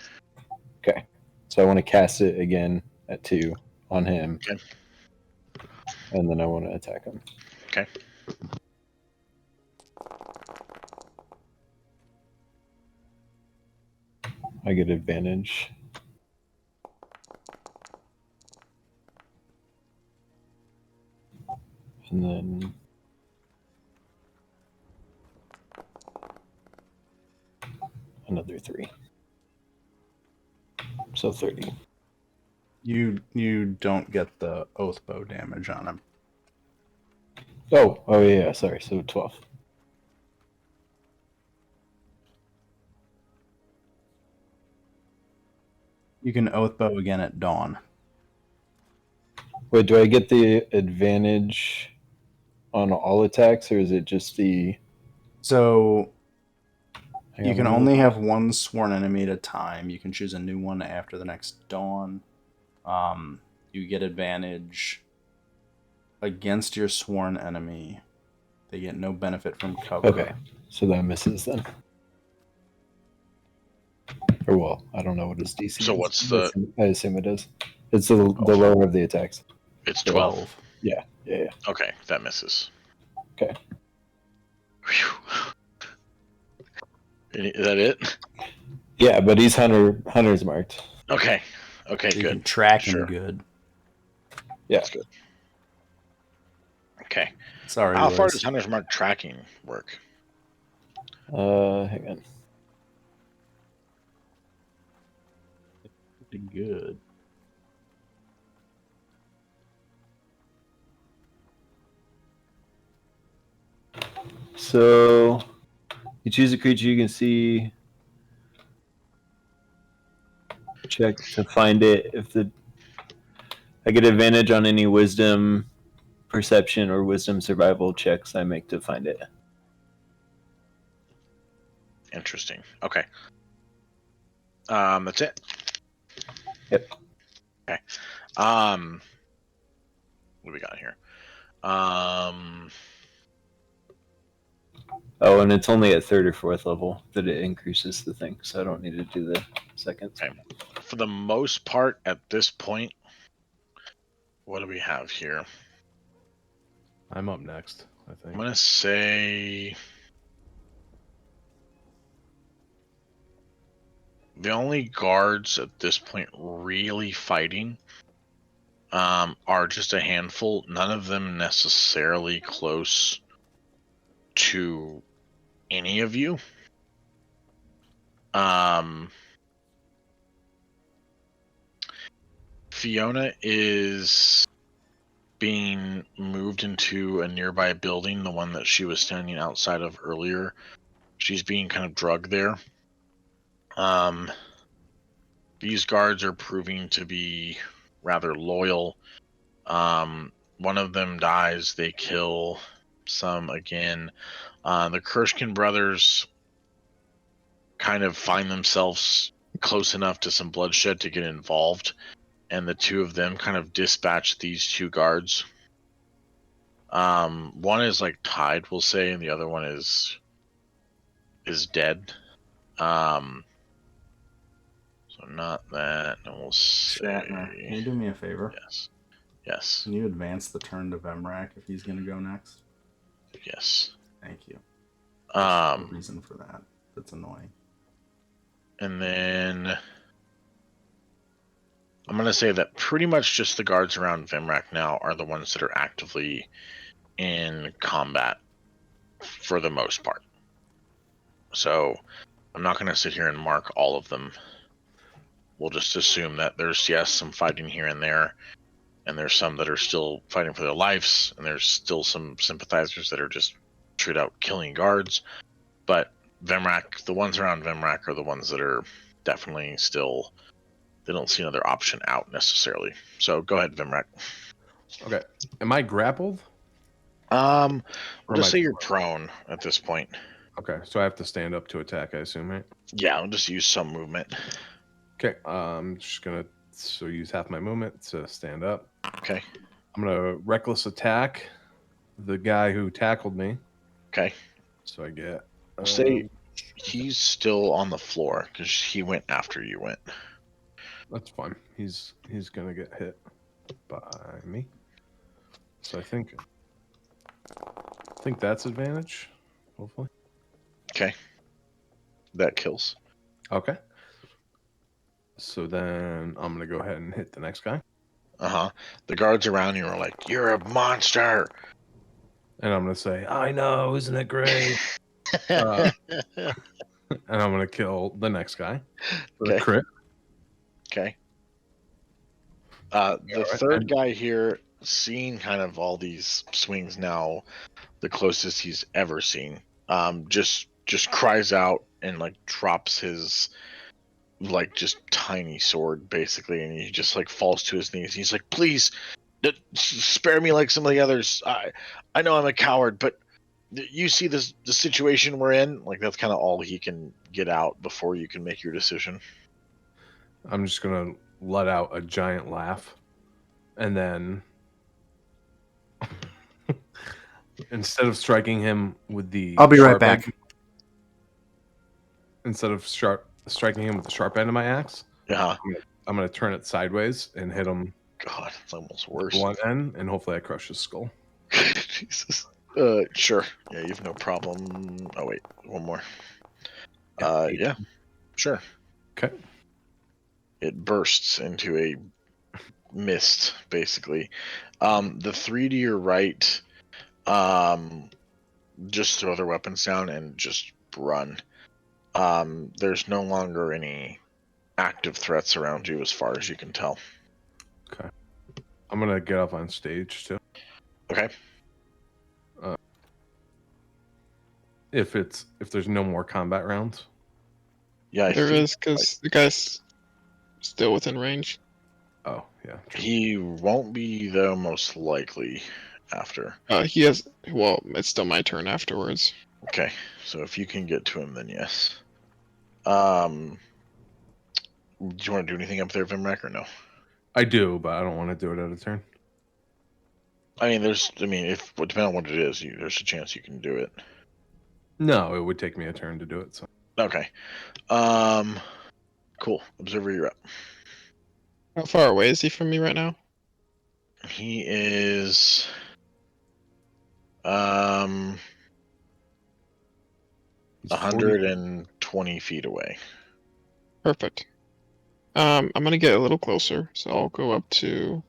Okay. So I want to cast it again at 2 on him. Okay. And then I want to attack him. Okay. I get advantage. And then another 3. So 30. You don't get the oath bow damage on him. Oh yeah, sorry. So 12. You can oath bow again at dawn. Wait, do I get the advantage on all attacks, or is it just the? So Hang you on, can let me only look. have one sworn enemy at a time. You can choose a new one after the next dawn. you get advantage against your sworn enemy. They get no benefit from cover. Okay, so that misses then. Or well, I don't know what his DC So is. what's the? I assume it is. It's the lower of the attacks. It's 12. Yeah. Okay, that misses. Okay. Whew. Is that it? Yeah, but he's hunter's marked. Okay, You good. can track Sure. him good. Yeah. That's good. Okay. Sorry, How far Royce. does Hunter's Mark tracking work? Hang on. Pretty good. So you choose a creature you can see. Check to find it. I get advantage on any wisdom, perception, or wisdom survival checks I make to find it. Interesting. Okay. That's it. Yep. Okay. What do we got here? Oh, and it's only at 3rd or 4th level that it increases the thing, so I don't need to do the second. Okay. For the most part, at this point, what do we have here? I'm up next, I I'm think. gonna say the only guards at this point really fighting are just a handful. None of them necessarily close to any of you. Fiona is being moved into a nearby building, the one that she was standing outside of earlier. She's being kind of drugged there. These guards are proving to be rather loyal. One of them dies, they kill some again. The Kershkin brothers kind of find themselves close enough to some bloodshed to get involved, and the two of them kind of dispatch these two guards. One is like tied, we'll say, and the other one is dead. So not that, and we'll say Shatner, can you do me a favor? Yes. Can you advance the turn to Vemrak if he's going to go next? Yes. Thank you. There's a Um, reason for that. That's annoying. and then I'm gonna say that pretty much just the guards around Vemrak now are the ones that are actively in combat for the most part. So I'm not gonna sit here and mark all of them. We'll just assume that there's some fighting here and there, and there's some that are still fighting for their lives, and there's still some sympathizers that are just straight out killing guards. But Vemrak, the ones around Vemrak are the ones that are definitely still, they don't see another option out necessarily. So go ahead, Vemrak. Okay. Am I grappled? We'll Or just am I say you're prone at this point. Okay, so I have to stand up to attack, I assume, right? Yeah, I'll just use some movement. Okay, I'm just gonna use half my movement to stand up. Okay. I'm gonna reckless attack the guy who tackled me. Okay. So I get. Say he's still on the floor because he went after you went. That's fine. He's gonna get hit by me. So I think that's advantage. Hopefully. Okay. That kills. Okay. So then I'm gonna go ahead and hit the next guy. The guards around you are like, "You're a monster." And I'm gonna say, "I know, isn't it great?" And I'm gonna kill the next guy for a crit. Okay. The third guy here, seeing kind of all these swings now, the closest he's ever seen, just cries out and like drops his like just tiny sword basically, and he just like falls to his knees. He's like, "Please, spare me like some of the others. I know I'm a coward, but you see the situation we're in." Like that's kind of all he can get out before you can make your decision. I'm just gonna let out a giant laugh and then instead of striking him with the I'll be right sharp back. end- instead of striking him with the sharp end of my axe, Yeah. I'm gonna turn it sideways and hit him God, it's almost with worse. the blunt end, and hopefully I crush his skull. Jesus. Sure. Yeah, you have no problem. Oh wait, one more. Yeah, sure. Okay. It bursts into a mist, basically. The three to your right, just throw their weapons down and just run. There's no longer any active threats around you as far as you can tell. Okay. I'm gonna get up on stage too. Okay. If there's no more combat rounds. Yeah, There is, because the guy's still within range. Oh yeah. True. he won't be though, most likely after. He has. Well, it's still my turn afterwards. Okay, so if you can get to him, then yes. Do you want to do anything up there, Vimrak, or no? I do, but I don't want to do it at a turn. If depending on what it is, there's a chance you can do it. No, it would take me a turn to do it. So Okay. Cool. Observer, you're up. How far away is he from me right now? He is. he's 120 feet away. Perfect. I'm gonna get a little closer, so I'll go up to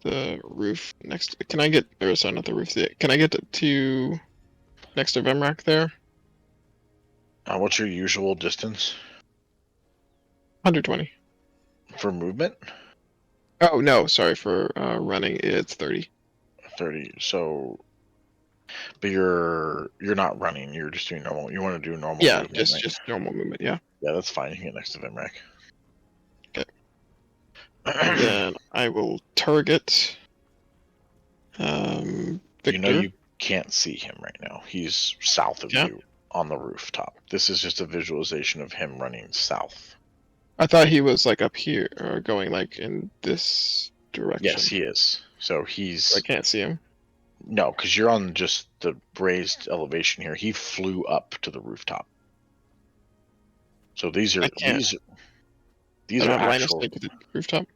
the roof next. Can I get? Or sorry, not the roof. Can I get to next to Vemrak there? What's your usual distance 120. for movement? Oh no, sorry for running. It's 30. 30. So, but you're not running. You're just doing normal. You want to do normal Yeah, movement, right? just normal movement. Yeah. Yeah, that's fine. You can get next to Vimrak. Okay. And then I will target Victor. You know you can't see him right now. He's south of you on the rooftop. This is just a visualization of him running south. I thought he was like up here or going like in this direction. Yes, he is. So I can't see him. No, because you're on just the raised elevation here. He flew up to the rooftop. So these are I can't. these I are don't have line of actual. sight to the rooftop.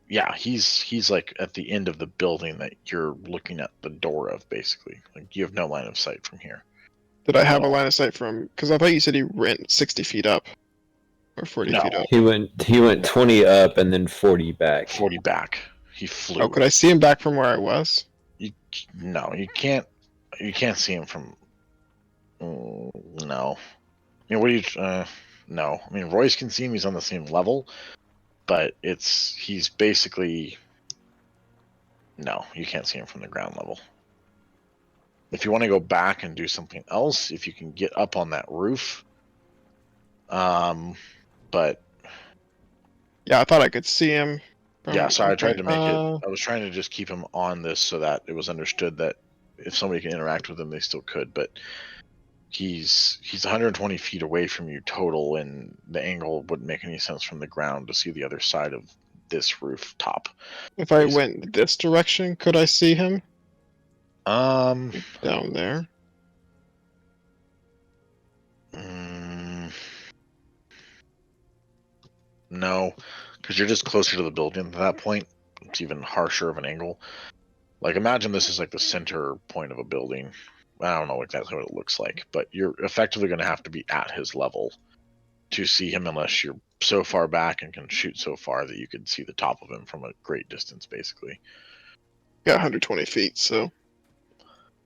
Yeah, he's like at the end of the building that you're looking at the door of, basically. Like you have no line of sight from here. Did I have a line of sight from? Because I thought you said he ran 60 feet up or 40 No. feet up. He went 20 up and then 40 back. 40 back. He flew. Oh, could I see him back from where I was? No, you can't. You can't see him from. No. What do you? No. I mean, Royce can see him. He's on the same level, but he's basically. No, you can't see him from the ground level. If you want to go back and do something else, if you can get up on that roof. But. Yeah, I thought I could see him. Yeah, sorry, I tried to make it. I was trying to just keep him on this so that it was understood that if somebody can interact with him, they still could. But he's 120 feet away from you total, and the angle wouldn't make any sense from the ground to see the other side of this rooftop. If I went this direction, could I see him? Down there. No, because you're just closer to the building at that point. It's even harsher of an angle. Like, imagine this is like the center point of a building. I don't know exactly what it looks like, but you're effectively going to have to be at his level to see him, unless you're so far back and can shoot so far that you could see the top of him from a great distance, basically. Got 120 feet, so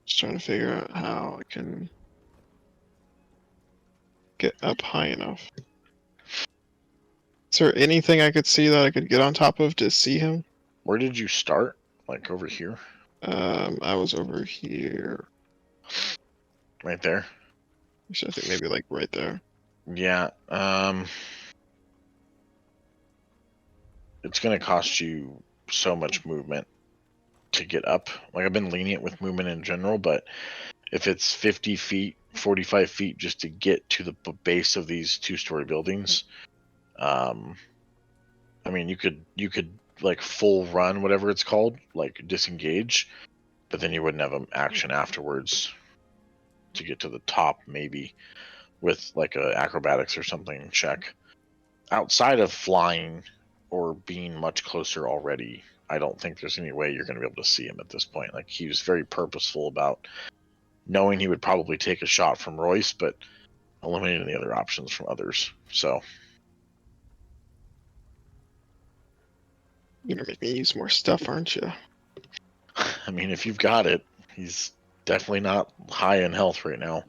just trying to figure out how I can get up high enough. Is there anything I could see that I could get on top of to see him? Where did you start? Like over here? I was over here. Right there? Actually, I think maybe like right there. Yeah. It's going to cost you so much movement to get up. Like, I've been lenient with movement in general, but if it's 50 feet, 45 feet just to get to the base of these two-story buildings, I mean, you could like full run, whatever it's called, like disengage, but then you wouldn't have an action afterwards to get to the top, maybe with like a acrobatics or something check. Outside of flying or being much closer already, I don't think there's any way you're going to be able to see him at this point. Like, he was very purposeful about knowing he would probably take a shot from Royce, but eliminating the other options from others. So You're gonna make me use more stuff, aren't you? I mean, if you've got it, he's definitely not high in health right now.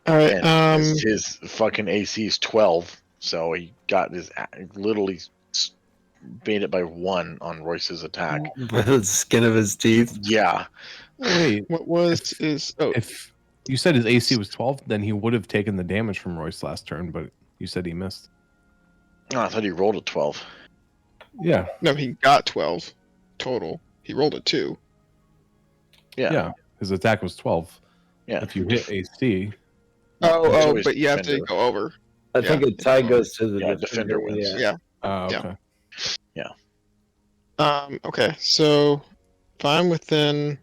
All right. And his fucking AC is 12, so he got his literally made it by 1 on Royce's attack. By the skin of his teeth. Yeah, Wait, What was is oh if you said his AC was 12, then he would have taken the damage from Royce last turn, but you said he missed. oh, I thought he rolled a 12. Yeah, no, he got 12 total. He rolled a 2. yeah. His attack was 12. Yeah. If you hit AC, It's always But you have to defender. go over. I think a tie goes to the Yeah, defender wins. Yeah. Yeah. okay. Okay, so if I'm within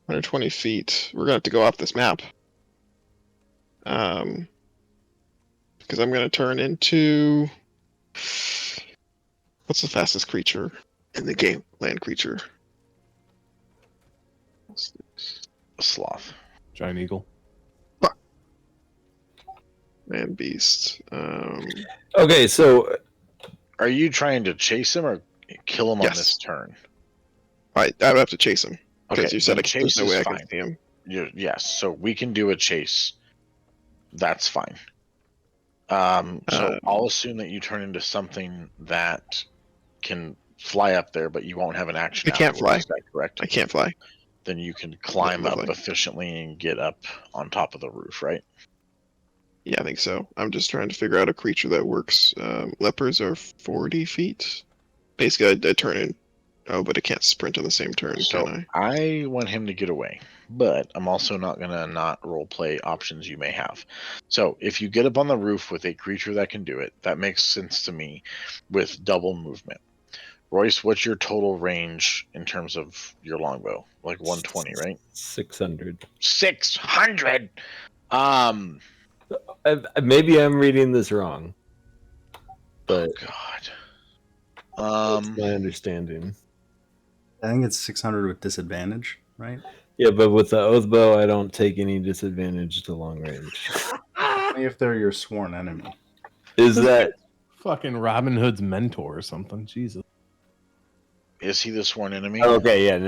120 feet, we're gonna have to go off this map. Because I'm gonna turn into what's the fastest creature in the game? Land creature. A sloth. Giant eagle. Land beast. Okay, so Are you trying to chase him or kill him on Yes. this turn? I would have to chase him because Okay, you said then there's no chase way I is can fine. see him. Yes, so we can do a chase. That's fine. So I'll assume that you turn into something that can fly up there, but you won't have an action. I can't afterwards. fly. Is that correct? I can't fly. Then you can climb up Lovely. efficiently and get up on top of the roof, right? Yeah, I think so. I'm just trying to figure out a creature that works. Leopards are 40 feet. Basically, I turn in. Oh, but I can't sprint on the same turn, So can I? I want him to get away, but I'm also not gonna not role play options you may have. So if you get up on the roof with a creature that can do it, that makes sense to me with double movement. Royce, what's your total range in terms of your longbow? Like 120, right? 600. 600. Maybe I'm reading this wrong, but Oh God. that's my understanding. I think it's 600 with disadvantage, right? Yeah, but with the oath bow, I don't take any disadvantage to long range. Only if they're your sworn enemy. Is that Fucking Robin Hood's mentor or something. Jesus. Is he the sworn enemy? okay? Yeah,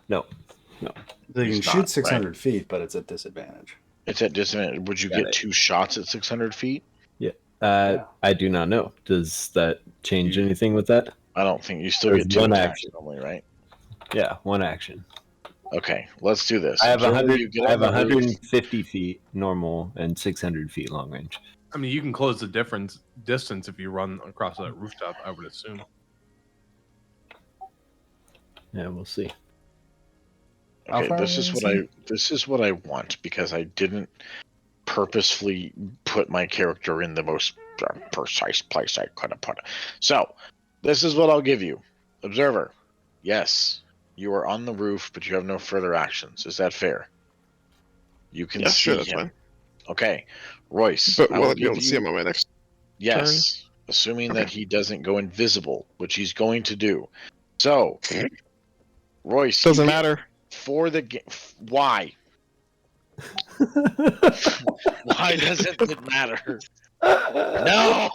no. They He's can not, shoot 600 feet, but it's at disadvantage. It's at disadvantage. Would you Got get it. 2 shots at 600 feet? Yeah. I do not know. Does that change anything with that? I don't think you still There's get 2 one attacks action. normally, right? Yeah, one action. Okay, let's do this. I have Observer, you get I on have the roof. 150 feet normal and 600 feet long range. I mean, you can close the distance if you run across that rooftop, I would assume. Yeah, we'll see. How Okay, far this away is what I want because I didn't purposefully put my character in the most precise place I could have put it. So, this is what I'll give you. Observer, yes, you are on the roof, but you have no further actions. Is that fair? You can Yeah, see sure, that's him. fine. Okay, Royce, But I will will I be able give to see you him on my next? yes, assuming that he doesn't go invisible, which he's going to do. So, Royce, you Doesn't get matter. for the game. Why? Why doesn't it matter? No!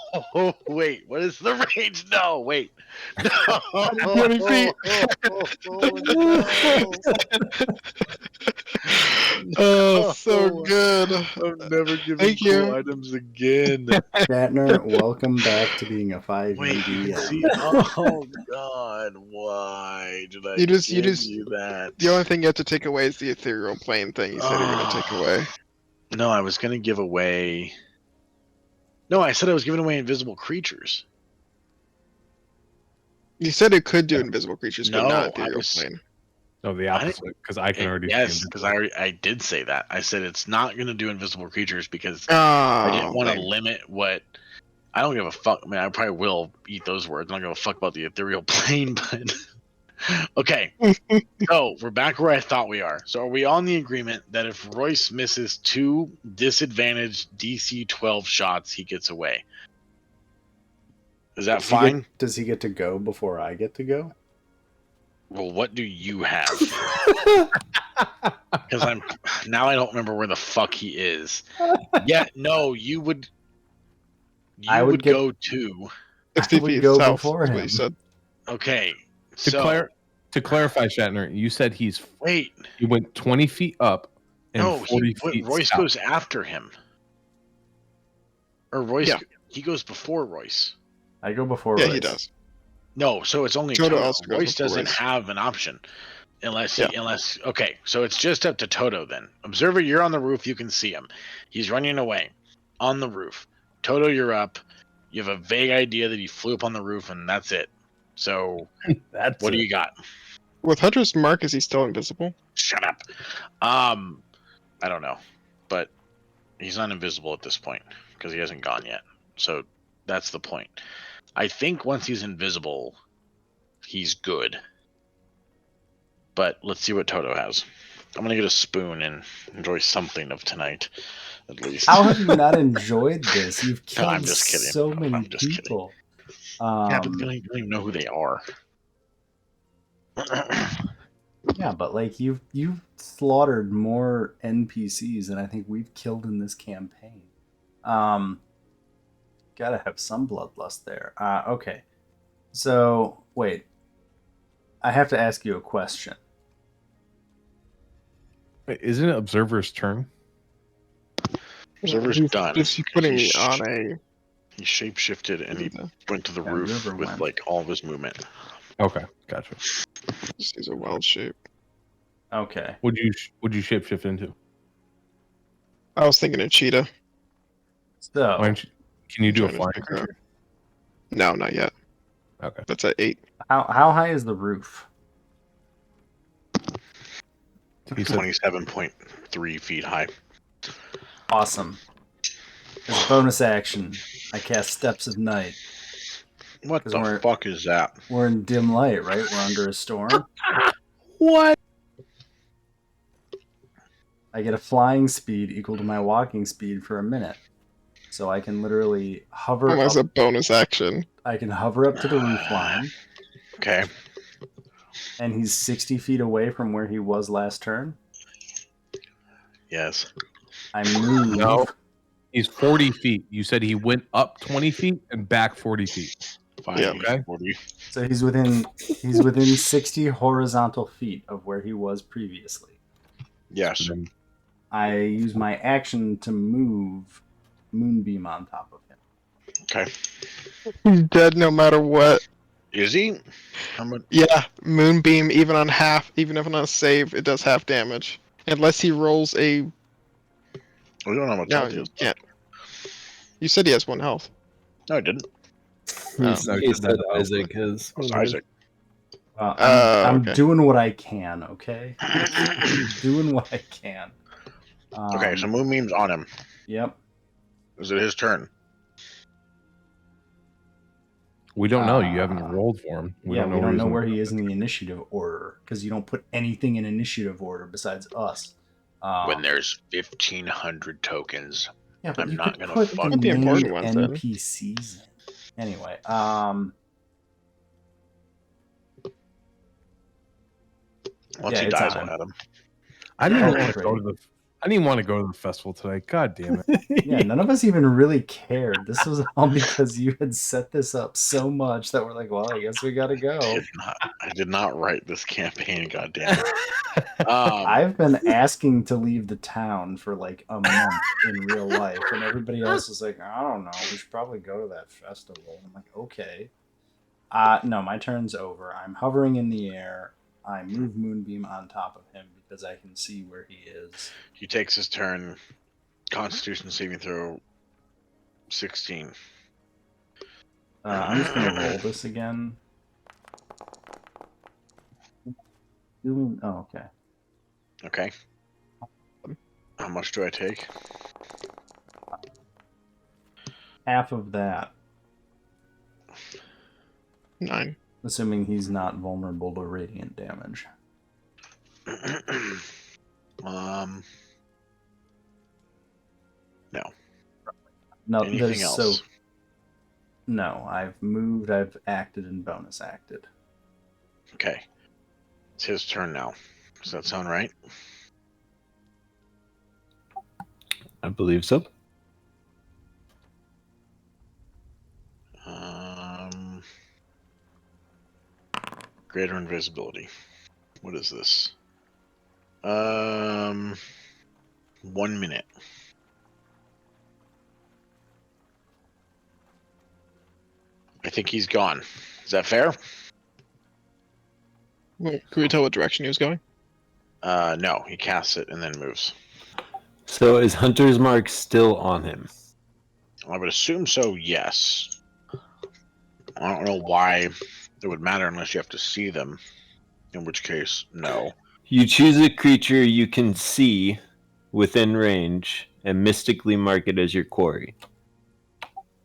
Wait, what is the range? No, wait. No! 20 feet. Oh, so good. I'm never giving Thank cool you. items again. Shatner, welcome back to being a 5e Wait, you can DM. see. Oh God, why did I You just- give you that? The only thing you have to take away is the ethereal plane thing you said you were going to take away. No, I was gonna give away. No, I said I was giving away invisible creatures. You said it could do invisible creatures, but No, not I ethereal was- plane. No, the opposite, because I can already see Yes, him. because I did say that. I said it's not gonna do invisible creatures because Oh, I didn't want to lame. limit what I don't give a fuck. I mean, I probably will eat those words. I don't give a fuck about the ethereal plane, but okay. So we're back where I thought we are. So are we on the agreement that if Royce misses 2 disadvantaged DC 12 shots, he gets away? Is that fine? Does he get to go before I get to go? Well, what do you have? Because I don't remember where the fuck he is. Yeah, no, you would. I You would would get- go to. 60 would feet go south. before Is what him. you said. Okay. To, So to clarify, Shatner, you said he went 20 feet up and no, 40 feet Royce south. goes after him, or Royce. Yeah. He goes before Royce. I go before Yeah, Royce. he does. No, so it's only Toto Toto. also goes Royce before doesn't Royce. have an option unless Yeah. okay, so it's just up to Toto then. Observer, you're on the roof, you can see him. He's running away on the roof. Toto, you're up. You have a vague idea that he flew up on the roof and that's it. So what do you got? With Hunter's mark, is he still invisible? Shut up. I don't know. But he's not invisible at this point because he hasn't gone yet. So that's the point. I think once he's invisible, he's good. But let's see what Toto has. I'm gonna get a spoon and enjoy something of tonight, at least. How have you not enjoyed this? You've No, killed I'm just kidding. so I'm many just kidding. people. Yeah, but you don't even know who they are. Yeah, but like you've slaughtered more NPCs than I think we've killed in this campaign. Gotta have some bloodlust there. Okay. So wait. I have to ask you a question. Wait, isn't it Observer's turn? Observer's He's done. just putting me He's- on a. He shapeshifted and he went to the roof River with went. like all of his movement. Okay, gotcha. Just use a wild shape. Okay. Would you shapeshift into? I was thinking a cheetah. So Why don't you, can you do a Trying to flying figure out. creature? No, not yet. Okay. That's at 8. how high is the roof? He said 27.3 feet high. Awesome. As a bonus action, I cast Steps of Night. What 'Cause the we're- fuck is that? We're in dim light, right? We're under a storm. what? I get a flying speed equal to my walking speed for a minute. So I can literally hover As up, a bonus action. I can hover up to the roof line, Okay. and he's 60 feet away from where he was last turn. Yes. I move. No. He's 40 feet. You said he went up 20 feet and back 40 feet. Fine. Yeah, okay. 40. So he's within 60 horizontal feet of where he was previously. Yes. I use my action to move Moonbeam on top of him. Okay. He's dead no matter what. Is he? How much? Yeah, Moonbeam, even on if on a save, it does half damage. Unless he rolls a. We don't know how much No, health he you has. can't. You said he has 1 health. No, I didn't. He no, said he said that Isaac has. It's Isaac. I'm Okay. doing what I can, okay? Doing what I can. Okay, so Moonbeam's on him. Yep. Is it his turn? We don't know. You haven't rolled for him. We don't know he's in- where he is in the initiative order because you don't put anything in initiative order besides us. When there's 1,500 tokens. Yeah, but I'm you not could gonna put fuck the the named important ones in. NPCs in. Anyway, Once Yeah, he it's dies, on I'll him. add him. I didn't Oh, even want to go to the. I didn't want to go to the festival today. God damn it! yeah, none of us even really cared. This was all because you had set this up so much that we're like, well, I guess we gotta go. I did not write this campaign, goddamn it. I've been asking to leave the town for like a month in real life, and everybody else is like, I don't know, we should probably go to that festival. I'm like, okay. No, my turn's over. I'm hovering in the air. I move Moonbeam on top of him because I can see where he is. He takes his turn. Constitution saving throw 16. I'm just gonna roll this again. Oh, okay. Okay. How much do I take? Half of that 9. Assuming he's not vulnerable to radiant damage. No. No, Anything there's else? No, I've moved, I've acted, and bonus acted. Okay. It's his turn now. Does that sound right? I believe so. Greater invisibility. What is this? 1 minute. I think he's gone. Is that fair? Well, can we tell what direction he was going? No. He casts it and then moves. So is Hunter's Mark still on him? I would assume so, yes. I don't know why it would matter unless you have to see them. In which case, no. You choose a creature you can see within range and mystically mark it as your quarry.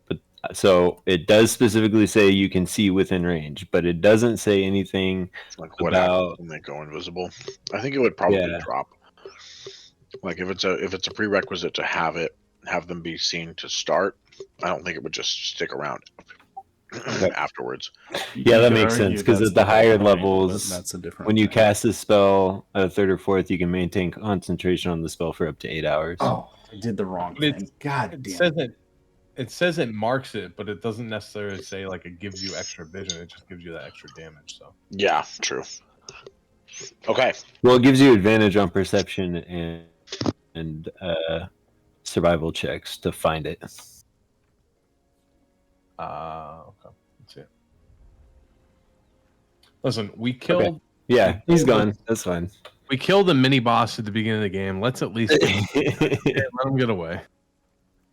But so it does specifically say you can see within range, but it doesn't say anything Like what about happens when they go invisible. I think it would probably drop. Like if it's a prerequisite to have them be seen to start, I don't think it would just stick around afterwards. Yeah, You that could makes argue sense because that's at the whole higher point, but levels, that's a different when you thing. cast a spell at a third or fourth, you can maintain concentration on the spell for up to 8 hours. Oh, I did the wrong But thing. God It damn says it. it says it marks it, but it doesn't necessarily say like it gives you extra vision. It just gives you that extra damage. So Yeah, true. Okay. Well, it gives you advantage on perception and survival checks to find it. okay. Let's see it. Listen, we killed. Yeah, he's gone. That's fine. We killed the mini boss at the beginning of the game. Let's at least let him get away.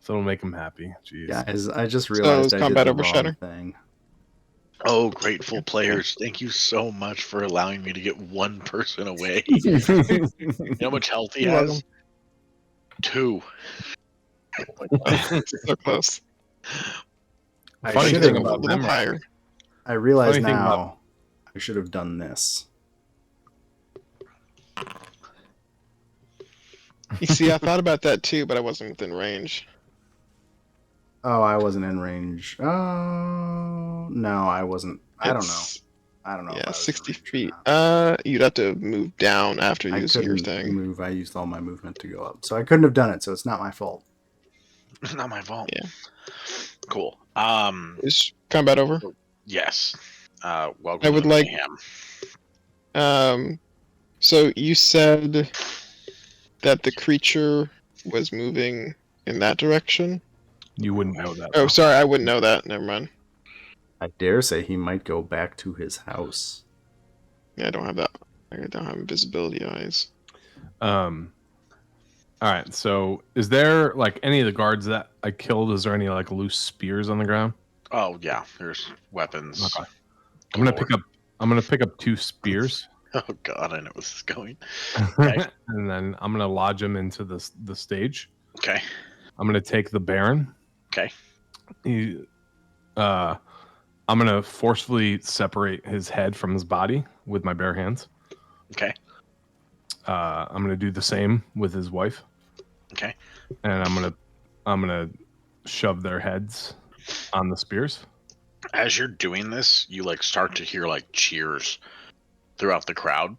So it'll make him happy. Jeez. Guys, I just realized I did combat the over wrong shatter? thing. Oh, grateful players, thank you so much for allowing me to get one person away. You know how much health he You're has? welcome. 2. So close. I Funny should thing have- about A little them, higher. I realize Funny thing now I should have done this. You see, I thought about that too, but I wasn't within range. Oh, I wasn't in range. Oh, no, I wasn't. I don't know. It's- I don't know. if I Yeah, was in 60 range or feet. not. You'd have to move down after I using your couldn't thing. move. I used all my movement to go up. So I couldn't have done it, so it's not my fault. It's not my fault. Yeah. Cool. Is combat over? Yes. Welcome I would to like- Mayhem. So you said that the creature was moving in that direction? you wouldn't know that. Oh, though. sorry, I wouldn't know that. Never mind. I dare say he might go back to his house. Yeah, I don't have that. I don't have invisibility eyes. All right. So, is there like any of the guards that I killed? Is there any like loose spears on the ground? Oh yeah, there's weapons. Okay. I'm gonna pick up 2 spears, Oh god, I know where this is going. Okay. and then I'm gonna lodge them into the stage. Okay. I'm gonna take the Baron. Okay. I'm gonna forcefully separate his head from his body with my bare hands. Okay. I'm gonna do the same with his wife. Okay. And I'm gonna shove their heads on the spears. As you're doing this, you like start to hear like cheers throughout the crowd,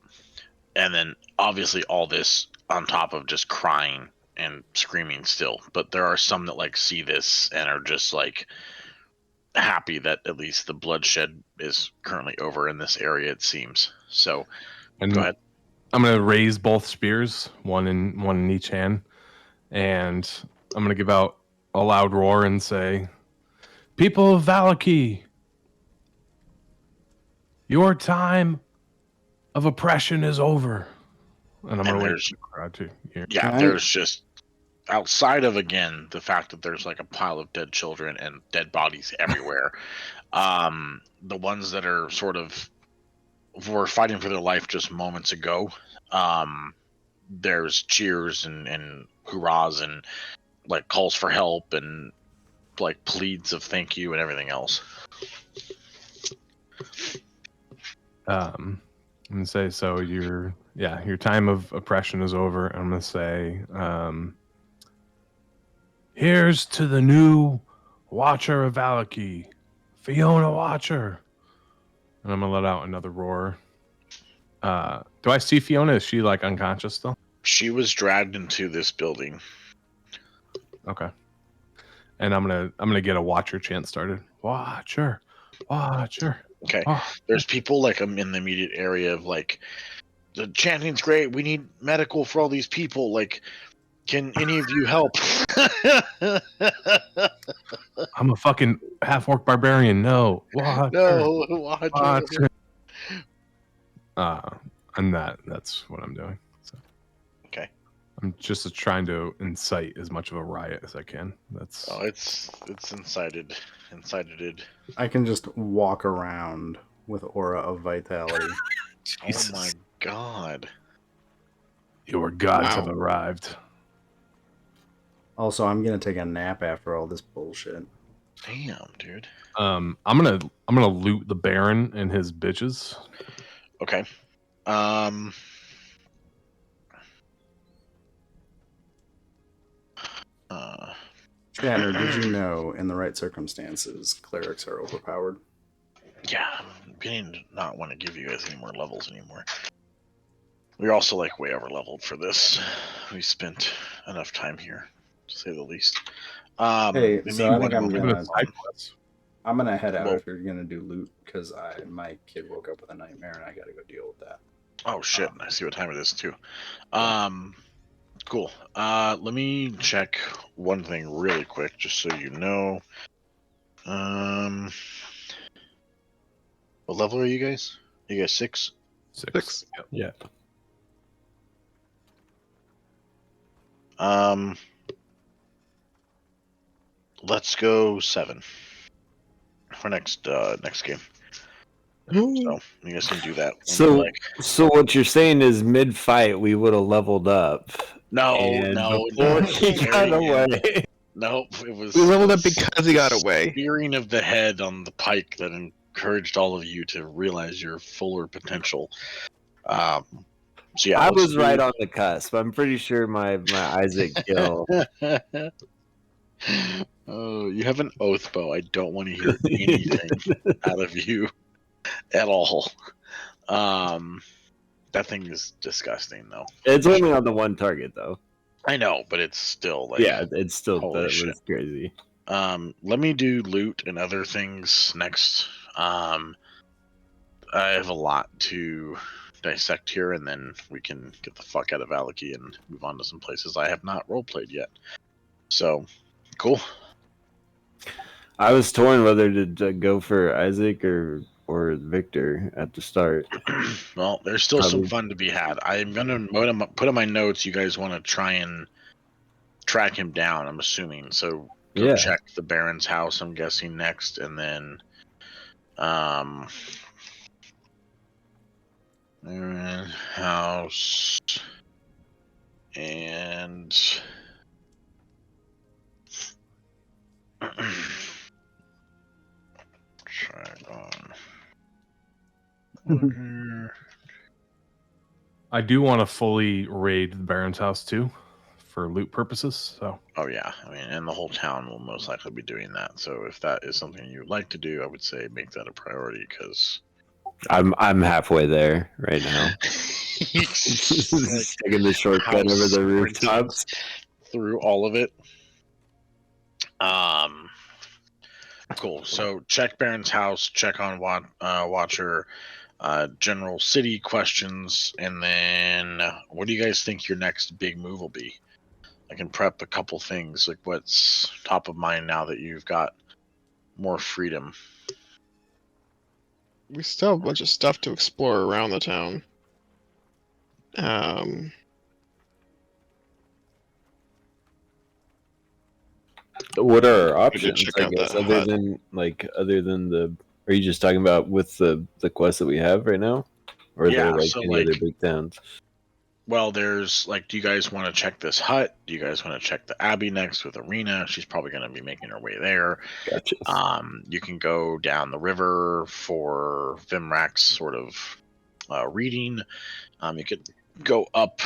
and then obviously all this on top of just crying and screaming still. But there are some that like see this and are just like happy that at least the bloodshed is currently over in this area. It seems so. And Go ahead. I'm gonna raise both spears, one in each hand, and I'm gonna give out a loud roar and say, "People of Valaki, your time of oppression is over." And I'm gonna wait for there's the crowd to hear. yeah, Can I- there's just outside of again the fact that there's like a pile of dead children and dead bodies everywhere. The ones that are sort of were fighting for their life just moments ago. There's cheers and hurrahs and like calls for help and like pleads of thank you and everything else. I'm gonna say so. Your time of oppression is over. I'm gonna say, here's to the new Watcher of Valaki, Fiona Watcher. And I'm gonna let out another roar. Do I see Fiona? Is she like unconscious still? She was dragged into this building. Okay. And I'm gonna get a Watcher chant started. Watcher. Okay. Oh. There's people like in the immediate area of like, the chanting's great. We need medical for all these people. Like, can any of you help? I'm a fucking half-orc barbarian. No. Watcher. No, Watcher. And that's what I'm doing. So. Okay. I'm just trying to incite as much of a riot as I can. That's it's incited. I can just walk around with aura of vitality. Oh my god. Your gods have Wow. arrived. Also, I'm gonna take a nap after all this bullshit. Damn, dude. I'm gonna loot the Baron and his bitches. Okay. Shanner, did you know in the right circumstances, clerics are overpowered? Yeah, I'm beginning to not want to give you guys any more levels anymore. We're also like way over leveled for this. We spent enough time here, to say the least. Hey, maybe so I think one I'm moment gonna- on- I'm gonna head out Well- if you're gonna do loot because my kid woke up with a nightmare and I gotta go deal with that. Oh shit! I see what time it is too. Cool. Let me check one thing really quick, just so you know. What level are you guys? You guys 6? 6. Yep. Yeah. Let's go 7 for next game. So you guys can do that. when you like. So what you're saying is mid-fight we would have leveled up. No, and no, before no. he got Very away. good. Nope, it was. We leveled up the because he got away. Spearing of the head on the pike that encouraged all of you to realize your fuller potential. So yeah, I let's was do- right on the cusp. I'm pretty sure my Isaac kill. Oh, you have an oath bow. I don't want to hear anything out of you at all. That thing is disgusting, though. It's only on the one target though. I know, but it's still like Yeah, it's still holy that shit. was crazy. Let me do loot and other things next. I have a lot to dissect here, and then we can get the fuck out of Valaki and move on to some places I have not roleplayed yet. So, cool. I was torn whether to go for Isaac or Victor at the start. Well, there's still some Probably. fun to be had. I'm gonna put in my notes. You guys want to try and track him down? I'm assuming. So go Yeah. check the Baron's house. I'm guessing next, and then Baron house and Dragon. I do want to fully raid the Baron's house too, for loot purposes. So Oh yeah, I mean, and the whole town will most likely be doing that. So if that is something you'd like to do, I would say make that a priority because I'm halfway there right now. Just taking the shortcut over the rooftops. through all of it. Cool. So check Baron's house, check on Watcher, general city questions, and then what do you guys think your next big move will be? I can prep a couple things, like what's top of mind now that you've got more freedom. We still have a bunch of stuff to explore around the town. What are our We could options? check I out guess that other hut. than the. Are you just talking about with the quest that we have right now, or are Yeah, there like so, any like- other big towns? Well, there's like, do you guys want to check this hut? Do you guys want to check the Abbey next with Arena? She's probably going to be making her way there. Gotcha. You can go down the river for Vimrak's sort of reading. You could go up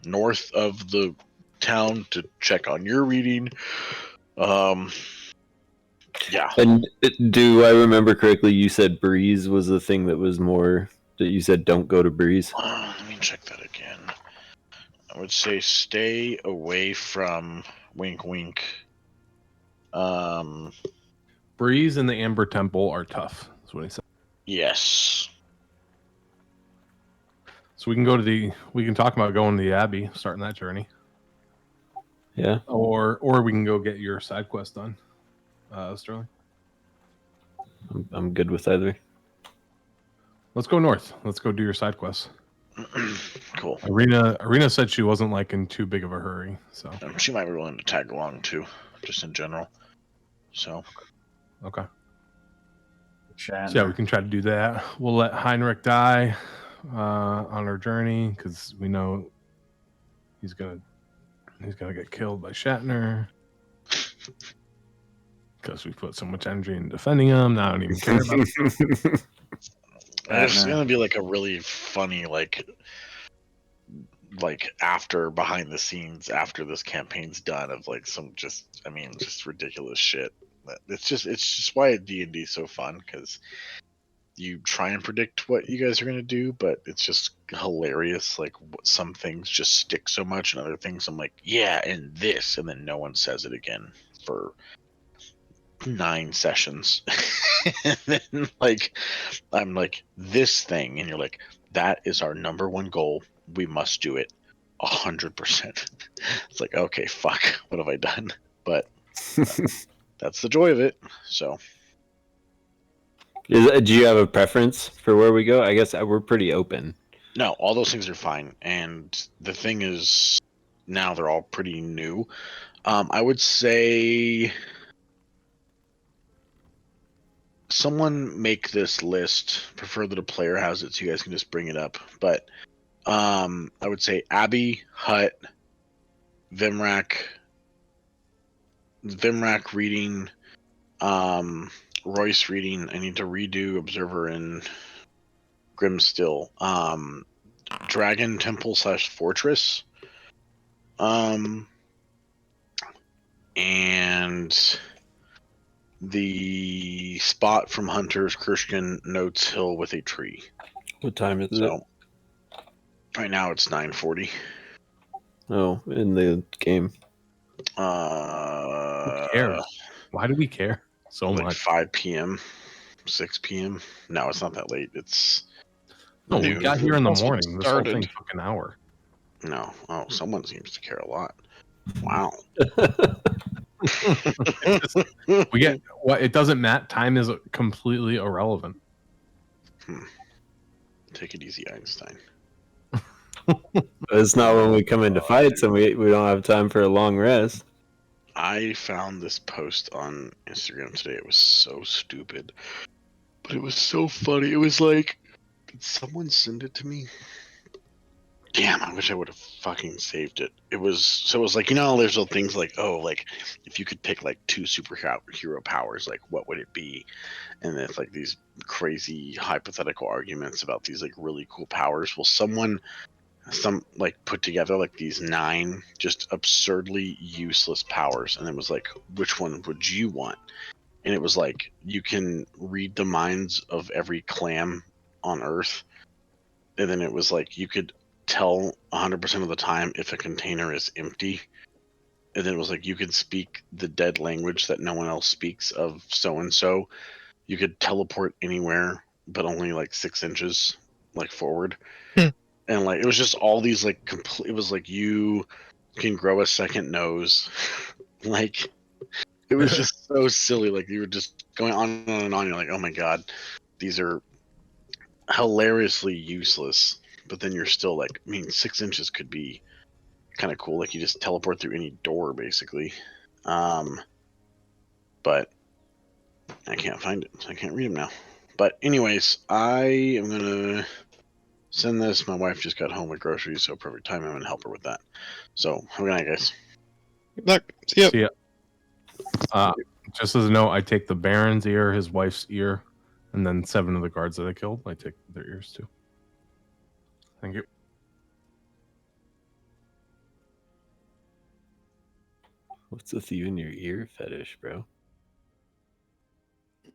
north of the town to check on your reading. Yeah. And do I remember correctly? You said Breeze was the thing that was more that you said don't go to Breeze. Let me check that again. I would say stay away from Wink Wink. Breeze and the Amber Temple are tough. That's what he said. Yes. So we can talk about going to the Abbey, starting that journey. Yeah. Or we can go get your side quest done, Sterling. I'm good with either. Let's go north. Let's go do your side quest. Cool. Arena said she wasn't like in too big of a hurry, so She might be willing to tag along too, just in general. So okay. Shatner. So yeah, we can try to do that. We'll let Heinrich die on our journey because we know he's gonna get killed by Shatner because we put so much energy in defending him. Now I don't even care about it. it's gonna be like a really funny like after behind the scenes after this campaign's done of like some just ridiculous shit. It's just why D&D is so fun, because you try and predict what you guys are gonna do, but it's just hilarious. Like some things just stick so much, and other things I'm like, yeah, and this, and then no one says it again for 9 sessions. And then I'm like, this thing, and you're like, that is our number one goal. We must do it 100%. It's like, okay, fuck, what have I done? But that's the joy of it. So Do you have a preference for where we go? I guess we're pretty open. no, all those things are fine. And the thing is, now they're all pretty new. I would say someone make this list. Prefer that a player has it so you guys can just bring it up. But I would say Abbey, Hut, Vimrak reading, Royce reading. I need to redo Observer and Grimstill. Dragon Temple / Fortress. And the spot from Hunter's Kirschken Notes Hill with a tree. What time is it? So right now it's 9:40. Oh, in the game. Who cares? Why do we care so like much? 5 p.m., 6 p.m. No, it's not that late. It's No, we noon. got here in the That's what morning. This whole started. thing took an hour. No. Oh, someone seems to care a lot. Wow. We get what it doesn't matter. Time is completely irrelevant. Take it easy, Einstein. It's not when we come into fights and we don't have time for a long rest. I found this post on Instagram today. It was so stupid, but it was so funny. It was like, did someone send it to me? Damn, I wish I would have fucking saved it. It was like, there's those things like, oh, like if you could pick like 2 superhero powers, like what would it be? And it's like these crazy hypothetical arguments about these like really cool powers. Well, some put together like these 9 just absurdly useless powers, and it was like, which one would you want? And it was like, you can read the minds of every clam on Earth, and then it was like you could tell 100% of the time if a container is empty, and then it was like you could speak the dead language that no one else speaks of so and so. You could teleport anywhere but only like 6 inches like forward. And like it was just all these like it was like you can grow a second nose. Like it was just so silly. Like you were just going on and on. You're like, oh my god, these are hilariously useless. But then you're still like, 6 inches could be kind of cool. Like you just teleport through any door basically. But I can't find it, so I can't read them now. But anyways, I am gonna send this. My wife just got home with groceries, so perfect time. I'm gonna help her with that. So have a good night, guys. Good luck. See ya. See ya. Just as a note, I take the Baron's ear, his wife's ear, and then 7 of the guards that I killed. I take their ears too. Thank you. What's with you and your ear fetish, bro?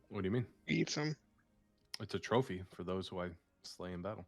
What do you mean? Eat some. It's a trophy for those who I slay in battle.